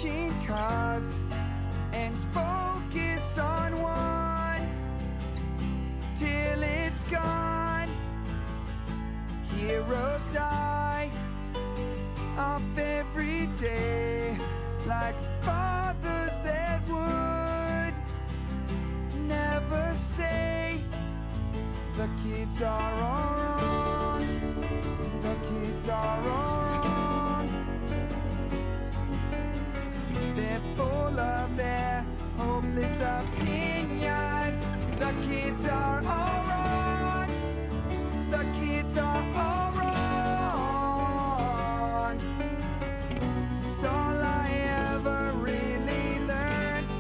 changing cars and focus on one till it's gone. Heroes die off every day, like fathers that would never stay. The kids are all wrong. The kids are all wrong. They're full of their hopeless opinions. The kids are all wrong. The kids are all wrong. It's all I ever really learned.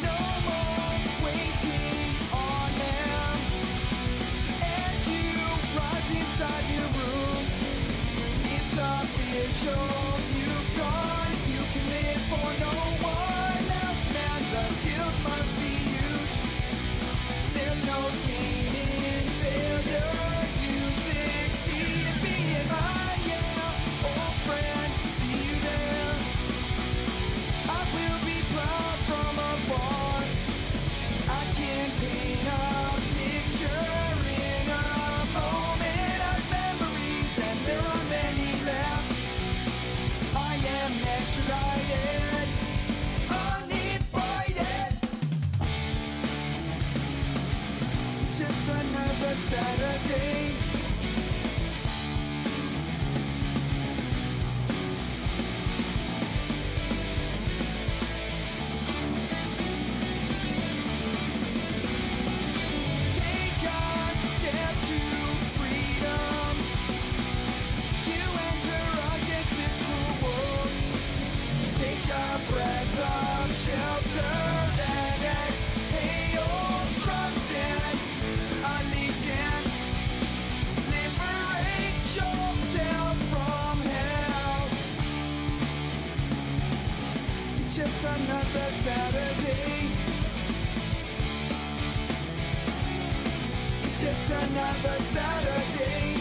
No more waiting on them. As you rise inside your rooms, it's official. You've gone. You can live for no one else. Man, the guilt must be huge. There's no gain in failure. You succeed in being my old friend. See you there. I will be proud from afar. I can paint a picture in a moment of memories, and there are many left. I am extradited, uninvited. It's just another Saturday. Take a step to freedom. You enter against this cruel world. Take a breath of shelter and exhale trust and allegiance. Liberate yourself from hell. It's just another Saturday. Just another Saturday.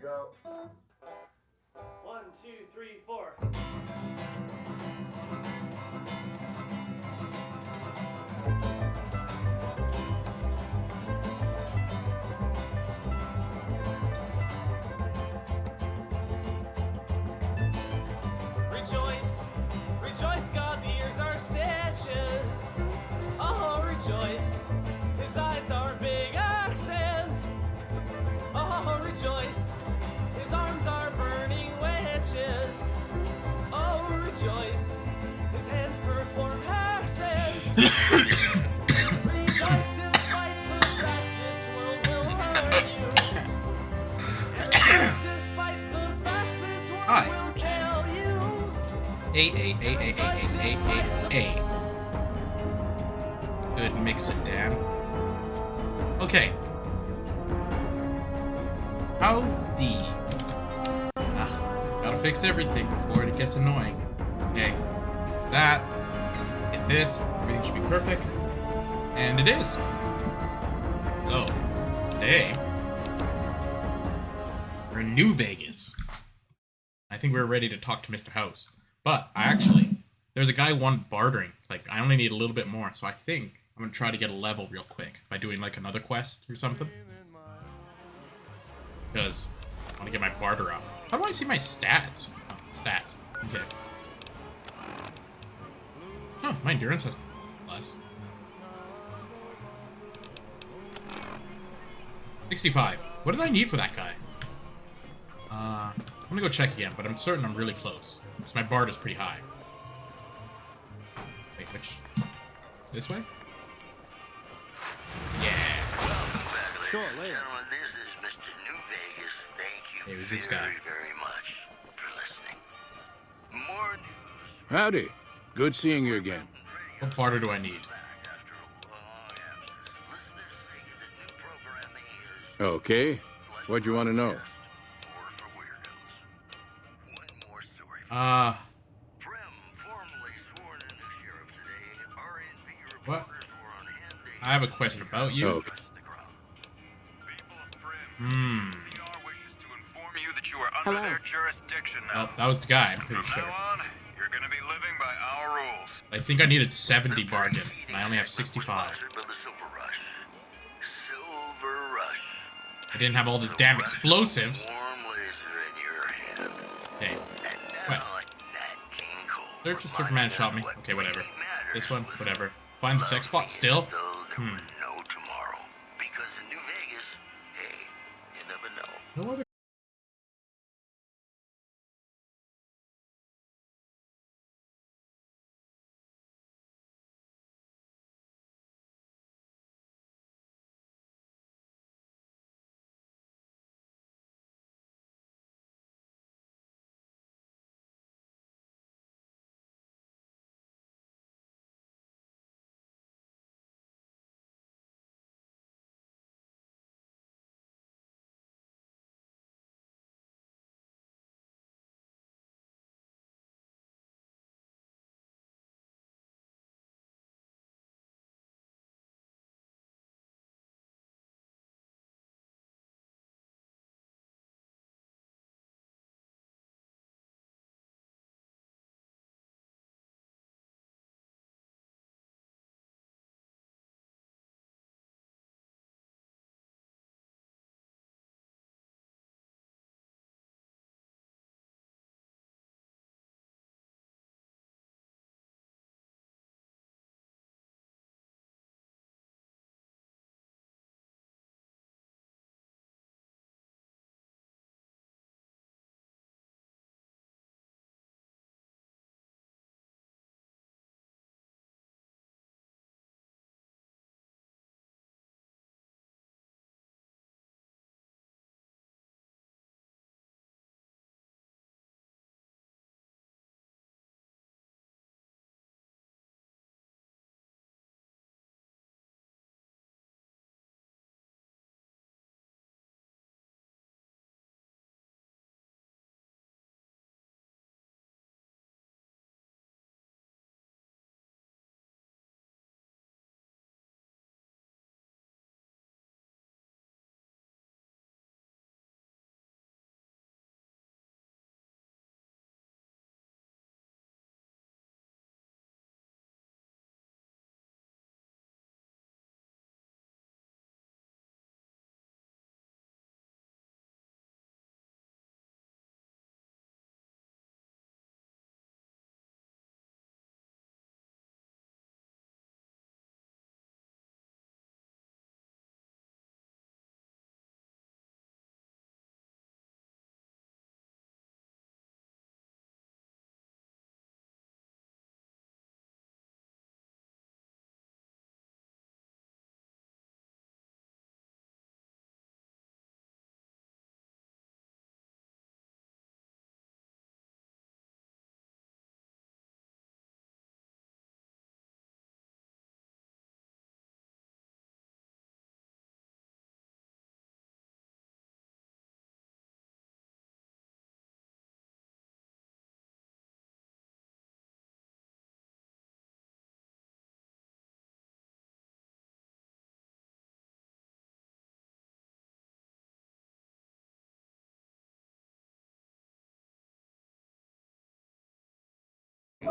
go. 1, 2, 3, 4. Rejoice, rejoice, God's ears are stitches. Oh, rejoice, his eyes are big axes. Oh, rejoice, his arms are burning witches. Oh, rejoice, his hands perform hexes. Rejoice despite the fact this world will hurt you. And rejoice despite the fact this world Hi. will kill you. A. Good mix it, Dan. Okay. How the... gotta fix everything before it gets annoying. Okay. That. Hit this. Everything should be perfect. And it is. So, today, we're in New Vegas. I think we're ready to talk to Mr. House. But there's a guy who wanted bartering. Like, I only need a little bit more, so I think I'm gonna try to get a level real quick by doing like another quest or something. Because I want to get my barter up. How do I see my stats? Oh, stats. Okay. Oh, my endurance has less. 65. What did I need for that guy? I'm gonna go check again, but I'm certain I'm really close. Because my bard is pretty high. Wait, which... This way? Yeah. Sure, later. Gentlemen, this is Mr. New Vegas. Thank you Hey, who's this guy? very much for listening. More news. Howdy. Good seeing you again. What barter do I need? After a long absence, listeners say that new programming is Okay. What'd you want to know? more for weirdos. One more story. Prem, formerly sworn in as sheriff today, RNV What? reporters were on hand. I have a question about you. Okay. The crowd. People of Prim, Hmm. CR wishes to inform you that you are under their jurisdiction now. Oh, that was the guy, I'm pretty From sure. now on, you're going to be living by our rules. I think I needed 70 bargain, and I only have 65. Sponsored by the Silver Rush. Silver Rush. I didn't have all this damn explosives. Warm laser in your hand. Hey, And now, quest. Nat King Cole. Search for Superman shot me. Okay, whatever. This one, whatever. Find the sex spot still? Though there Hmm. were no tomorrow. Because in New Vegas, hey, you never know. No other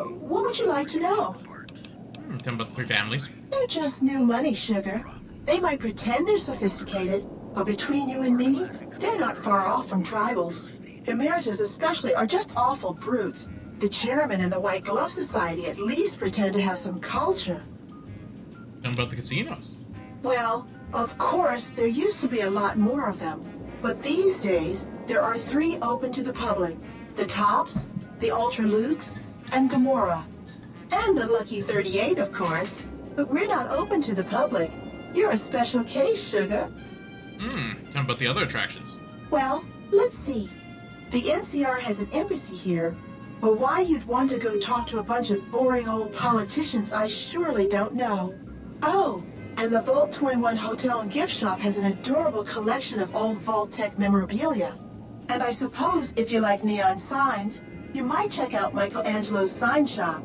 What would you like to know? Tell me about the three families. They're just new money, sugar. They might pretend they're sophisticated, but between you and me, they're not far off from tribals. Emeritus especially are just awful brutes. The chairman and the White Glove Society at least pretend to have some culture. Tell me about the casinos. Well, of course, there used to be a lot more of them. But these days, there are 3 open to the public. The Tops, the Ultra Lukes, and Gamora. And the Lucky 38, of course. But we're not open to the public. You're a special case, sugar. Tell me about the other attractions. Well, let's see. The NCR has an embassy here, but why you'd want to go talk to a bunch of boring old politicians, I surely don't know. Oh, and the Vault 21 Hotel and Gift Shop has an adorable collection of old Vault-Tec memorabilia. And I suppose if you like neon signs, you might check out Michelangelo's sign shop.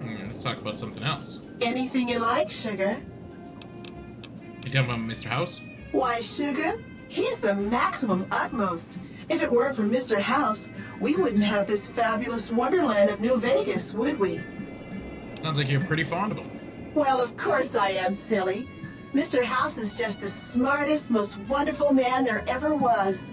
Let's talk about something else. Anything you like, sugar. You tell me about Mr. House? Why, sugar? He's the maximum utmost. If it weren't for Mr. House, we wouldn't have this fabulous wonderland of New Vegas, would we? Sounds like you're pretty fond of him. Well, of course I am, silly. Mr. House is just the smartest, most wonderful man there ever was.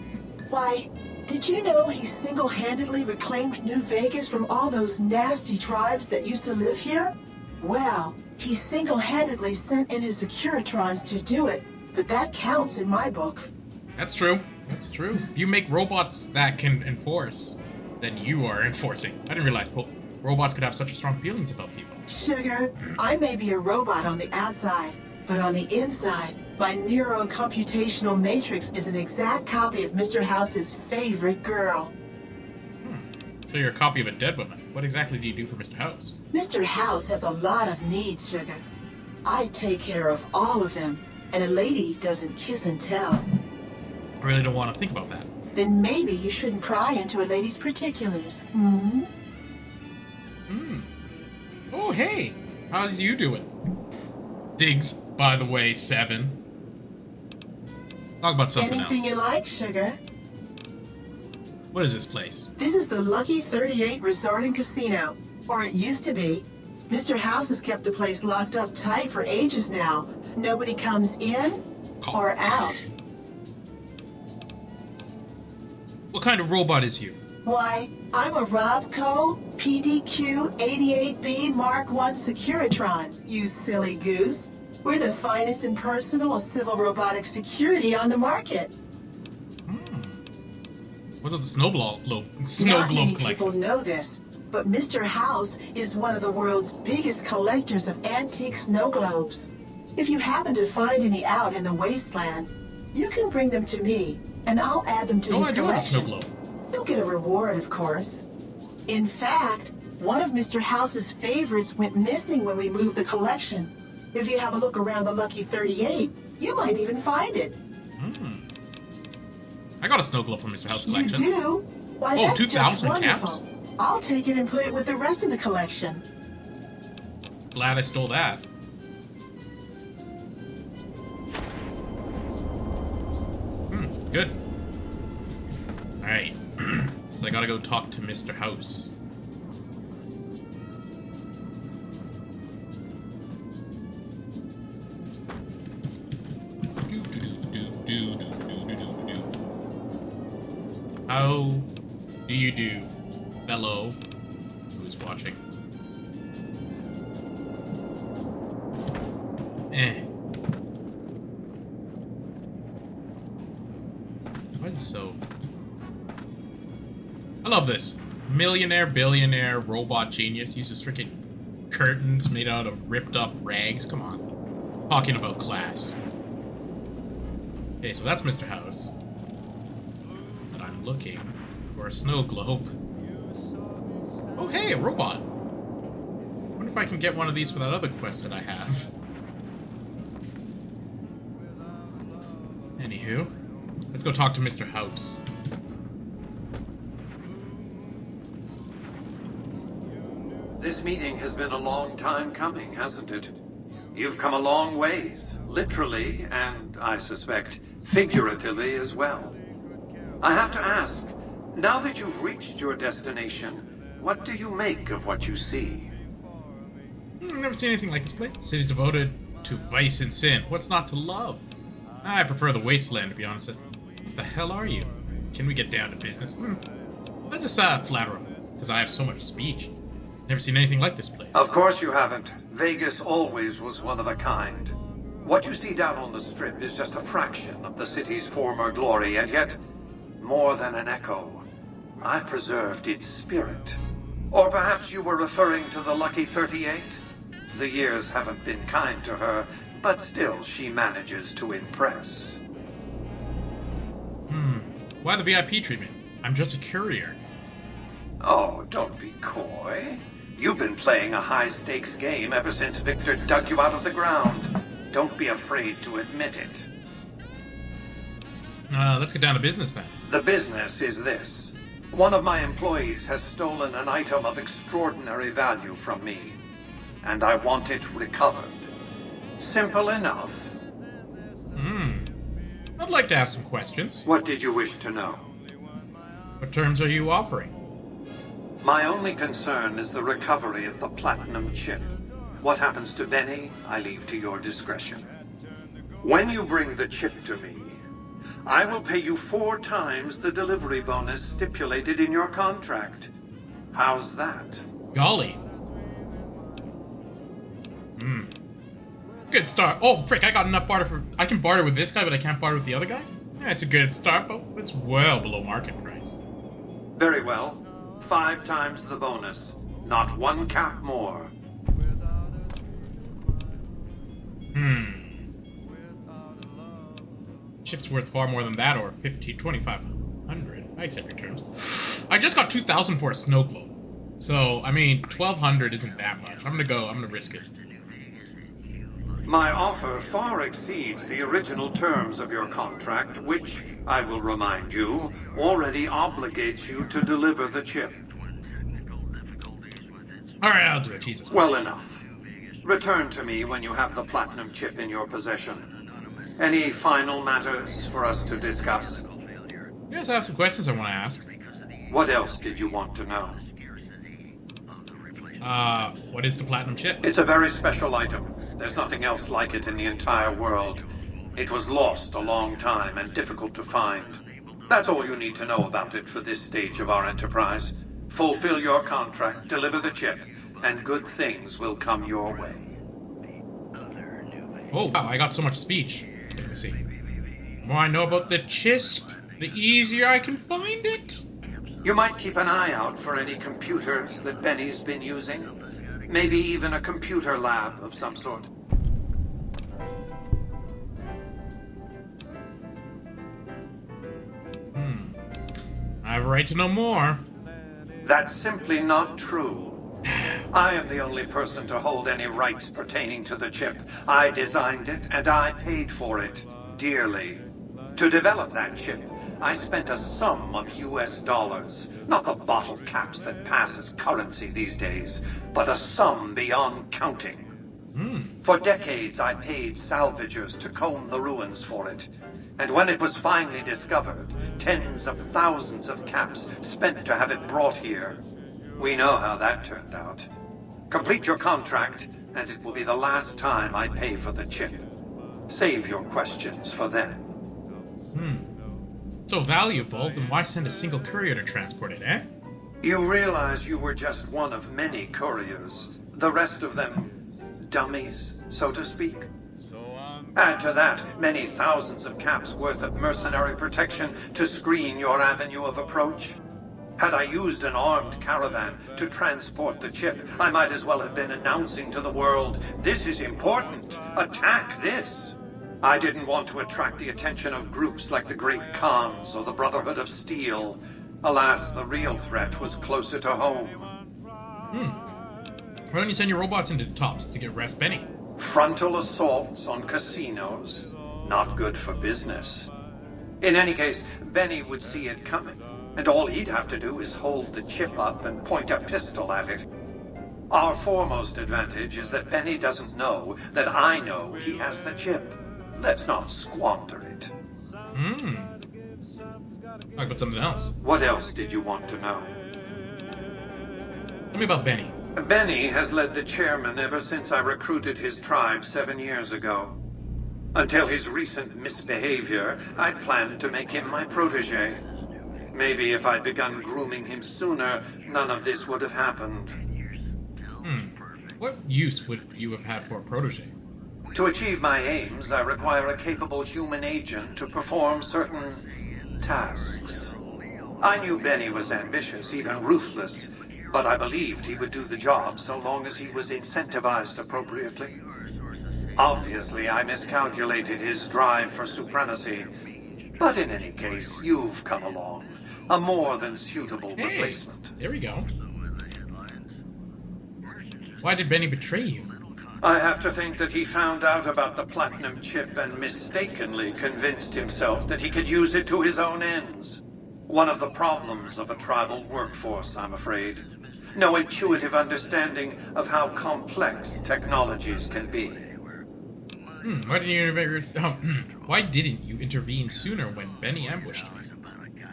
Why, did you know he single-handedly reclaimed New Vegas from all those nasty tribes that used to live here? Well, he single-handedly sent in his Securitrons to do it, but that counts in my book. That's true. That's true. If you make robots that can enforce, then you are enforcing. I didn't realize robots could have such strong feelings about people. Sugar, I may be a robot on the outside, but on the inside, my neurocomputational matrix is an exact copy of Mr. House's favorite girl. So you're a copy of a dead woman. What exactly do you do for Mr. House? Mr. House has a lot of needs, sugar. I take care of all of them, and a lady doesn't kiss and tell. I really don't want to think about that. Then maybe you shouldn't pry into a lady's particulars. Oh, hey! How's you doing? Diggs, by the way, 7. Talk about something Anything else. you like, sugar. What is this place? This is the Lucky 38 Resort and Casino, or it used to be. Mr. House has kept the place locked up tight for ages now. Nobody comes in or out. What kind of robot is you? Why, I'm a Robco PDQ 88B Mark I Securitron, you silly goose. We're the finest in personal civil robotic security on the market. What about the snow globe Not many collection? people know this, but Mr. House is one of the world's biggest collectors of antique snow globes. If you happen to find any out in the wasteland, you can bring them to me, and I'll add them to Oh, his I do have a snow collection. globe. You'll get a reward, of course. In fact, one of Mr. House's favorites went missing when we moved the collection. If you have a look around the Lucky 38, you might even find it. I got a snow globe from Mr. House collection. You do? Why, Oh, that's 2,000 just wonderful. caps? I'll take it and put it with the rest of the collection. Glad I stole that. Good. Alright. So I gotta go talk to Mr. House. How do you do, fellow who's watching? Why is it so? I love this. Millionaire, billionaire, robot genius uses freaking curtains made out of ripped up rags. Come on. Talking about class. Okay, so that's Mr. House. But I'm looking for a snow globe. Oh, hey, a robot. I wonder if I can get one of these for that other quest that I have. Anywho, let's go talk to Mr. House. This meeting has been a long time coming, hasn't it? You've come a long ways, literally, and I suspect figuratively as well. I have to ask, now that you've reached your destination, what do you make of what you see? Never seen anything like this place. City's devoted to vice and sin. What's not to love? I prefer the wasteland, to be honest. What the hell are you? Can we get down to business? Let's just flatter him, because I have so much speech. Never seen anything like this place. Of course you haven't. Vegas always was one of a kind. What you see down on the Strip is just a fraction of the city's former glory, and yet, more than an echo, I preserved its spirit. Or perhaps you were referring to the Lucky 38? The years haven't been kind to her, but still she manages to impress. Why the VIP treatment? I'm just a courier. Oh, don't be coy. You've been playing a high-stakes game ever since Victor dug you out of the ground. Don't be afraid to admit it. Let's get down to business then. The business is this. One of my employees has stolen an item of extraordinary value from me, and I want it recovered. Simple enough. I'd like to ask some questions. What did you wish to know? What terms are you offering? My only concern is the recovery of the platinum chip. What happens to Benny, I leave to your discretion. When you bring the chip to me, I will pay you 4 times the delivery bonus stipulated in your contract. How's that? Golly. Good start. Oh, frick, I got enough barter for... I can barter with this guy, but I can't barter with the other guy? Yeah, it's a good start, but it's well below market price. Very well. 5 times the bonus. Not 1 cap more. Chip's worth far more than that, or 2,500. I accept your terms. I just got 2,000 for a snow globe. So, I mean, 1,200 isn't that much. I'm gonna risk it. My offer far exceeds the original terms of your contract, which, I will remind you, already obligates you to deliver the chip. Alright, I'll do it, Jesus. Well enough. Return to me when you have the platinum chip in your possession. Any final matters for us to discuss? Yes, I have some questions I want to ask. What else did you want to know? What is the platinum chip? It's a very special item. There's nothing else like it in the entire world. It was lost a long time and difficult to find. That's all you need to know about it for this stage of our enterprise. Fulfill your contract, deliver the chip, and good things will come your way. Oh, wow, I got so much speech. Let me see. The more I know about the CHISP, the easier I can find it. You might keep an eye out for any computers that Benny's been using. Maybe even a computer lab of some sort. I have a right to know more. That's simply not true. I am the only person to hold any rights pertaining to the chip. I designed it, and I paid for it dearly. To develop that chip, I spent a sum of US dollars. Not the bottle caps that pass as currency these days, but a sum beyond counting. For decades, I paid salvagers to comb the ruins for it. And when it was finally discovered, tens of thousands of caps spent to have it brought here. We know how that turned out. Complete your contract, and it will be the last time I pay for the chip. Save your questions for then. So valuable, then why send a single courier to transport it, eh? You realize you were just one of many couriers. The rest of them, dummies, so to speak. Add to that many thousands of caps worth of mercenary protection to screen your avenue of approach. Had I used an armed caravan to transport the chip, I might as well have been announcing to the world, "This is important. Attack this." I didn't want to attract the attention of groups like the Great Khans or the Brotherhood of Steel. Alas, the real threat was closer to home. Why don't you send your robots into the tops to get arrest Benny? Frontal assaults on casinos? Not good for business. In any case, Benny would see it coming, and all he'd have to do is hold the chip up and point a pistol at it. Our foremost advantage is that Benny doesn't know that I know he has the chip. Let's not squander it. Talk about something else. What else did you want to know? Tell me about Benny. Benny has led the chairman ever since I recruited his tribe 7 years ago. Until his recent misbehavior, I'd planned to make him my protege. Maybe if I'd begun grooming him sooner, none of this would have happened. What use would you have had for a protege? To achieve my aims, I require a capable human agent to perform certain tasks. I knew Benny was ambitious, even ruthless, but I believed he would do the job so long as he was incentivized appropriately. Obviously, I miscalculated his drive for supremacy, but in any case, you've come along. A more than suitable replacement. There we go. Why did Benny betray you? I have to think that he found out about the platinum chip and mistakenly convinced himself that he could use it to his own ends. One of the problems of a tribal workforce, I'm afraid. No intuitive understanding of how complex technologies can be. Why didn't you intervene sooner when Benny ambushed me?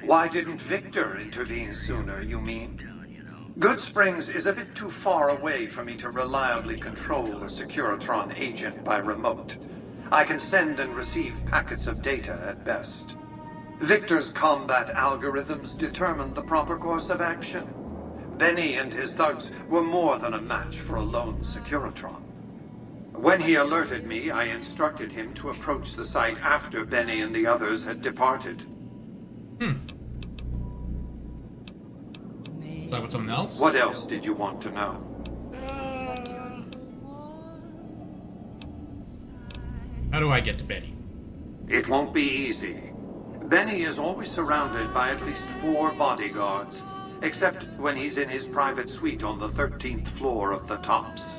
Why didn't Victor intervene sooner, you mean? Good Springs is a bit too far away for me to reliably control a Securitron agent by remote. I can send and receive packets of data at best. Victor's combat algorithms determined the proper course of action. Benny and his thugs were more than a match for a lone Securitron. When he alerted me, I instructed him to approach the site after Benny and the others had departed. Is that with something else? What else did you want to know? How do I get to Benny? It won't be easy. Benny is always surrounded by at least 4 bodyguards, except when he's in his private suite on the 13th floor of the Tops.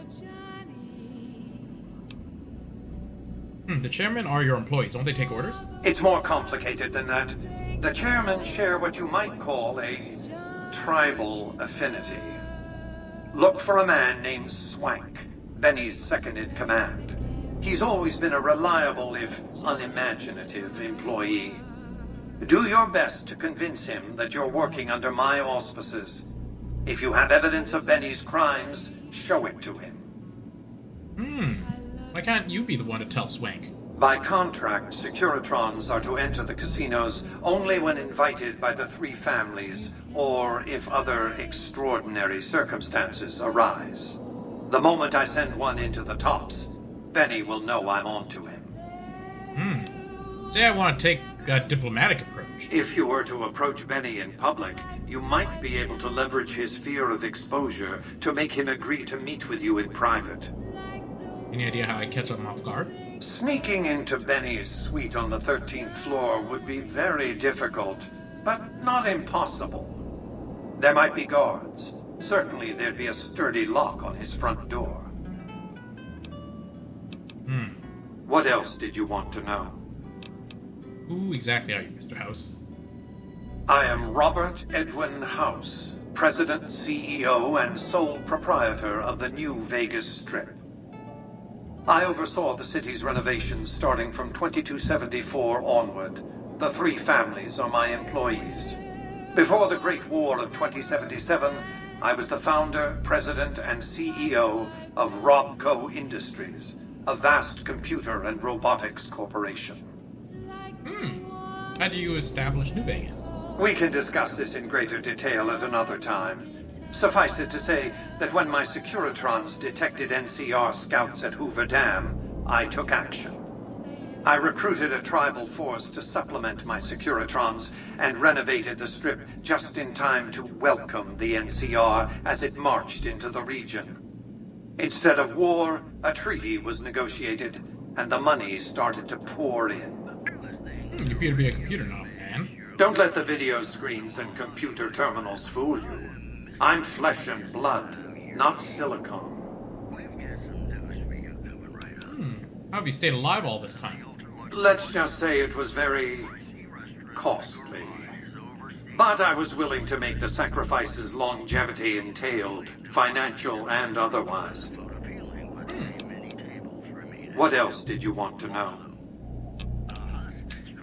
The chairmen are your employees. Don't they take orders? It's more complicated than that. The chairmen share what you might call a tribal affinity. Look for a man named Swank, Benny's second-in-command. He's always been a reliable, if unimaginative, employee. Do your best to convince him that you're working under my auspices. If you have evidence of Benny's crimes, show it to him. Why can't you be the one to tell Swank? By contract, Securitrons are to enter the casinos only when invited by the 3 families, or if other extraordinary circumstances arise. The moment I send one into the Tops, Benny will know I'm on to him. Say I want to take a diplomatic approach. If you were to approach Benny in public, you might be able to leverage his fear of exposure to make him agree to meet with you in private. Any idea how I catch him off guard? Sneaking into Benny's suite on the 13th floor would be very difficult, but not impossible. There might be guards. Certainly there'd be a sturdy lock on his front door. What else did you want to know? Who exactly are you, Mr. House? I am Robert Edwin House, President, CEO, and sole proprietor of the New Vegas Strip. I oversaw the city's renovations starting from 2274 onward. The 3 families are my employees. Before the Great War of 2077, I was the founder, president, and CEO of Robco Industries, a vast computer and robotics corporation. How do you establish New Vegas? We can discuss this in greater detail at another time. Suffice it to say that when my Securitrons detected NCR scouts at Hoover Dam, I took action. I recruited a tribal force to supplement my Securitrons and renovated the Strip just in time to welcome the NCR as it marched into the region. Instead of war, a treaty was negotiated, and the money started to pour in. You appear to be a computer nut, man. Don't let the video screens and computer terminals fool you. I'm flesh and blood, not silicone. How have you stayed alive all this time? Let's just say it was very costly. But I was willing to make the sacrifices longevity entailed, financial and otherwise. What else did you want to know?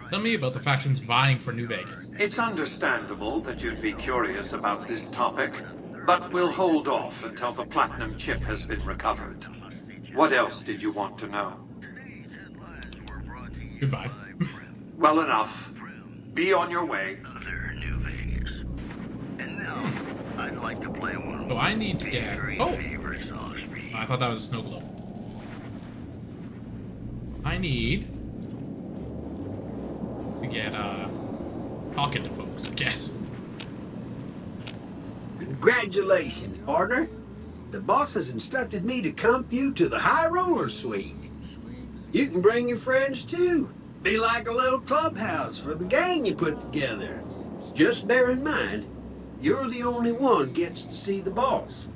Tell me about the factions vying for New Vegas. It's understandable that you'd be curious about this topic. But we'll hold off until the platinum chip has been recovered. What else did you want to know? Goodbye. Well enough. Be on your way. Other New Vegas. And now, I'd like to play one of So I need to my get. very Oh! favorite songs for you. I thought that was a snow globe. I need to get talking to folks, I guess. Congratulations, partner. The boss has instructed me to comp you to the High Roller Suite. You can bring your friends too. Be like a little clubhouse for the gang you put together. Just bear in mind, you're the only one gets to see the boss.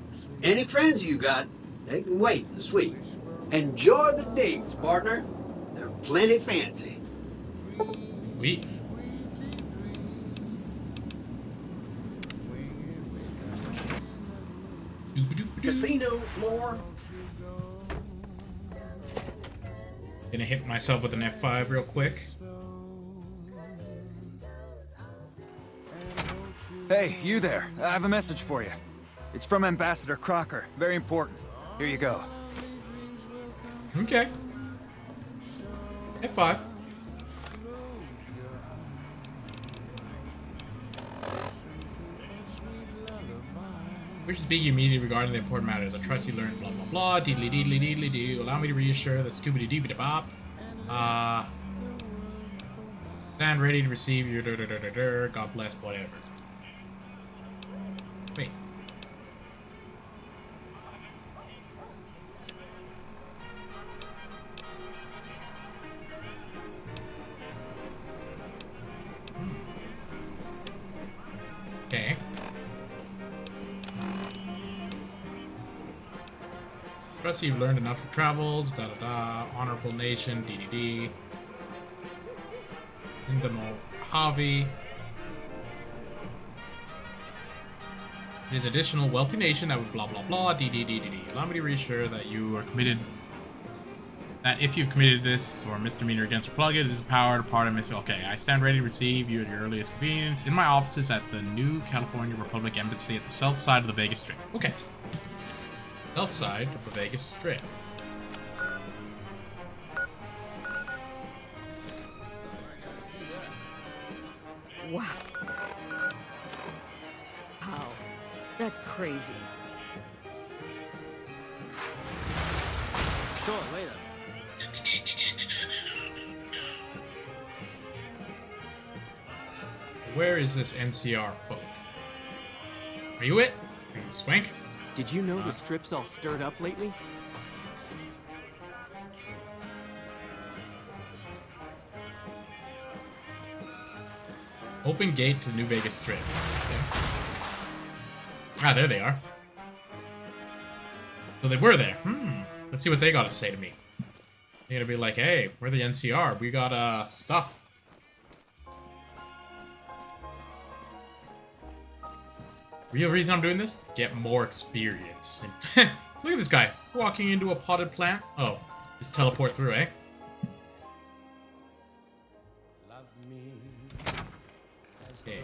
Any friends you got, they can wait in the suite. Enjoy the digs, partner. They're plenty fancy. Sweet. Casino floor. Gonna hit myself with an F5 real quick. Hey, you there. I have a message for you. It's from Ambassador Crocker. Very important. Here you go. Okay. F5. Wish to speak immediately regarding the important matters. I trust you learned blah blah blah. Deedly deedly deedly doo. Allow me to reassure that Scooby Doo bop. Stand ready to receive your God bless whatever. Wait. Okay. Trust you've learned enough of travels, da da da, honorable nation, DDD. In the Mojave. It is additional wealthy nation that would blah blah blah, DDD. Allow me to reassure that you are committed. That if you've committed this or misdemeanor against your plug, it is the power to pardon missing. Okay, I stand ready to receive you at your earliest convenience in my offices at the New California Republic Embassy at the south side of the Vegas Strip. Okay. South side of the Vegas Strip. Wow. Wow. That's crazy. Sure, later. Where is this NCR folk? Are you it? Are you Swank? Did you know the strip's all stirred up lately? Open gate to New Vegas Strip. Okay. Ah, there they are. So they were there. Let's see what they got to say to me. They're gonna be like, hey, we're the NCR. We got, stuff. Real reason I'm doing this? Get more experience. And look at this guy. Walking into a potted plant. Oh, just teleport through, eh? Okay.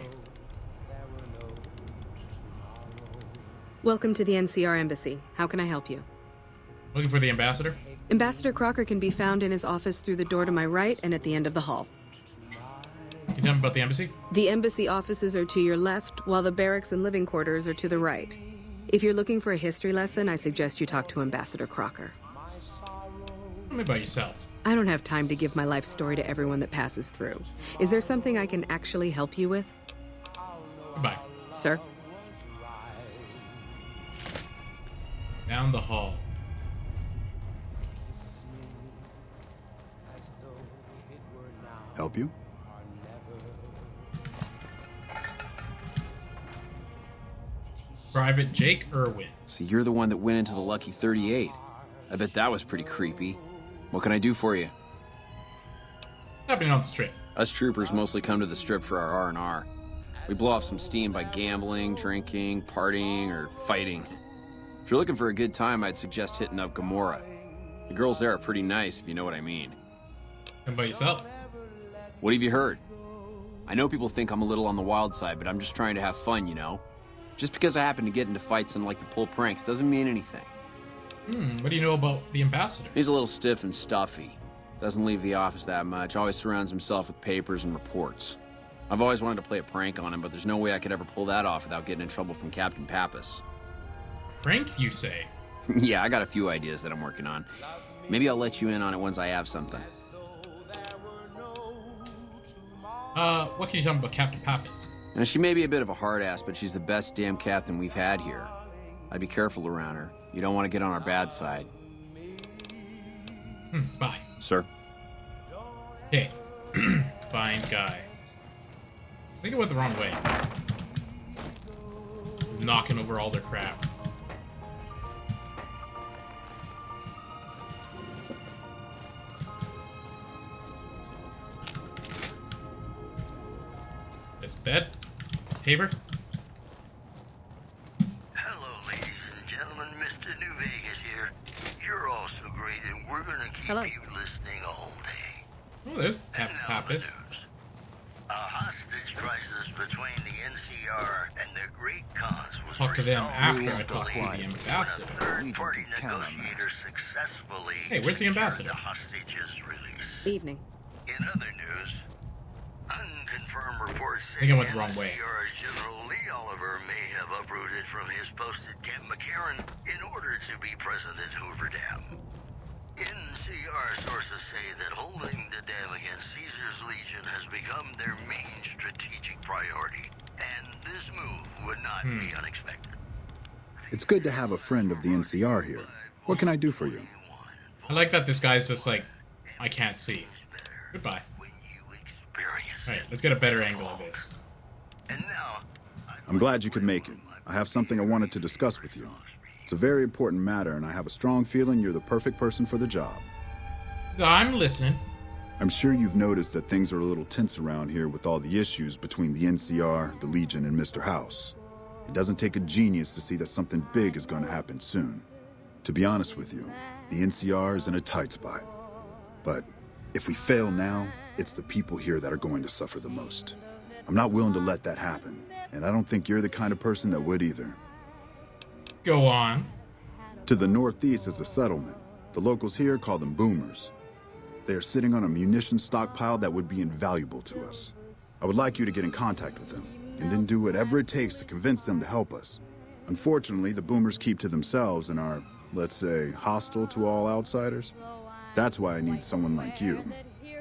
Welcome to the NCR Embassy. How can I help you? Looking for the ambassador? Ambassador Crocker can be found in his office through the door to my right and at the end of the hall. Can you tell me about the embassy? The embassy offices are to your left, while the barracks and living quarters are to the right. If you're looking for a history lesson, I suggest you talk to Ambassador Crocker. Tell me about yourself. I don't have time to give my life story to everyone that passes through. Is there something I can actually help you with? Goodbye. Sir? Down the hall. Help you? Private Jake Irwin. So you're the one that went into the Lucky 38. I bet that was pretty creepy. What can I do for you? Happening on the strip. Us troopers mostly come to the strip for our R&R. We blow off some steam by gambling, drinking, partying, or fighting. If you're looking for a good time, I'd suggest hitting up Gamora. The girls there are pretty nice, if you know what I mean. And by yourself. What have you heard? I know people think I'm a little on the wild side, but I'm just trying to have fun, you know? Just because I happen to get into fights and like to pull pranks doesn't mean anything. What do you know about the ambassador? He's a little stiff and stuffy. Doesn't leave the office that much, always surrounds himself with papers and reports. I've always wanted to play a prank on him, but there's no way I could ever pull that off without getting in trouble from Captain Pappas. Prank, you say? Yeah, I got a few ideas that I'm working on. Maybe I'll let you in on it once I have something. What can you tell me about Captain Pappas? Now, she may be a bit of a hard ass, but she's the best damn captain we've had here. I'd be careful around her. You don't want to get on our bad side. Bye. Sir? Okay. Fine guy. I think I went the wrong way. Knocking over all their crap. This bed? Paper? Hello, ladies and gentlemen. Mr. New Vegas here. You're all so great, and we're gonna keep you listening all day. Oh, there's Captain Pappas. A hostage crisis between the NCR and their great cause was Talk to them resolved after I talk to the ambassador. third-party negotiator successfully Hey, where's the ambassador? the hostages release. Evening. In other news, unconfirmed reports I think I went the wrong way. NCR's General Lee Oliver may have uprooted from his post at Camp McCarran in order to be present at Hoover Dam. NCR sources say that holding the dam against Caesar's Legion has become their main strategic priority, and this move would not be unexpected. It's good to have a friend of the NCR here. What can I do for you? I like that this guy's just like, I can't see. Goodbye. Alright, let's get a better angle of this. I'm glad you could make it. I have something I wanted to discuss with you. It's a very important matter, and I have a strong feeling you're the perfect person for the job. I'm listening. I'm sure you've noticed that things are a little tense around here with all the issues between the NCR, the Legion, and Mr. House. It doesn't take a genius to see that something big is going to happen soon. To be honest with you, the NCR is in a tight spot. But if we fail now, it's the people here that are going to suffer the most. I'm not willing to let that happen, and I don't think you're the kind of person that would either. Go on. To the northeast is a settlement. The locals here call them boomers. They are sitting on a munition stockpile that would be invaluable to us. I would like you to get in contact with them, and then do whatever it takes to convince them to help us. Unfortunately, the boomers keep to themselves and are, let's say, hostile to all outsiders. That's why I need someone like you.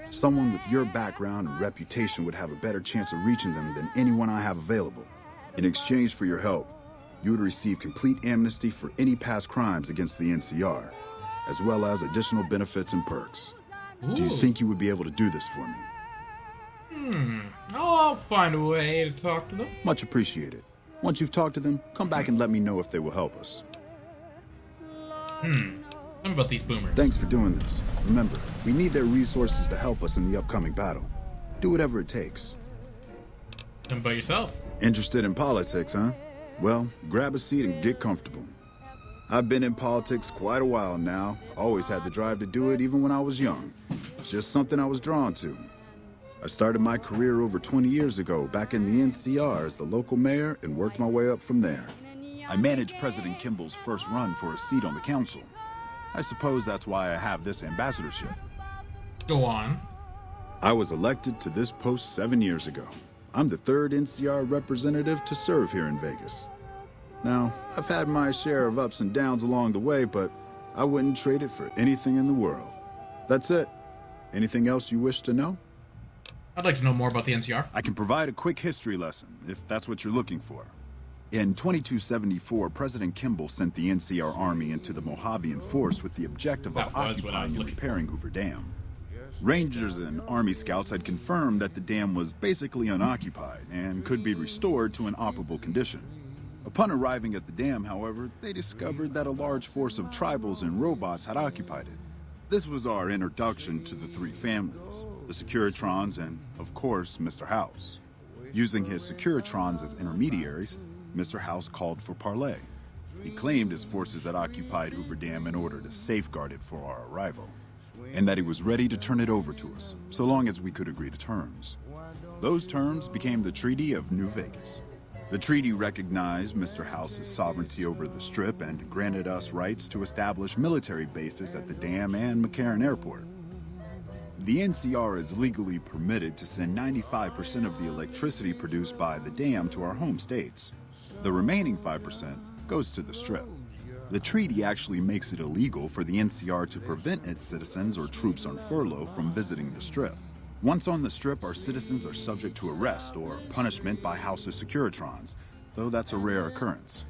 Someone with your background and reputation would have a better chance of reaching them than anyone I have available. In exchange for your help, you would receive complete amnesty for any past crimes against the NCR, as well as additional benefits and perks. Do you think you would be able to do this for me? I'll find a way to talk to them. Much appreciated. Once you've talked to them, come back and let me know if they will help us. Tell me about these boomers. Thanks for doing this. Remember, we need their resources to help us in the upcoming battle. Do whatever it takes. Tell me about yourself. Interested in politics, huh? Well, grab a seat and get comfortable. I've been in politics quite a while now. Always had the drive to do it even when I was young. It's just something I was drawn to. I started my career over 20 years ago back in the NCR as the local mayor and worked my way up from there. I managed President Kimball's first run for a seat on the council. I suppose that's why I have this ambassadorship. Go on. I was elected to this post 7 years ago. I'm the third NCR representative to serve here in Vegas. Now, I've had my share of ups and downs along the way, but I wouldn't trade it for anything in the world. That's it. Anything else you wish to know? I'd like to know more about the NCR. I can provide a quick history lesson, if that's what you're looking for. In 2274, President Kimball sent the NCR Army into the Mojavian Force with the objective of occupying and repairing Hoover Dam. Rangers and Army scouts had confirmed that the dam was basically unoccupied and could be restored to an operable condition. Upon arriving at the dam, however, they discovered that a large force of tribals and robots had occupied it. This was our introduction to the three families, the Securitrons and, of course, Mr. House. Using his Securitrons as intermediaries, Mr. House called for parley. He claimed his forces had occupied Hoover Dam in order to safeguard it for our arrival, and that he was ready to turn it over to us, so long as we could agree to terms. Those terms became the Treaty of New Vegas. The treaty recognized Mr. House's sovereignty over the Strip and granted us rights to establish military bases at the dam and McCarran Airport. The NCR is legally permitted to send 95% of the electricity produced by the dam to our home states. The remaining 5% goes to the Strip. The treaty actually makes it illegal for the NCR to prevent its citizens or troops on furlough from visiting the Strip. Once on the Strip, our citizens are subject to arrest or punishment by House's Securitrons, though that's a rare occurrence.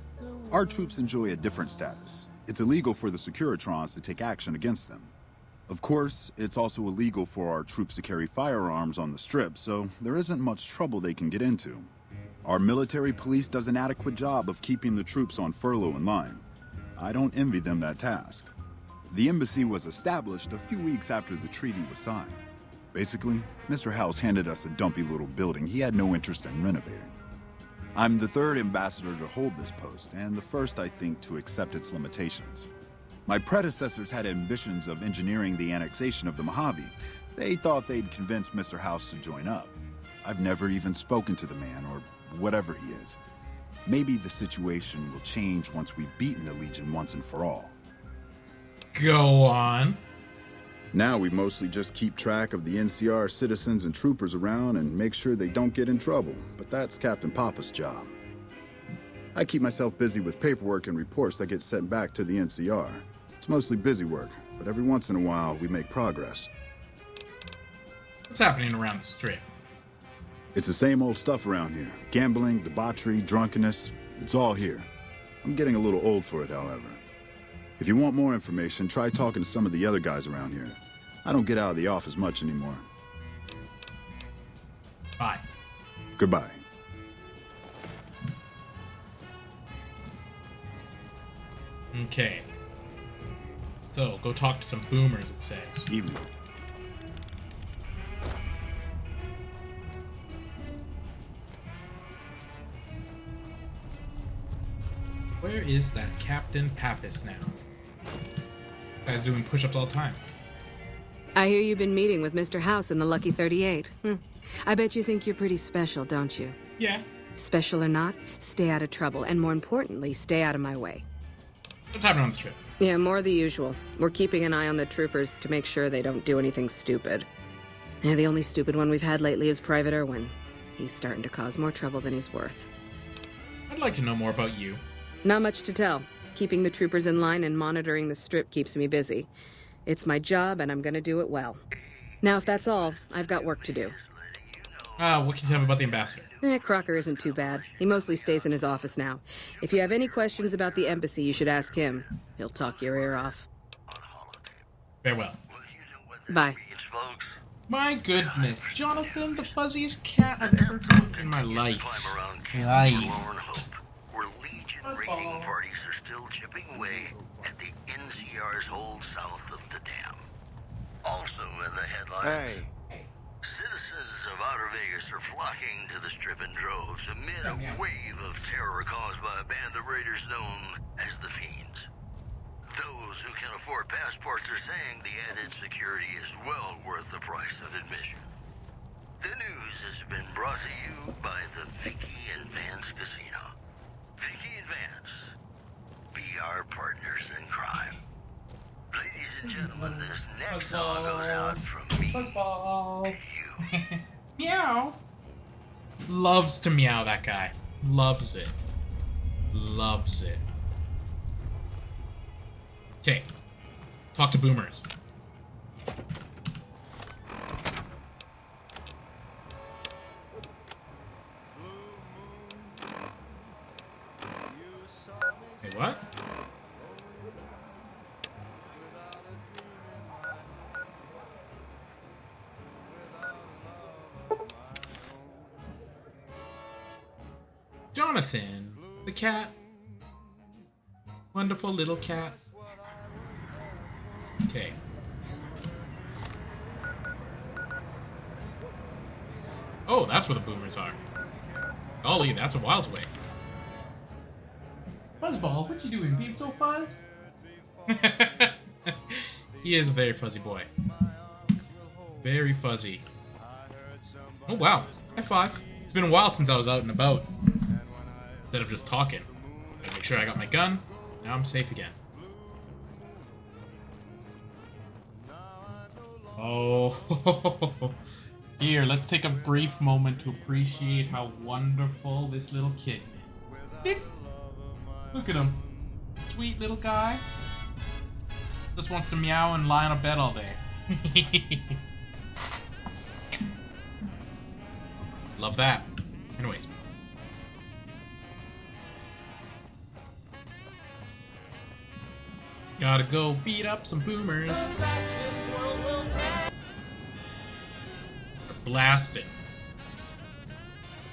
Our troops enjoy a different status. It's illegal for the Securitrons to take action against them. Of course, it's also illegal for our troops to carry firearms on the Strip, so there isn't much trouble they can get into. Our military police does an adequate job of keeping the troops on furlough in line. I don't envy them that task. The embassy was established a few weeks after the treaty was signed. Basically, Mr. House handed us a dumpy little building he had no interest in renovating. I'm the third ambassador to hold this post, and the first, I think, to accept its limitations. My predecessors had ambitions of engineering the annexation of the Mojave. They thought they'd convince Mr. House to join up. I've never even spoken to the man, or whatever he is. Maybe the situation will change once we've beaten the Legion once and for all. Go on. Now we mostly just keep track of the NCR citizens and troopers around and make sure they don't get in trouble, but that's Captain Papa's job. I keep myself busy with paperwork and reports that get sent back to the NCR. It's mostly busy work, but every once in a while we make progress. What's happening around the Strip? It's the same old stuff around here. Gambling, debauchery, drunkenness. It's all here. I'm getting a little old for it, however. If you want more information, try talking to some of the other guys around here. I don't get out of the office much anymore. Bye. Goodbye. Okay. So, go talk to some boomers, it says. Evening. Where is that Captain Pappas now? Guy's doing push-ups all the time. I hear you've been meeting with Mr. House in the Lucky 38. I bet you think you're pretty special, don't you? Yeah. Special or not, stay out of trouble, and more importantly, stay out of my way. What's happening on the Strip? Yeah, more of the usual. We're keeping an eye on the troopers to make sure they don't do anything stupid. Yeah, the only stupid one we've had lately is Private Irwin. He's starting to cause more trouble than he's worth. I'd like to know more about you. Not much to tell. Keeping the troopers in line and monitoring the Strip keeps me busy. It's my job, and I'm gonna do it well. Now, if that's all, I've got work to do. What can you tell me about the ambassador? Crocker isn't too bad. He mostly stays in his office now. If you have any questions about the embassy, you should ask him. He'll talk your ear off. Farewell. Bye. My goodness, Jonathan, the fuzziest cat I've ever talked in my life. Where Legion raiding parties are still chipping away at the NCR's hold south of the dam. Also in the headlines, citizens of Outer Vegas are flocking to the Strip in droves amid a wave of terror caused by a band of raiders known as the Fiends. Those who can afford passports are saying the added security is well worth the price of admission. The news has been brought to you by the Vicky and Vance Casino. Vicky and Vance, be our partners in crime. Ladies and gentlemen, this next song goes out from me to you. Meow. Loves to meow, that guy. Loves it. Loves it. Okay. Talk to boomers. Hey, what? Jonathan, the cat. Wonderful little cat. Okay. Oh, that's where the boomers are. Golly, that's a whiles away. Fuzzball, what you doing, being so fuzz? He is a very fuzzy boy. Very fuzzy. Oh, wow. High five. It's been a while since I was out and about. instead of just talking. Gotta make sure I got my gun. Now I'm safe again. Oh, here, let's take a brief moment to appreciate how wonderful this little kitten is. Look at him. Sweet little guy. Just wants to meow and lie on a bed all day. Love that. Anyways. Gotta go beat up some boomers. Blasting.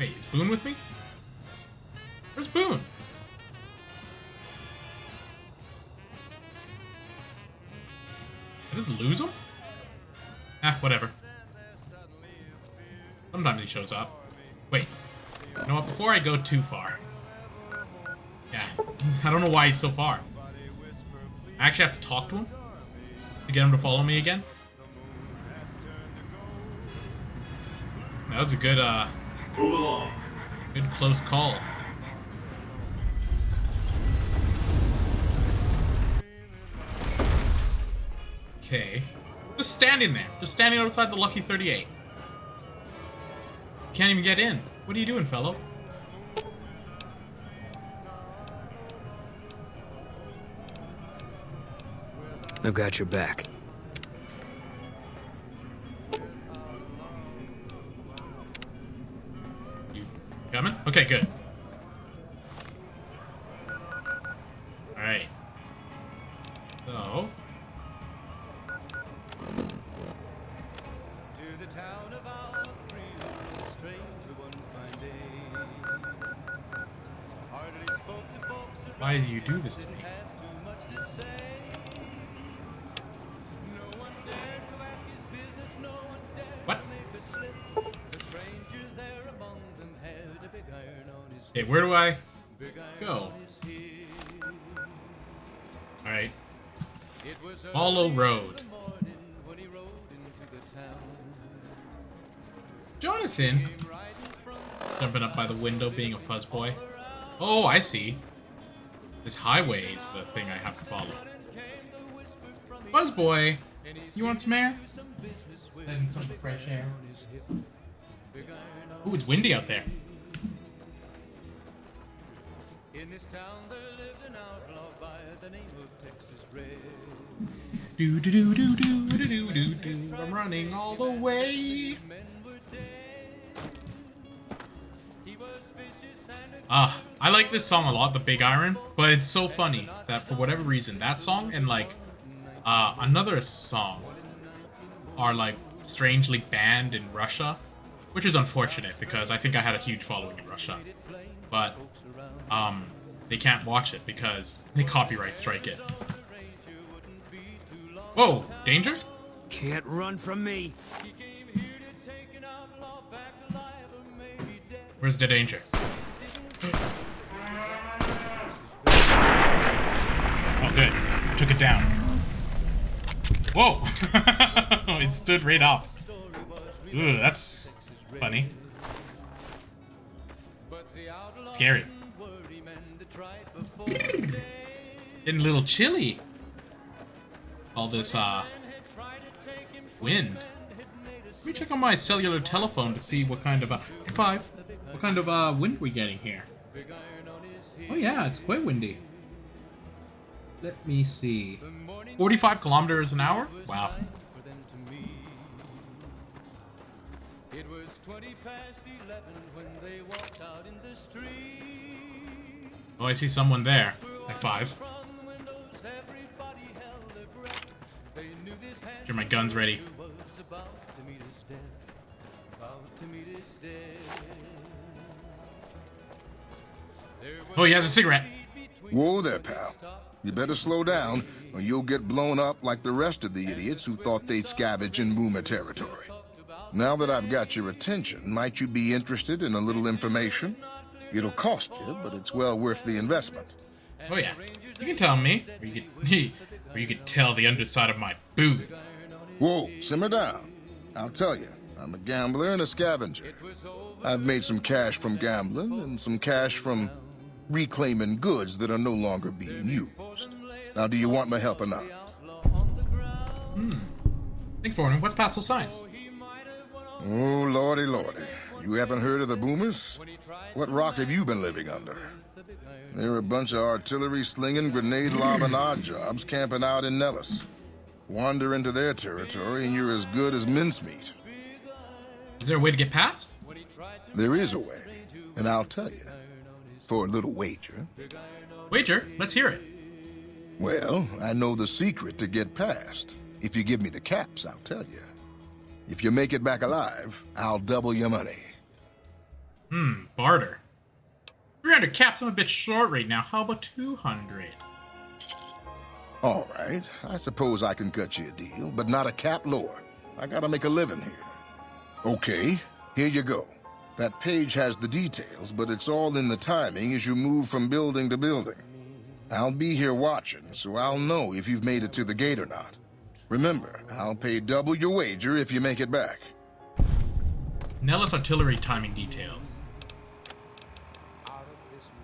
Wait, is Boone with me? Where's Boone? Did I just lose him? Ah, whatever. Sometimes he shows up. Wait. You know what? Before I go too far. Yeah. I don't know why he's so far. I actually have to talk to him to get him to follow me again. That was a good, good close call. Okay. Just standing there. Just standing outside the Lucky 38. Can't even get in. What are you doing, fellow? I've got your back. You coming? Okay, good. Alright. So... Why do you do this to me? What? Okay, where do I go? Alright. Hollow Road. Jonathan! Jumping up by the window, being a fuzzboy. Oh, I see. This highway is the thing I have to follow. Fuzzboy! You want some air? Letting some fresh air. Ooh, it's windy out there. In this town there lived an outlaw by the name of Texas Red. Do do do do do do do do do. I'm running all the way. I like this song a lot, The Big Iron, but it's so funny that for whatever reason, that song and like another song are like strangely banned in Russia, which is unfortunate because I think I had a huge following in Russia, but they can't watch it because they copyright strike it. Whoa, danger? Can't run from me. Where's the danger? Oh, good. Took it down. Whoa! It stood right up. Ooh, that's funny. Scary. Getting a little chilly. All this, wind. Let me check on my cellular telephone to see what kind of, what kind of, wind we're getting here. Oh yeah, it's quite windy. Let me see. 45 kilometers an hour? Wow. It was 20 past 11 when they walked out in the street. Oh, I see someone there. At 5. Sure, my gun's ready. Oh, he has a cigarette. Whoa there, pal. You better slow down, or you'll get blown up like the rest of the idiots who thought they'd scavenge in Boomer territory. Now that I've got your attention, might you be interested in a little information? It'll cost you, but it's well worth the investment. Oh yeah, you can tell me, or you could tell the underside of my boot. Whoa, simmer down. I'll tell you, I'm a gambler and a scavenger. I've made some cash from gambling and some cash from reclaiming goods that are no longer being used. Now, do you want my help or not? Think for him. What's past those signs? Oh, lordy, lordy. You haven't heard of the Boomers? What rock have you been living under? They're a bunch of artillery-slinging, grenade-lobbing odd jobs camping out in Nellis. Wander into their territory and you're as good as mincemeat. Is there a way to get past? There is a way, and I'll tell you. For a little wager. Wager? Let's hear it. Well, I know the secret to get past. If you give me the caps, I'll tell you. If you make it back alive, I'll double your money. Barter. 300 caps, I'm a bit short right now. How about 200? All right, I suppose I can cut you a deal, but not a cap lower. I gotta make a living here. Okay, here you go. That page has the details, but it's all in the timing as you move from building to building. I'll be here watching, so I'll know if you've made it to the gate or not. Remember, I'll pay double your wager if you make it back. Nellis artillery timing details.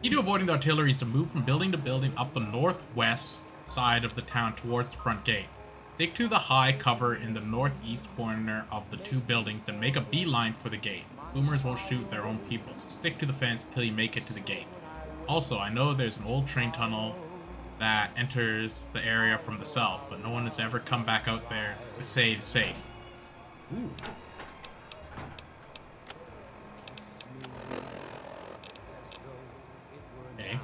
Key to avoiding the artillery is to move from building to building up the northwest side of the town towards the front gate. Stick to the high cover in the northeast corner of the two buildings and make a beeline for the gate. Boomers won't shoot their own people, so stick to the fence until you make it to the gate. Also, I know there's an old train tunnel that enters the area from the south, but no one has ever come back out there to say it's safe. Ooh. Okay.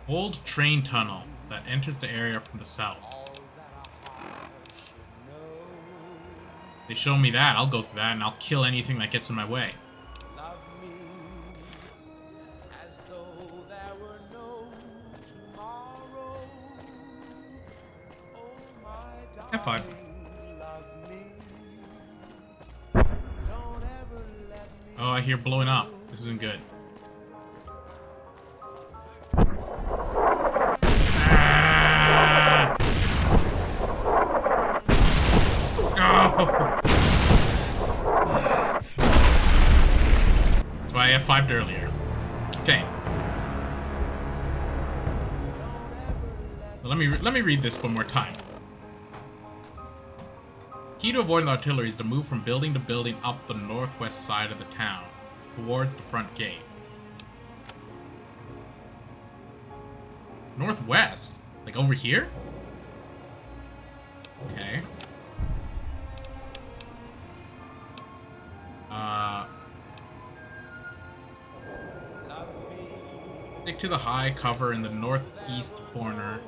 Old train tunnel that enters the area from the south. They show me that, I'll go through that and I'll kill anything that gets in my way. F5. Oh, I hear blowing up. This isn't good. Ah! Oh! That's why I F5'd earlier. Okay. Well, let me read this one more time. Key to avoiding the artillery is to move from building to building up the northwest side of the town, towards the front gate. Northwest? Like over here? Okay. Stick to the high cover in the northeast corner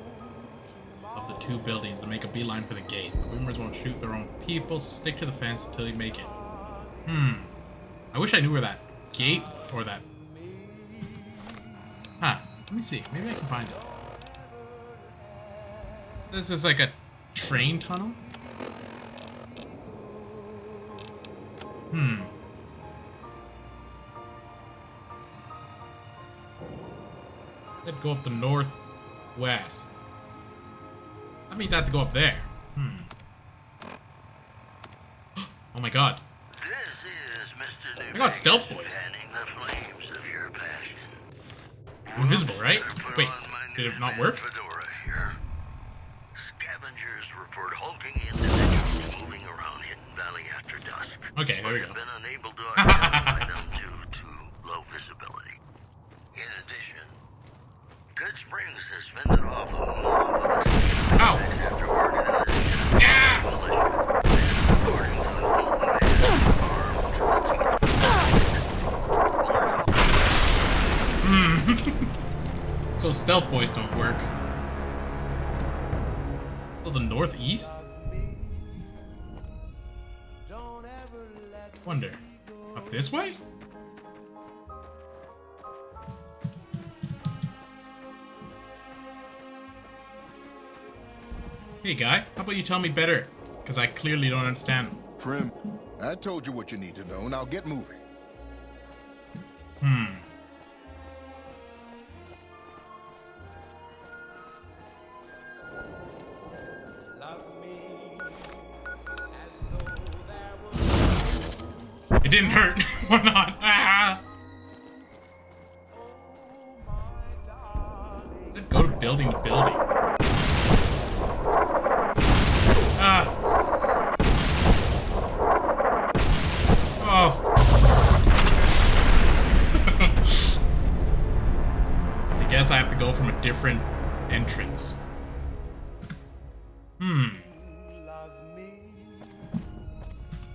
of the two buildings and make a beeline for the gate. The Boomers won't shoot their own people, so stick to the fence until you make it. I wish I knew where that gate or that... Huh. Let me see. Maybe I can find it. This is like a train tunnel? Let's go up the northwest. That means I have to go up there. Oh my god. I got stealth boys. I'm invisible, right? Wait, did it not work? Scavengers report hulking individuals moving around Hidden Valley after dusk. Okay, there we go. But have been unable to identify them due to low visibility. In addition, Good Springs has fended off a mob of after organizing So stealth boys don't work. Oh, the northeast? Wonder. Up this way? Hey guy, how about you tell me better? Because I clearly don't understand. Prim, I told you what you need to know. Now get moving. It didn't hurt. Why not? Ah! Let's go to building to building. Ah. Oh. I guess I have to go from a different entrance. Let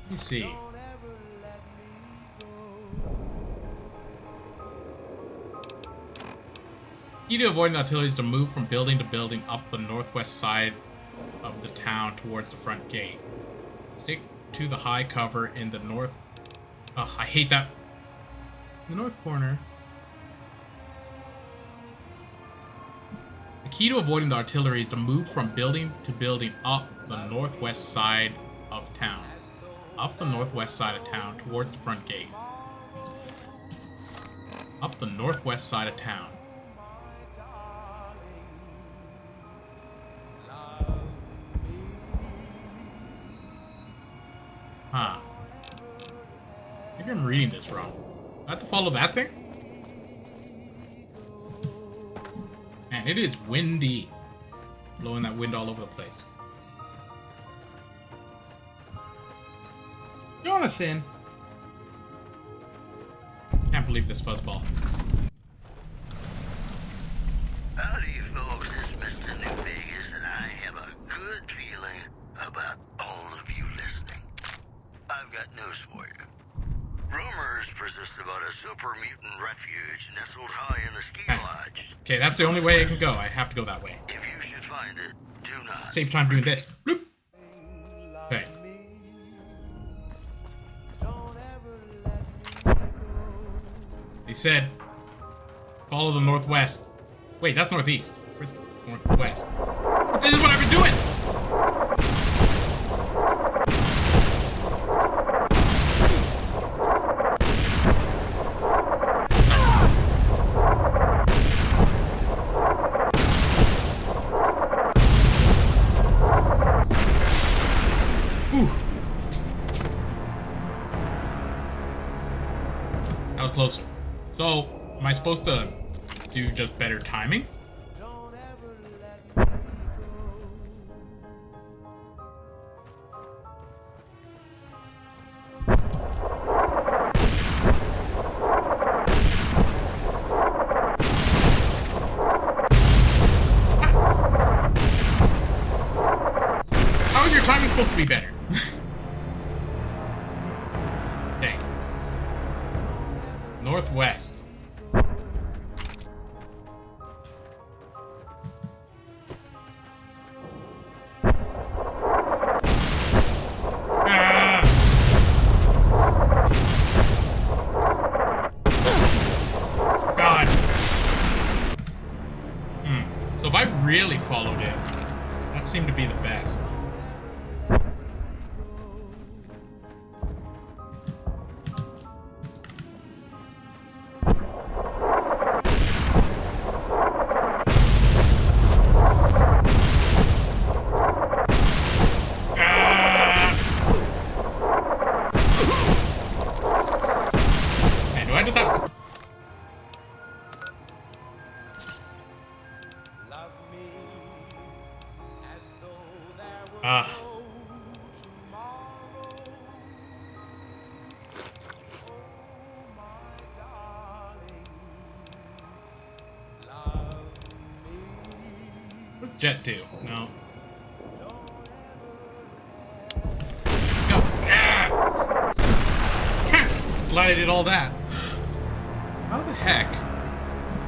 me see. Key to avoiding artillery is to move from building to building up the northwest side of the town towards the front gate. Stick to the high cover in the north. Ugh, I hate that. In the north corner. The key to avoiding the artillery is to move from building to building up the northwest side of town. Up the northwest side of town towards the front gate. Up the northwest side of town. Huh. Maybe I'm reading this wrong. Do I have to follow that thing? Man, it is windy. Blowing that wind all over the place. Jonathan! Can't believe this fuzzball. Howdy, folks. It's Mr. New Vegas, and I have a good feeling about all of you listening. I've got news for you. Rumors persist about a super mutant refuge nestled high in the ski lodge. Okay, that's the only way I can go. I have to go that way. If you should find it, do not. Save time doing this. Bloop. Okay. They said, follow the northwest. Wait, that's northeast. Where's northwest? But this is what I've been doing! Ooh. That was closer. So, am I supposed to do just better timing? How is your timing supposed to be better? Okay. Northwest. God. So if I really followed it, that seemed to be the best. Man, do I just have... What's Jet do? No. Go. Ah! Glad I did all that. How the heck?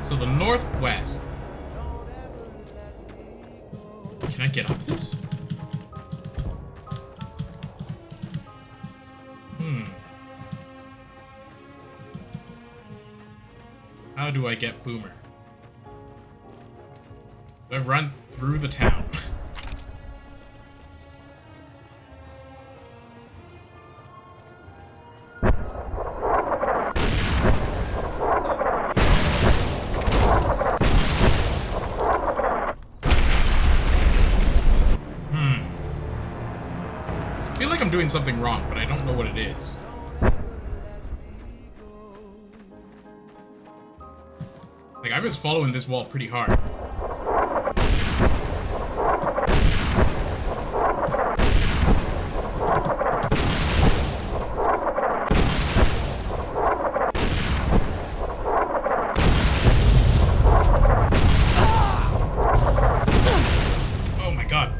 So the northwest. Can I get up this? How do I get Boomer? Do I run through the town? I feel like I'm doing something wrong, but I don't know what it is. Like, I was following this wall pretty hard. Oh my god.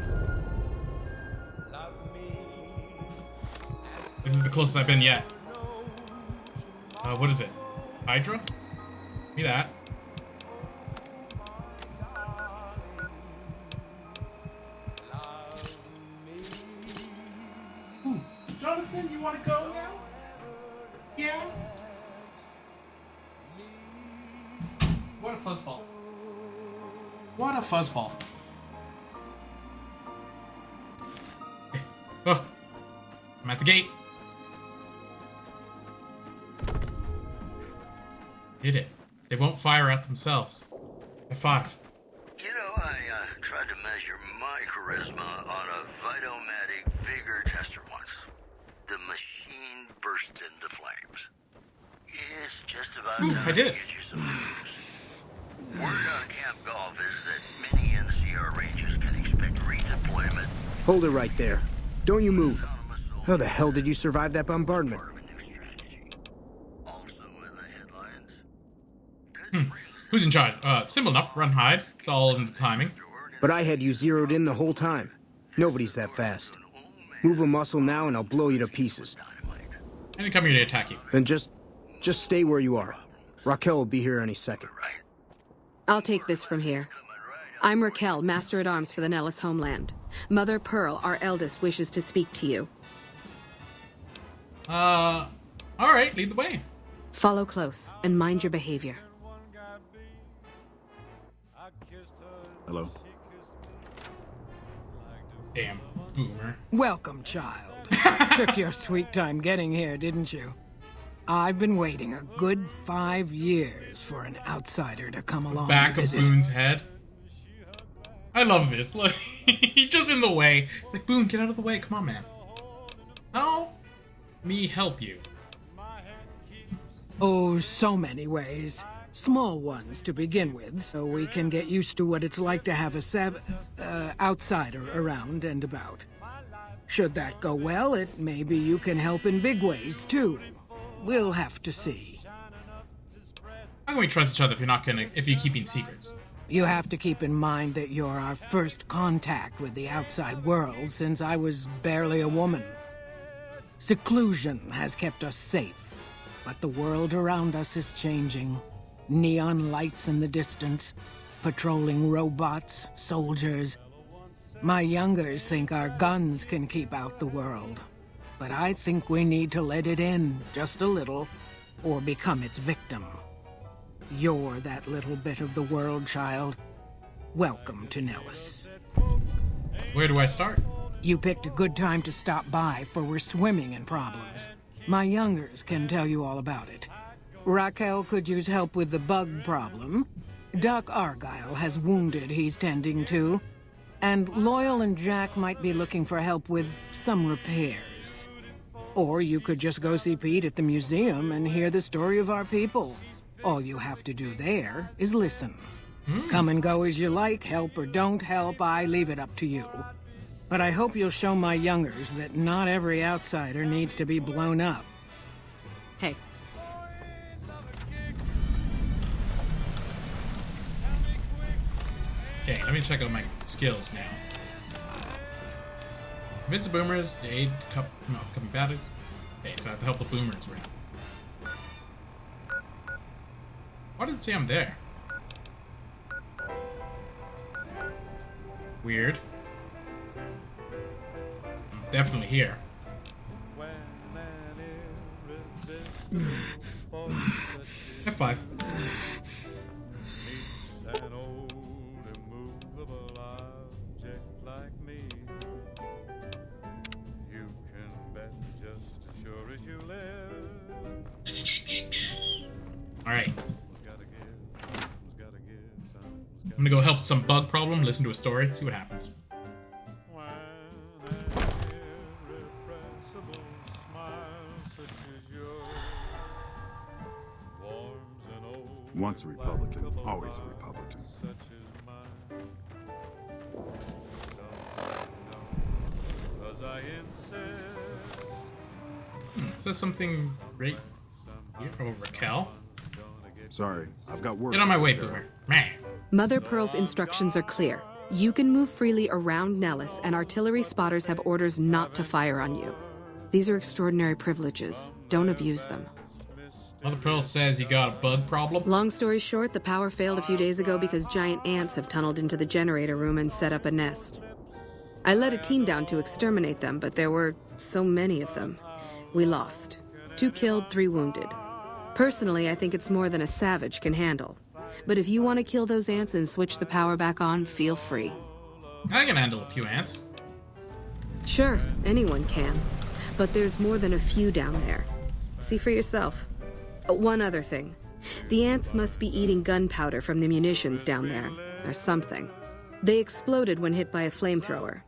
This is the closest I've been yet. What is it? Hydra? Give me that. Ooh. Jonathan, you want to go now? Yeah? What a fuzzball. What a fuzzball. Oh, I'm at the gate. Did it. They won't fire at themselves. At 5. You know, I tried to measure my charisma on a Vitomatic vigor tester once. The machine burst into flames. It's just about time I did to it. get you some news. Word on Camp Golf is that many NCR Rangers can expect redeployment. Hold it right there. Don't you move. How the hell did you survive that bombardment? Who's in charge? Simple enough. Run, hide. It's all in the timing. But I had you zeroed in the whole time. Nobody's that fast. Move a muscle now and I'll blow you to pieces. I didn't come here to attack you. Then just stay where you are. Raquel will be here any second. I'll take this from here. I'm Raquel, Master-at-Arms for the Nellis homeland. Mother Pearl, our eldest, wishes to speak to you. Alright, lead the way. Follow close and mind your behavior. Hello? Damn, boomer. Welcome, child. Took your sweet time getting here, didn't you? I've been waiting a good 5 years for an outsider to come along Back and of visit. Boone's head. I love this. Look, he's just in the way. It's like, Boone, get out of the way. Come on, man. No. Me help you. Oh, so many ways. Small ones to begin with, so we can get used to what it's like to have a outsider around and about. Should that go well, maybe you can help in big ways, too. We'll have to see. How can we trust each other if you're keeping secrets? You have to keep in mind that you're our first contact with the outside world since I was barely a woman. Seclusion has kept us safe, but the world around us is changing. Neon lights in the distance, patrolling robots, soldiers. My youngers think our guns can keep out the world, but I think we need to let it in just a little, or become its victim. You're that little bit of the world, child. Welcome to Nellis. Where do I start? You picked a good time to stop by, for we're swimming in problems. My youngers can tell you all about it. Raquel could use help with the bug problem. Doc Argyle has wounded he's tending to. And Loyal and Jack might be looking for help with some repairs. Or you could just go see Pete at the museum and hear the story of our people. All you have to do there is listen. Come and go as you like, help or don't help, I leave it up to you. But I hope you'll show my youngers that not every outsider needs to be blown up. Hey. Okay, let me check out my skills now. Convince the boomers, the aid coming batteries. Okay, so I have to help the boomers around. Why does it say I'm there? Weird. I'm definitely here. F5. Alright. I'm gonna go help some bug problem, listen to a story, see what happens. Once a Republican, always a Republican. Says something right here. Oh, Raquel. Sorry, I've got work. Get on my to way, take care Boomer. of. Man. Mother Pearl's instructions are clear. You can move freely around Nellis, and artillery spotters have orders not to fire on you. These are extraordinary privileges. Don't abuse them. Mother Pearl says you got a bug problem. Long story short, the power failed a few days ago because giant ants have tunneled into the generator room and set up a nest. I led a team down to exterminate them, but there were so many of them. We lost. 2 killed, 3 wounded. Personally, I think it's more than a savage can handle. But if you want to kill those ants and switch the power back on, feel free. I can handle a few ants. Sure, anyone can. But there's more than a few down there. See for yourself. One other thing. The ants must be eating gunpowder from the munitions down there, or something. They exploded when hit by a flamethrower.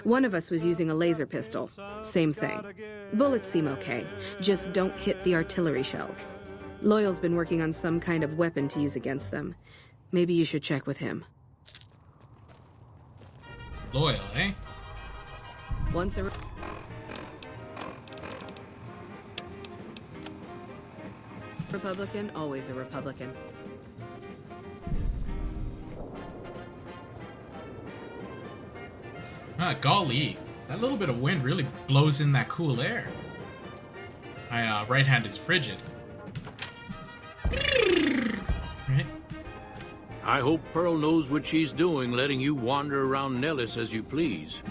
One of us was using a laser pistol. Same thing. Bullets seem okay. Just don't hit the artillery shells. Loyal's been working on some kind of weapon to use against them. Maybe you should check with him. Loyal, eh? Once a... Republican, always a Republican. Ah, golly. That little bit of wind really blows in that cool air. My right hand is frigid. Right? I hope Pearl knows what she's doing, letting you wander around Nellis as you please.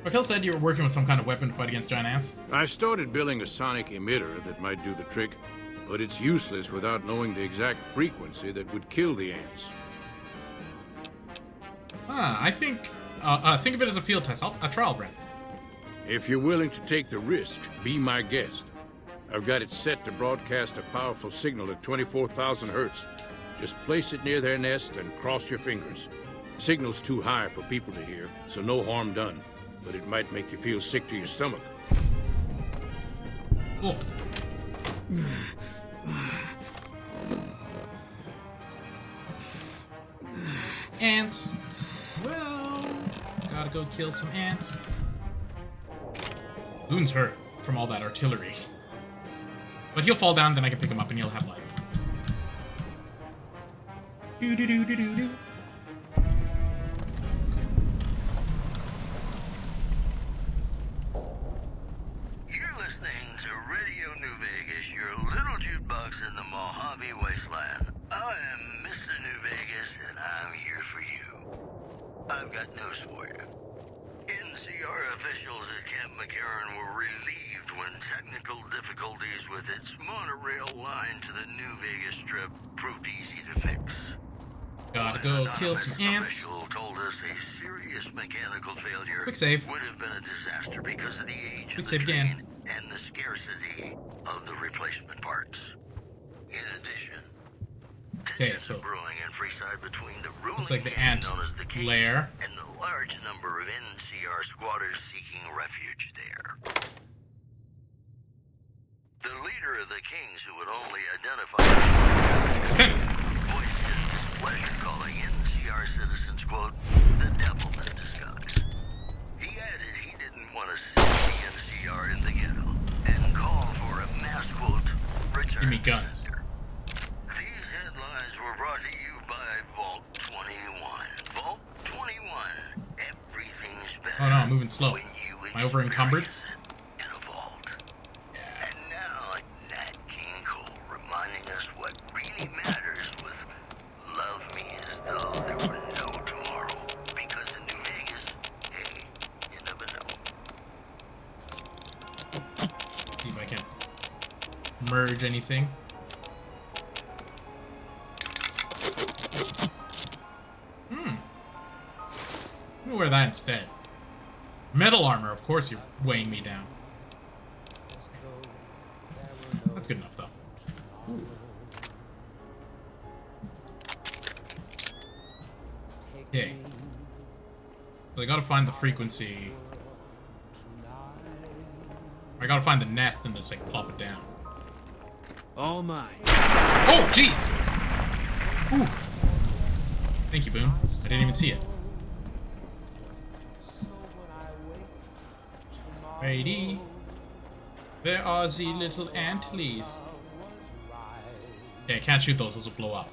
Raquel said you were working with some kind of weapon to fight against giant ants. I started building a sonic emitter that might do the trick, but it's useless without knowing the exact frequency that would kill the ants. I think of it as a field test, a trial run. If you're willing to take the risk, be my guest. I've got it set to broadcast a powerful signal at 24,000 hertz. Just place it near their nest and cross your fingers. The signal's too high for people to hear, so no harm done. But it might make you feel sick to your stomach. Cool. Ants. Well, gotta go kill some ants. Boon's hurt from all that artillery. But he'll fall down, then I can pick him up and he'll have life. Do-do-do-do-do-do. You're listening to Radio New Vegas, your little jukebox in the Mojave Wasteland. I am Mr. New Vegas, and I'm here for you. I've got news for you. NCR officials at Camp McCarran were relieved when technical difficulties with its monorail line to the New Vegas Strip proved easy to fix. Gotta go kill some ants. Official told us a serious mechanical failure Quick save. would have been a disaster because of the age Quick of the save again. train and the scarcity of the replacement parts. In addition, Okay, so brewing in Freeside between the ruling looks like the gang ant known as the Kings lair. and the large number of NCR squatters seeking refuge there. The leader of the Kings, who would only identify voiced his displeasure, calling NCR citizens, quote, the devil in disguise. He added he didn't want to see the NCR in the ghetto and called for a mass, quote, return. Give me guns. These headlines were brought to you by Vault 21. Vault 21. Everything's better. Oh no, I'm moving slow. Am I over encumbered? In a vault. Yeah. And now, Nat King Cole reminding us what really matters with Love Me As Though There Were No Tomorrow. Because in New Vegas, hey, you never know. See if I can merge anything. I'm gonna wear that instead. Metal armor, of course you're weighing me down. That's good enough, though. Ooh. Okay. So I gotta find the frequency. I gotta find the nest and just like plop it down. All mine. Oh, jeez! Ooh. Thank you, Boone. I didn't even see it. Righty. Where are the little Antilles? Yeah, I can't shoot those will blow up.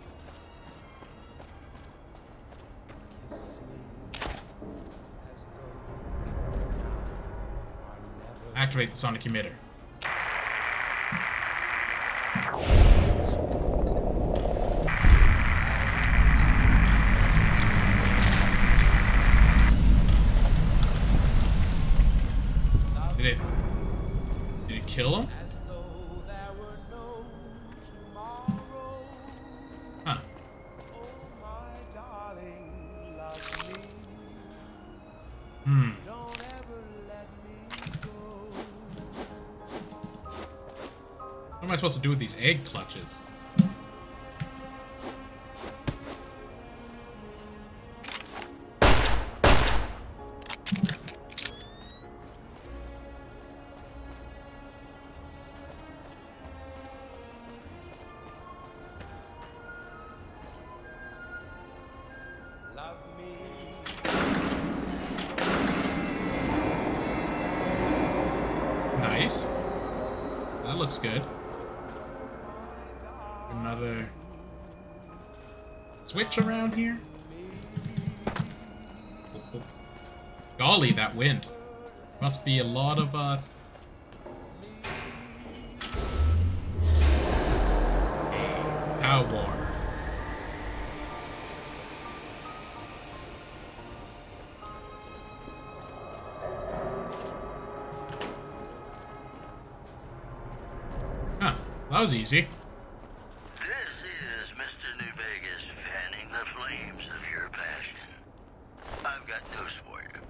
Activate the sonic emitter. Did it kill him? Huh. What am I supposed to do with these egg clutches? Nice. That looks good. Another switch around here. Oh. Golly, that wind. Must be a lot of power. Huh, that was easy. This is Mr. New Vegas fanning the flames of your passion. I've got news for you.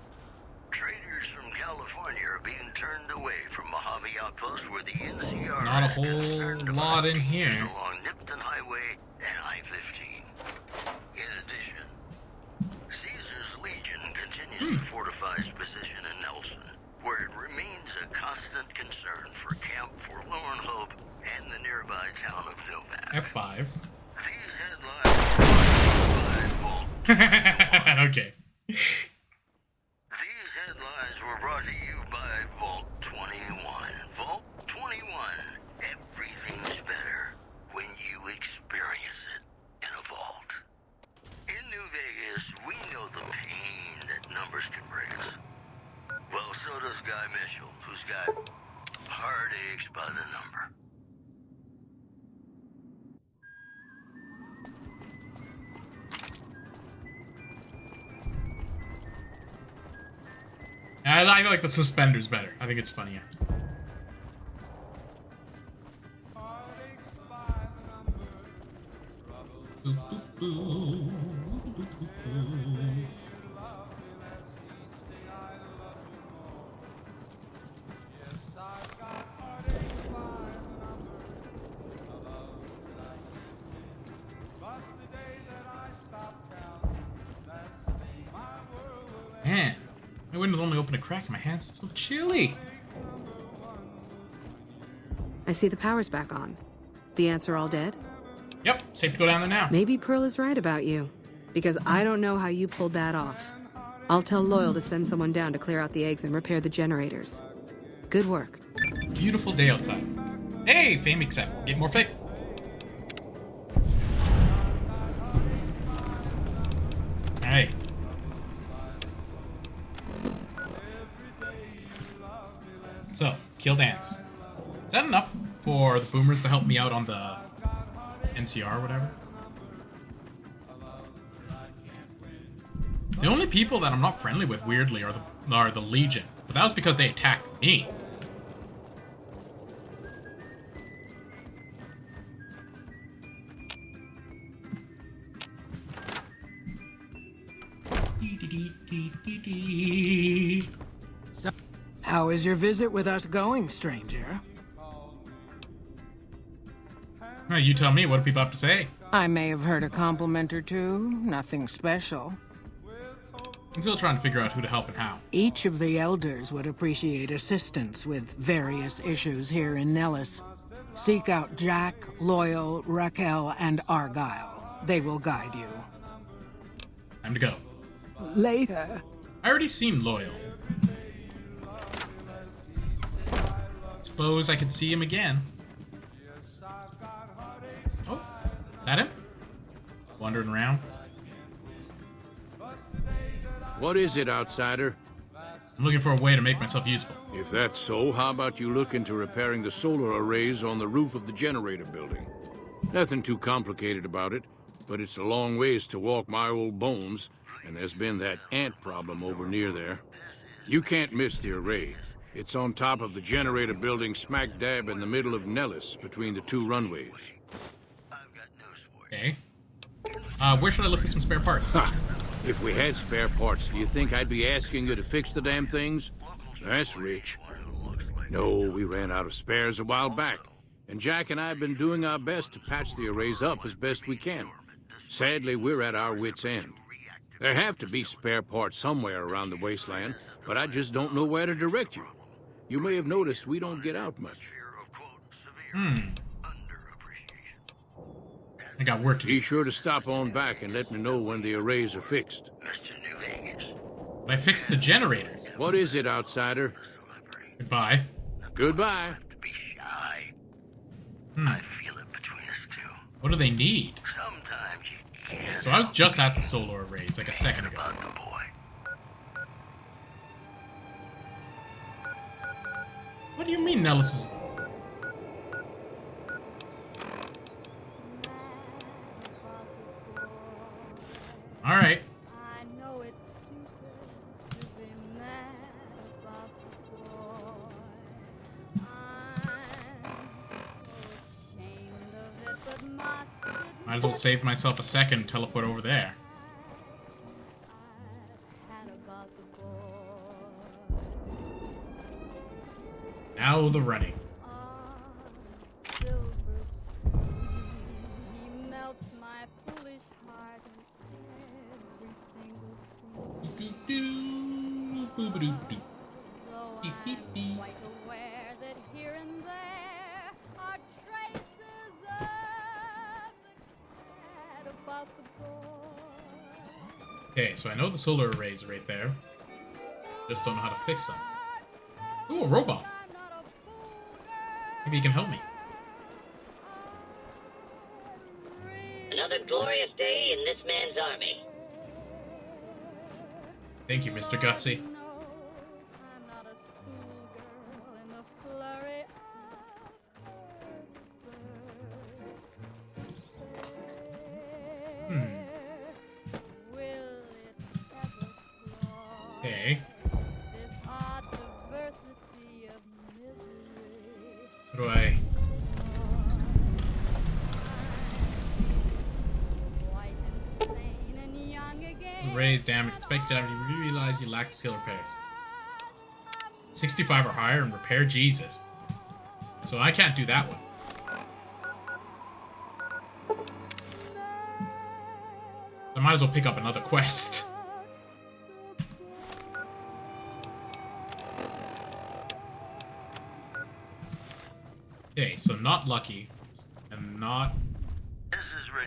Traders from California are being turned away from Mojave Outpost where the NCR Not a whole lot in here. along Nipton Highway and I-15. In addition, Caesar's Legion continues to fortify its position in Nelson, where it remains a constant concern for Camp Forlorn Hope and the nearby town of Novak. F5. These headlines Okay. These headlines were brought to you by Vault 21. Vault 21. Everything's better when you experience it in a vault. In New Vegas, we know the pain that numbers can bring us. Well, so does Guy Mitchell, who's got heartaches by the number. I like the suspenders better. I think it's funnier. Man, my windows only open a crack in my hands. It's so chilly. I see the power's back on. The ants are all dead? Yep, safe to go down there now. Maybe Pearl is right about you, because I don't know how you pulled that off. I'll tell Loyal to send someone down to clear out the eggs and repair the generators. Good work. Beautiful day outside. Hey, fame accept. Get more fame. Alright. So, killed ants. Is that enough for the boomers to help me out on the NCR or whatever? The only people that I'm not friendly with, weirdly, are the Legion. But that was because they attacked me. So, how is your visit with us going, stranger? Well, you tell me. What do people have to say? I may have heard a compliment or two. Nothing special. I'm still trying to figure out who to help and how. Each of the elders would appreciate assistance with various issues here in Nellis. Seek out Jack, Loyal, Raquel, and Argyle. They will guide you. Time to go. Later. I already seen Loyal. Suppose I could see him again. Oh, is that him? Wandering around. What is it, outsider? I'm looking for a way to make myself useful. If that's so, how about you look into repairing the solar arrays on the roof of the generator building? Nothing too complicated about it, but it's a long ways to walk my old bones, and there's been that ant problem over near there. You can't miss the array. It's on top of the generator building smack dab in the middle of Nellis, between the two runways. Okay. Where should I look for some spare parts? Ha! If we had spare parts, do you think I'd be asking you to fix the damn things? That's rich. No, we ran out of spares a while back, and Jack and I have been doing our best to patch the arrays up as best we can. Sadly, we're at our wits' end. There have to be spare parts somewhere around the wasteland, but I just don't know where to direct you. You may have noticed we don't get out much. I got work to do. Be sure to stop on back and let me know when the arrays are fixed. But I fixed the generators. What is it, outsider? Goodbye. Goodbye. I feel it between us two. What do they need? Sometimes you can't. So I was just at the solar arrays like a second ago. What do you mean Nellis is... Alright. Might as well save myself a second and teleport over there. Now the running. Okay, so I know the solar arrays are right there. Just don't know how to fix them. Ooh, a robot. Maybe you can help me. Another glorious day in this man's army. Thank you, Mr. Gutsy. Okay. How do I... Raise damage. Expect damage. You realize you lack skill repairs. 65 or higher and repair. Jesus. So I can't do that one. I might as well pick up another quest. Okay, so not lucky, and not...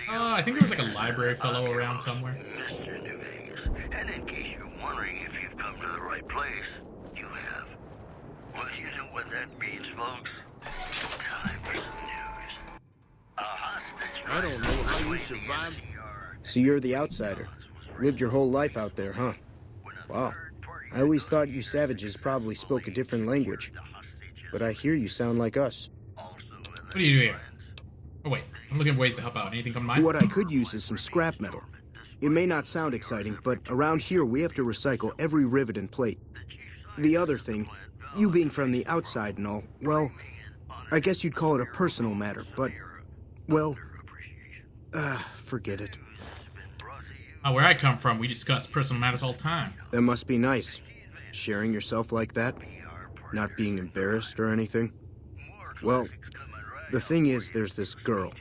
I think there was like a library fellow around somewhere. Mr. New Vegas, and in case you're wondering if you've come to the right place, you have. Well, you know what that means, folks. Time for some news. A hostage... I don't know how you survived. So you're the outsider. Lived your whole life out there, huh? Wow. I always thought you savages probably spoke a different language. But I hear you sound like us. What do you do here? Oh wait, I'm looking at ways to help out. Anything come to mind? What I could use is some scrap metal. It may not sound exciting, but around here we have to recycle every rivet and plate. The other thing, you being from the outside and all, well, I guess you'd call it a personal matter, but, well, forget it. Where I come from, we discuss personal matters all the time. That must be nice. Sharing yourself like that. Not being embarrassed or anything. Well, the thing is, there's this girl.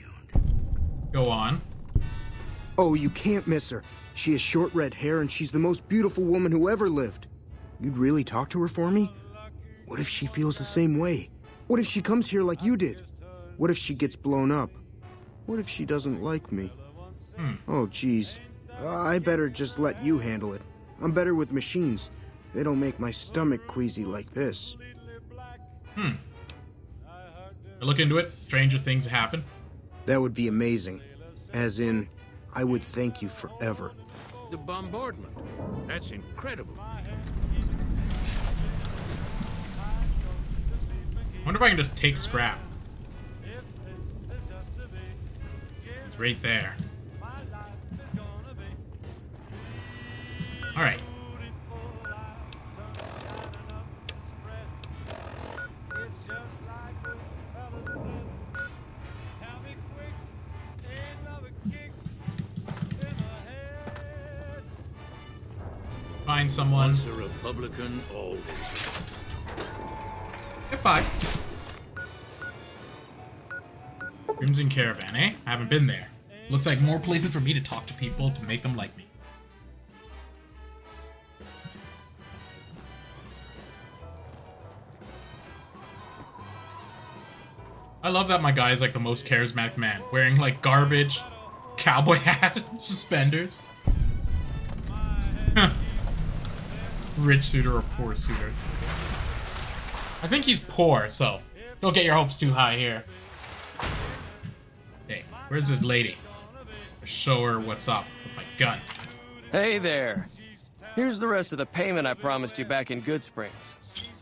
Go on. Oh, you can't miss her. She has short red hair and she's the most beautiful woman who ever lived. You'd really talk to her for me? What if she feels the same way? What if she comes here like you did? What if she gets blown up? What if she doesn't like me? Oh, geez. I better just let you handle it. I'm better with machines. They don't make my stomach queasy like this. I look into it. Stranger things happen. That would be amazing. As in, I would thank you forever. The bombardment. That's incredible. I wonder if I can just take scrap. It's right there. Alright. Find someone. Once a Republican, always. F5. Crimson Caravan, eh? I haven't been there. Looks like more places for me to talk to people to make them like me. I love that my guy is like the most charismatic man, wearing like garbage, cowboy hat, suspenders. Rich suitor or poor suitor? I think he's poor, so don't get your hopes too high here. Hey, where's this lady? Show her what's up with my gun. Hey there. Here's the rest of the payment I promised you back in Good Springs.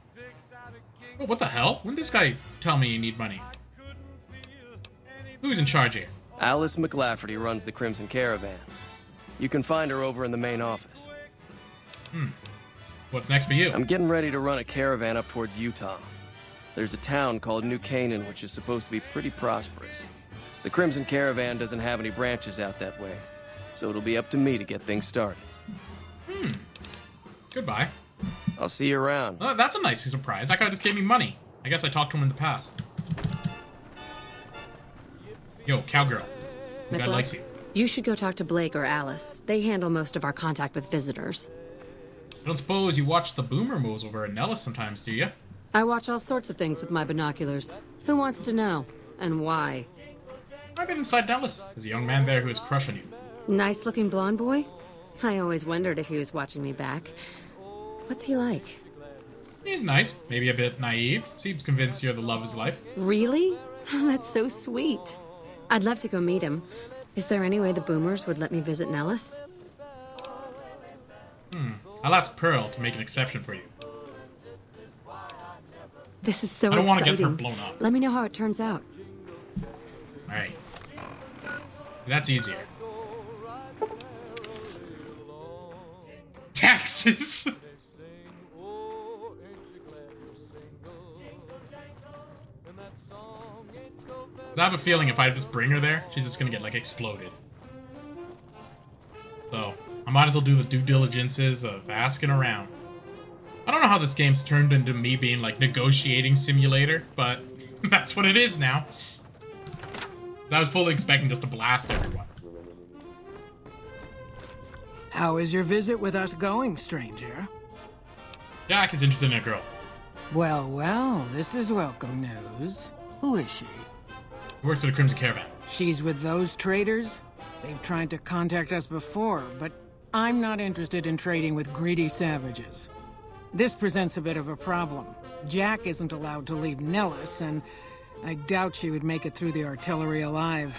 Oh, what the hell? When did this guy tell me you need money? Who's in charge here? Alice McLafferty runs the Crimson Caravan. You can find her over in the main office. What's next for you? I'm getting ready to run a caravan up towards Utah. There's a town called New Canaan which is supposed to be pretty prosperous. The Crimson Caravan doesn't have any branches out that way, so it'll be up to me to get things started. Goodbye. I'll see you around. Oh, that's a nice surprise. That guy just gave me money. I guess I talked to him in the past. Yo, cowgirl. The guy likes you. You should go talk to Blake or Alice. They handle most of our contact with visitors. I don't suppose you watch the boomer moves over at Nellis sometimes, do you? I watch all sorts of things with my binoculars. Who wants to know? And why? I've been inside Nellis. There's a young man there who is crushing you. Nice-looking blonde boy? I always wondered if he was watching me back. What's he like? He's nice. Maybe a bit naive. Seems convinced you're the love of his life. Really? That's so sweet. I'd love to go meet him. Is there any way the boomers would let me visit Nellis? I'll ask Pearl to make an exception for you. This is so I don't want to exciting. get her blown up. Let me know how it turns out. Alright. That's easier. Taxes! I have a feeling if I just bring her there, she's just gonna get, like, exploded. So, I might as well do the due diligences of asking around. I don't know how this game's turned into me being, like, negotiating simulator, but that's what it is now. I was fully expecting just to blast everyone. How is your visit with us going, stranger? Jack is interested in a girl. Well, well, this is welcome news. Who is she? Who works for the Crimson Caravan. She's with those traders? They've tried to contact us before, but I'm not interested in trading with greedy savages. This presents a bit of a problem. Jack isn't allowed to leave Nellis, and I doubt she would make it through the artillery alive.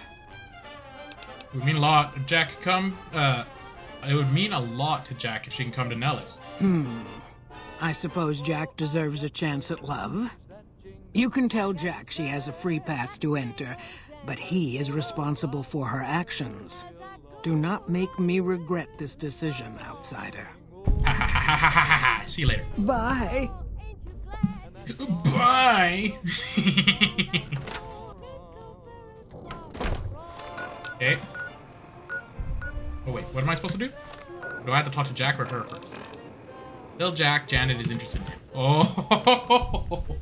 It would mean a lot if Jack could come, it would mean a lot to Jack if she can come to Nellis. I suppose Jack deserves a chance at love. You can tell Jack she has a free pass to enter, but he is responsible for her actions. Do not make me regret this decision, outsider. Ha ha ha ha ha ha ha! See you later. Bye! Bye! Okay. Oh wait, what am I supposed to do? Do I have to talk to Jack or her first? Tell Jack Janet is interested in him. Oh!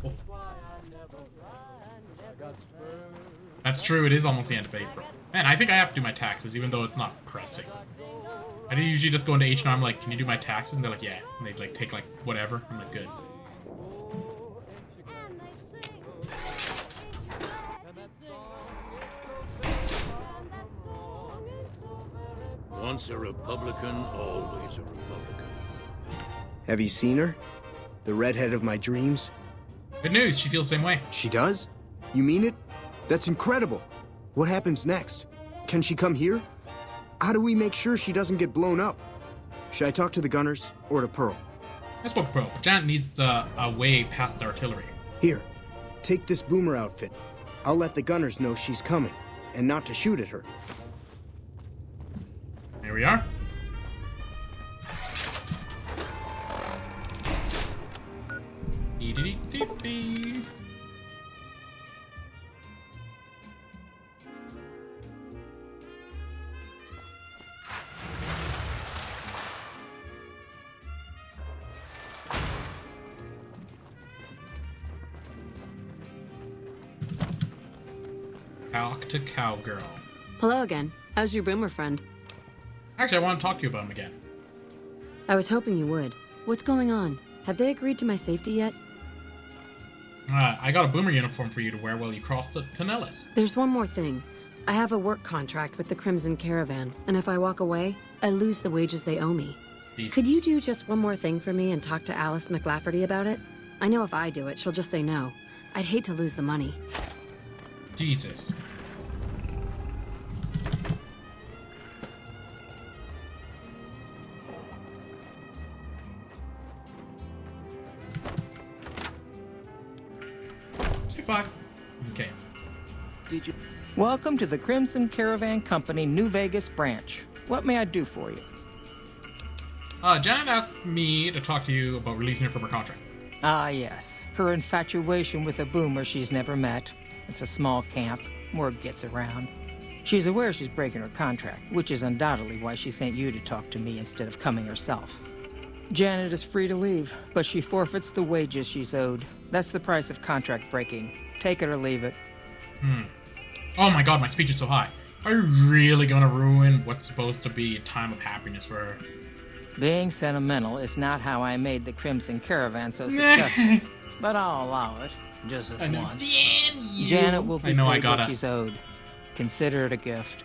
That's true, it is almost the end of April. Man, I think I have to do my taxes, even though it's not pressing. I do usually just go into H&R, I'm like, can you do my taxes? And they're like, yeah. And they like take like whatever. I'm like, good. Once a Republican, always a Republican. Have you seen her? The redhead of my dreams? Good news, she feels the same way. She does? You mean it? That's incredible. What happens next? Can she come here? How do we make sure she doesn't get blown up? Should I talk to the gunners or to Pearl? I spoke to Pearl, but Janet needs a way past the artillery. Here, take this boomer outfit. I'll let the gunners know she's coming, and not to shoot at her. Here we are. Dee-dee-dee-dee-dee. Talk to Cowgirl. Hello again. How's your boomer friend? Actually, I want to talk to you about him again. I was hoping you would. What's going on? Have they agreed to my safety yet? I got a boomer uniform for you to wear while you cross the Pinellas. There's one more thing. I have a work contract with the Crimson Caravan, and if I walk away, I lose the wages they owe me. Jesus. Could you do just one more thing for me and talk to Alice McLafferty about it? I know if I do it, she'll just say no. I'd hate to lose the money. Jesus. Five. Okay. Did you? Welcome to the Crimson Caravan Company New Vegas branch. What may I do for you? Janet asked me to talk to you about releasing her from her contract. Ah, yes. Her infatuation with a boomer she's never met. It's a small camp. Word gets around. She's aware she's breaking her contract, which is undoubtedly why she sent you to talk to me instead of coming herself. Janet is free to leave, but she forfeits the wages she's owed. That's the price of contract breaking. Take it or leave it. Oh my god, my speech is so high. Are you really gonna ruin what's supposed to be a time of happiness for her? Being sentimental is not how I made the Crimson Caravan so successful. But I'll allow it, just this once. Janet will be paid what she's owed. Consider it a gift.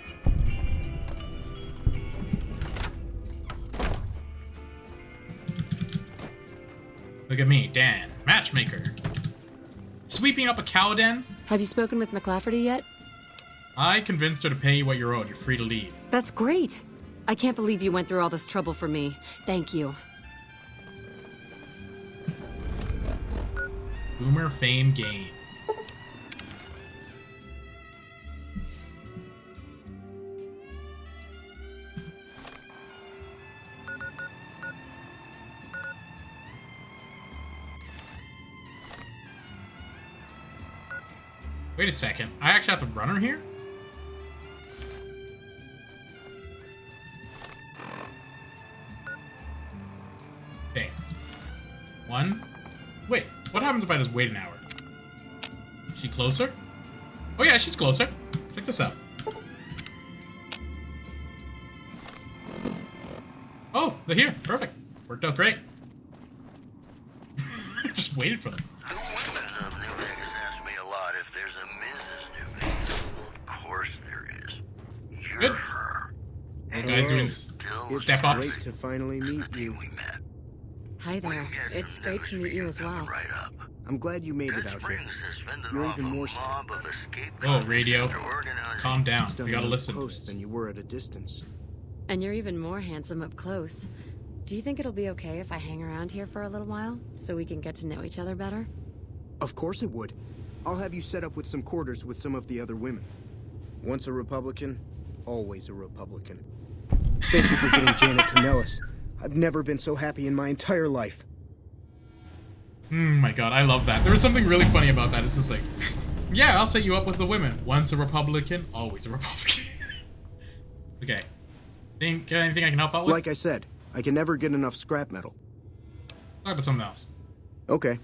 Look at me, Dan, matchmaker. Sweeping up a cow den? Have you spoken with McLafferty yet? I convinced her to pay you what you're owed. You're free to leave. That's great. I can't believe you went through all this trouble for me. Thank you. Boomer fame gain. Wait a second. I actually have to run her here? Okay. One. Wait, what happens if I just wait an hour? Is she closer? Oh yeah, she's closer. Check this out. Oh, they're here. Perfect. Worked out great. Just waited for them. The women of New Vegas ask me a lot if there's a Mrs. New Vegas. Well, of course there is. You're Good. her. You guys doing step ups? It's great to finally meet you. Hi there. It's great to meet you as well. I'm glad you made it out here. You're even more Oh, radio. Calm down. Still We gotta more listen. close than you were at a distance. And you're even more handsome up close. Do you think it'll be okay if I hang around here for a little while, so we can get to know each other better? Of course it would. I'll have you set up with some quarters with some of the other women. Once a Republican, always a Republican. Thank you for getting Janet to know us. I've never been so happy in my entire life. My god, I love that. There was something really funny about that. It's just like, yeah, I'll set you up with the women. Once a Republican, always a Republican. Okay. Got anything I can help out with? Like I said, I can never get enough scrap metal. Talk about something else. Okay.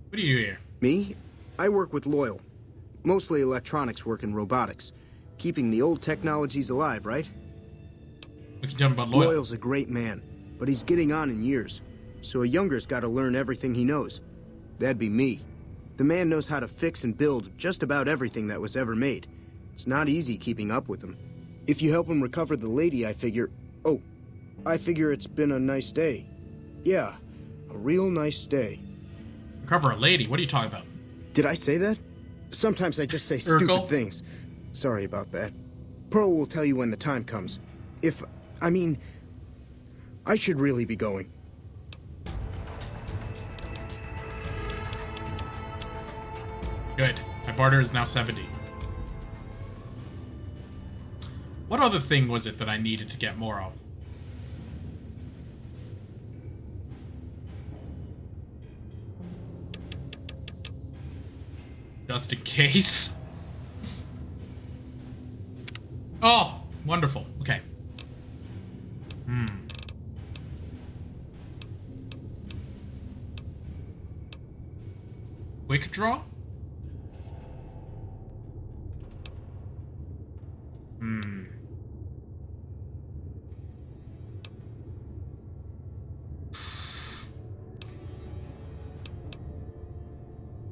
What do you do here? Me? I work with Loyal. Mostly electronics work and robotics. Keeping the old technologies alive, right? What can you tell me about Loyal? Loyal's a great man, but he's getting on in years. So a younger's gotta learn everything he knows. That'd be me. The man knows how to fix and build just about everything that was ever made. It's not easy keeping up with him. If you help him recover the lady, I figure... Oh, I figure it's been a nice day. Yeah, a real nice day. Recover a lady? What are you talking about? Did I say that? Sometimes I just say Urkel? stupid things. Sorry about that. Pearl will tell you when the time comes. I should really be going. Good. My barter is now 70. What other thing was it that I needed to get more of? Just in case. Oh, wonderful. Okay. Quick draw?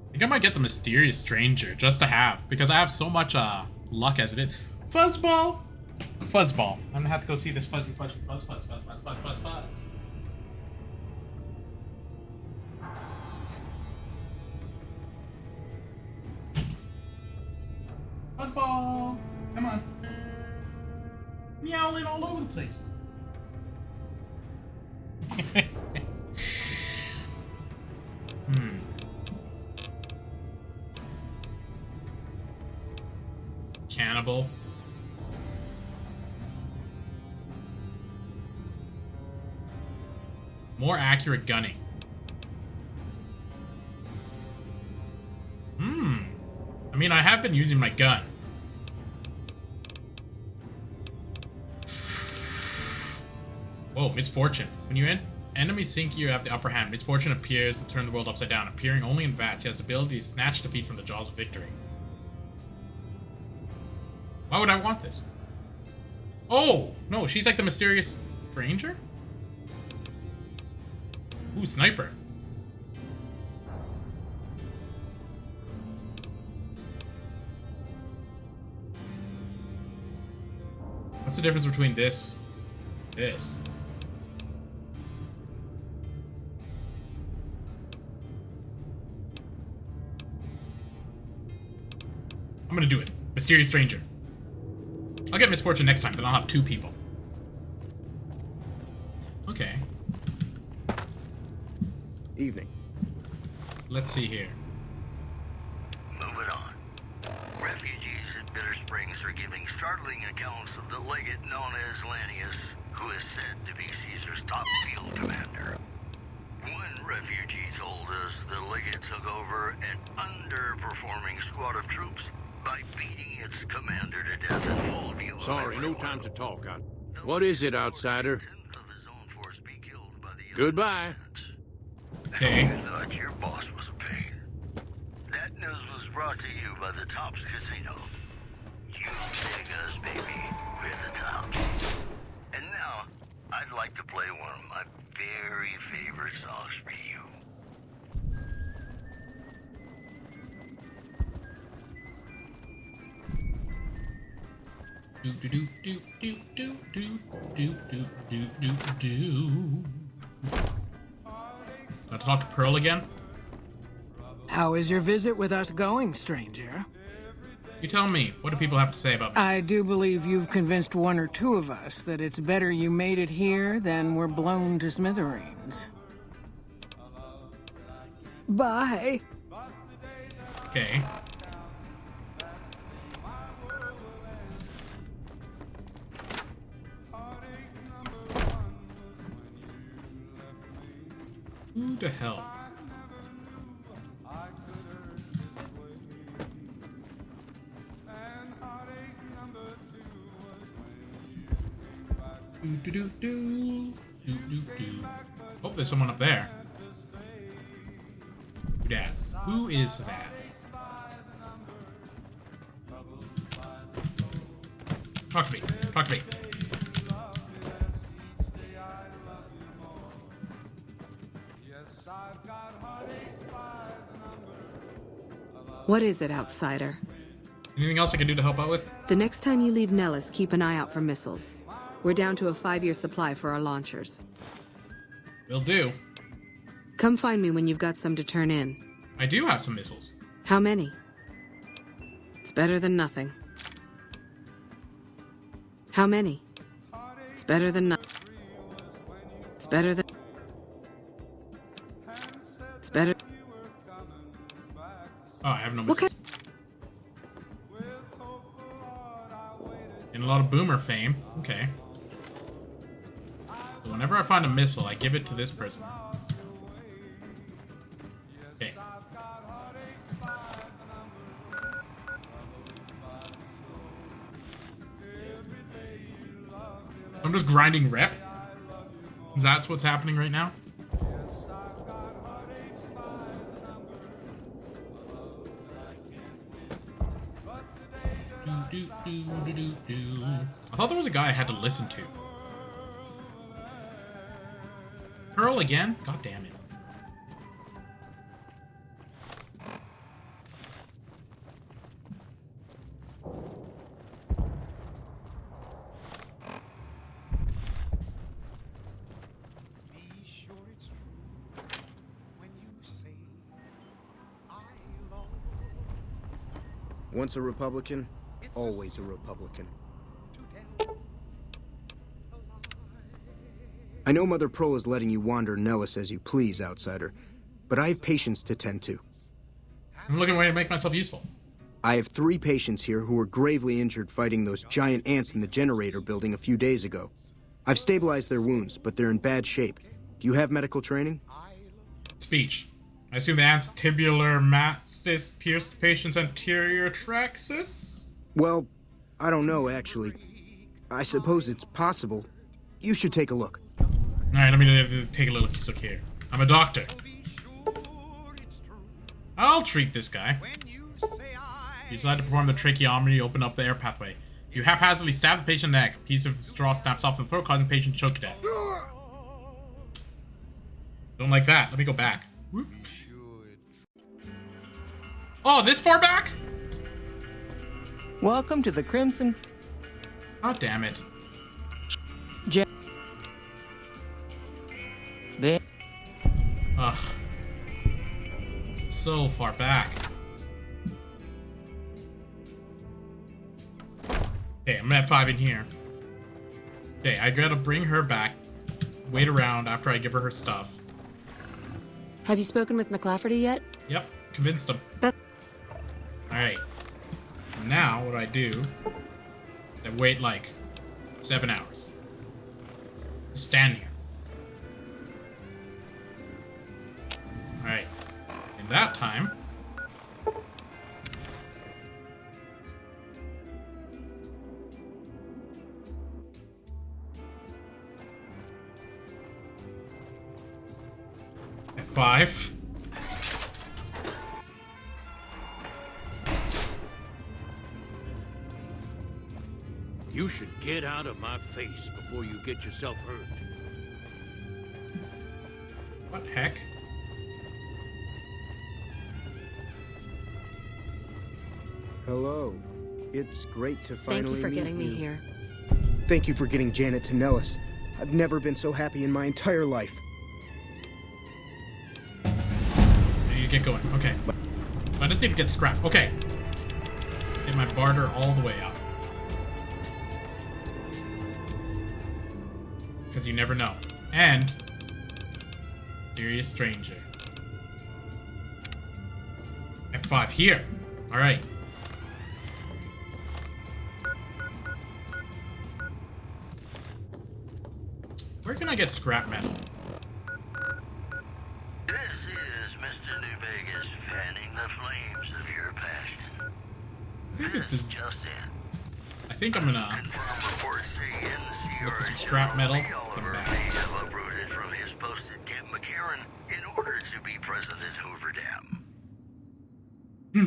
I think I might get the Mysterious Stranger just to have, because I have so much luck as it is. Fuzzball! Fuzzball. I'm gonna have to go see this fuzz. Fuzzball! Come on. Meowing all over the place. Cannibal. More accurate gunning. I mean, I have been using my gun. Whoa, Misfortune. When enemies think you have the upper hand, Misfortune appears to turn the world upside down. Appearing only in VATS, she has the ability to snatch defeat from the jaws of victory. Why would I want this? Oh! No, she's like the Mysterious Stranger? Ooh, Sniper. What's the difference between this? This. I'm gonna do it. Mysterious Stranger. I'll get Misfortune next time, then I'll have 2 people. Okay. Evening. Let's see here. Moving on. Refugees at Bitter Springs are giving startling accounts of the legate known as Lanius, who is said to be Caesar's top field commander. One refugee told us the legate took over an underperforming squad of troops by beating its commander to death in full view of Sorry, no everyone. time to talk. What is it, outsider? Goodbye. Okay. You thought your boss was a pain. That news was brought to you by the Tops Casino. You dig us, baby. We're the Tops. And now, I'd like to play one of my very favorite songs for you. Do do do do do do do do do do do. Got to talk to Pearl again? How is your visit with us going, stranger? You tell me. What do people have to say about me? I do believe you've convinced 1 or 2 of us that it's better you made it here than were blown to smithereens. Bye. Okay. Who the hell? Do do do do do do. Oh, there's someone up there. Who that? Who is that? Talk to me. Talk to me. What is it, outsider? Anything else I can do to help out with? The next time you leave Nellis, keep an eye out for missiles. We're down to a 5-year supply for our launchers. Will do. Come find me when you've got some to turn in. I do have some missiles. How many? It's better than nothing. How many? It's better than nothing. It's better than... It's better... Oh, I have no missiles. And a lot of boomer fame. Okay. So whenever I find a missile, I give it to this person. Okay. I'm just grinding rep. That's what's happening right now. I thought there was a guy I had to listen to. Pearl again? God damn it. Once a Republican, always a Republican. I know Mother Pearl is letting you wander Nellis as you please, outsider, but I have patients to tend to. I'm looking for a way to make myself useful. I have 3 patients here who were gravely injured fighting those giant ants in the generator building a few days ago. I've stabilized their wounds, but they're in bad shape. Do you have medical training? Speech. I assume the ant's tubular mastis pierced the patient's anterior traxis? Well, I don't know, actually. I suppose it's possible. You should take a look. Alright, let me take a little look here. I'm a doctor. I'll treat this guy. You decide to perform the tracheotomy, open up the air pathway. You haphazardly stab the patient's neck. A piece of straw snaps off the throat, causing the patient to choke to death. Don't like that. Let me go back. Whoop. Oh, this far back? Welcome to the Crimson... God damn it. There. Ugh. So far back. Okay, I'm gonna have 5 in here. Okay, I gotta bring her back. Wait around after I give her stuff. Have you spoken with McLafferty yet? Yep, convinced him. Alright. Now, what I do... I wait like 7 hours. Stand here. Alright. In that time... F5. You should get out of my face before you get yourself hurt. What the heck? Hello. It's great to finally Thank you for meet getting me you. here. Thank you for getting Janet to Nellis. I've never been so happy in my entire life. I need to get going. Okay. I just need to get scrap. Okay. Get my barter all the way up. Because you never know. And... Serious stranger. F5 here. Alright. Where can I get scrap metal? This is Mr. New Vegas fanning the flames of your passion. I think I'm gonna look for some scrap metal. Come back. Have uprooted from his post at Camp McCarran in order to be present at Hoover Dam.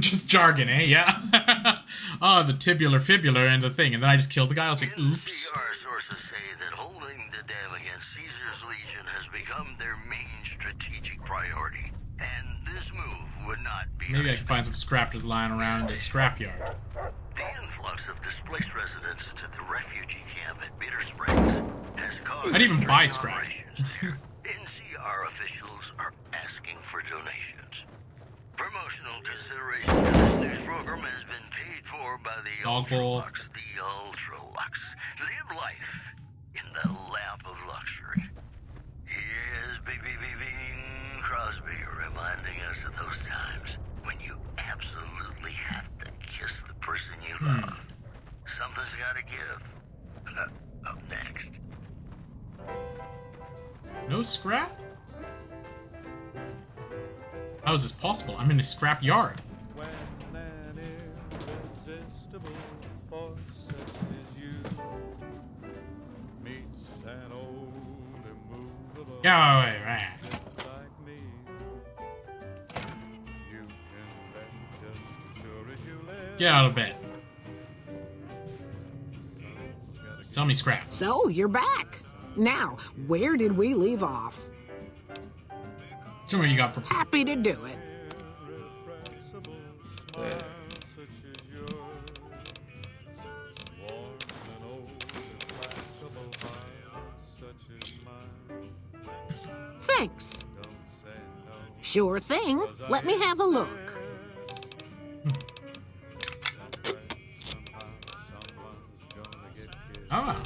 Just jargon, eh? Yeah. Oh, the tubular fibula and the thing, and then I just killed the guy. I was like, oops. Our sources say that holding the dam against Caesar's Legion has become their main strategic priority, and this move would not be. Maybe I can find some scrap just lying around in the scrapyard. of displaced residents to the refugee camp at Bitter Springs has caused I'd even buy strain on scrap. rations there. NCR officials are asking for donations. Promotional consideration for this news program has been paid for by the Dog bowl. Ultralux. The Ultralux. Live life in the lap of luxury. Here's Bing Crosby reminding us of those times when you absolutely have to kiss the person you love. Something's gotta give. Up next. No scrap? How is this possible? I'm in a scrap yard. When an irresistible force such as you meets an old immovable Yeah, right. like me, you can bet just as sure as you live. Get out of bed. Tell me scrap. So, you're back. Now, where did we leave off? Show me what you got for. Happy to do it. Thanks. Sure thing. Let me have a look. Ah.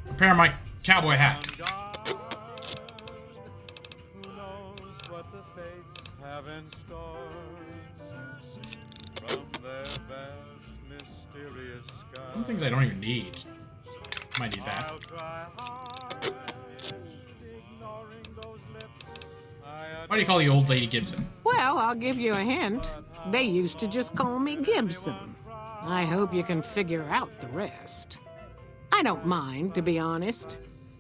Prepare my cowboy hat. Who knows what the fates have in store from their vast, mysterious sky. Some things I don't even need. Might need that. I'll try hard, ignoring those lips. Why do you call the old lady Gibson? Well, I'll give you a hint. They used to just call me Gibson. I hope you can figure out the rest. I don't mind, to be honest.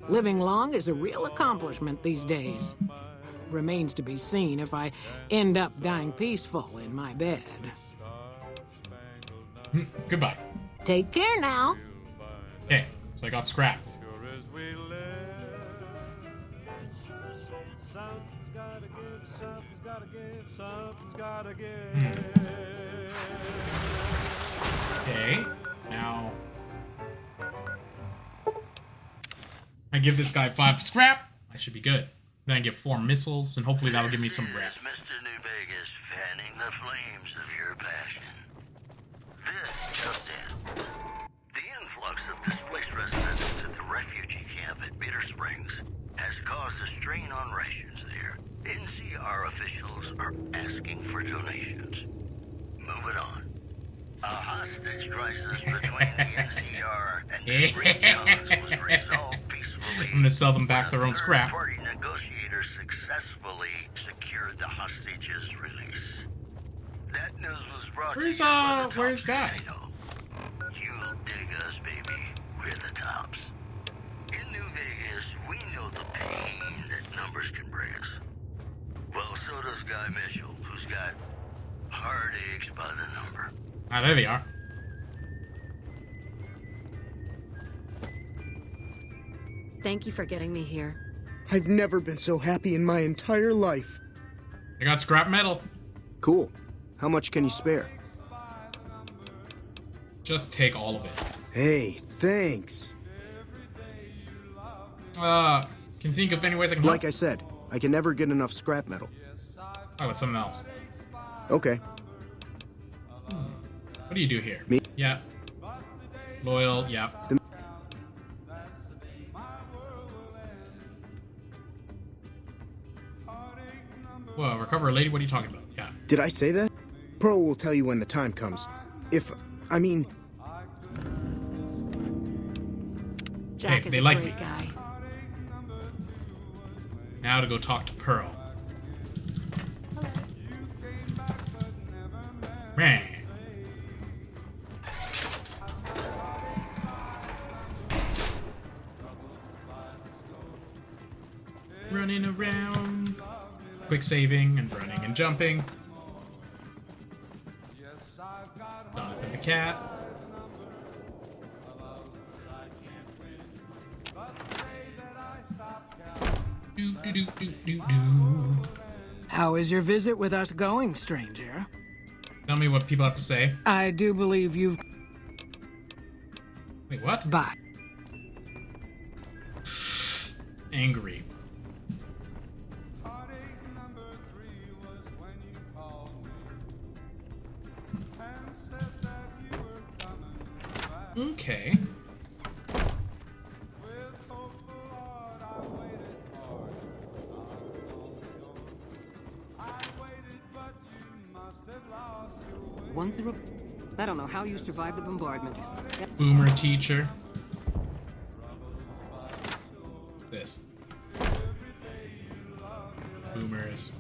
Living long is a real accomplishment these days. Remains to be seen if I end up dying peaceful in my bed. Goodbye. Take care now. Okay, so I got scrap. Something's gotta give, something's gotta give, something's gotta give. Okay, now I give this guy 5 scrap. I should be good. Then I get 4 missiles, and hopefully that'll give me some rep. Mr. New Vegas fanning the flames of your passion. This just in. The influx of displaced residents to the refugee camp at Bitter Springs has caused a strain on rations there. NCR officials are asking for donations. Moving on. A hostage crisis between the NCR and the Three Guns was resolved peacefully. I'm gonna sell them back their own scrap. Third-party negotiators successfully secured the hostages' release. That news was brought to you by the Where's Guy? You'll dig us, baby. We're the tops. In New Vegas, we know the pain that numbers can bring us. Well, so does Guy Mitchell, who's got heartaches by the number. Ah, there they are. Thank you for getting me here. I've never been so happy in my entire life. I got scrap metal. Cool. How much can you spare? Just take all of it. Hey, thanks. Can you think of any ways I can Like help? I said, I can never get enough scrap metal. Oh, it's something else. Okay. What do you do here? Me? Yeah. Loyal, yeah. Well, recover a lady? What are you talking about? Yeah. Did I say that? Pearl will tell you when the time comes. I mean... Jack Hey, is they a like great me. guy. Now to go talk to Pearl. Man. Running around. Quick saving and running and jumping. Jonathan the cat. How is your visit with us going, stranger? Tell me what people have to say. I do believe you've... Wait, what? Bye. Angry. Okay. Once I don't know how you survived the bombardment. Boomer teacher. This. Boomers.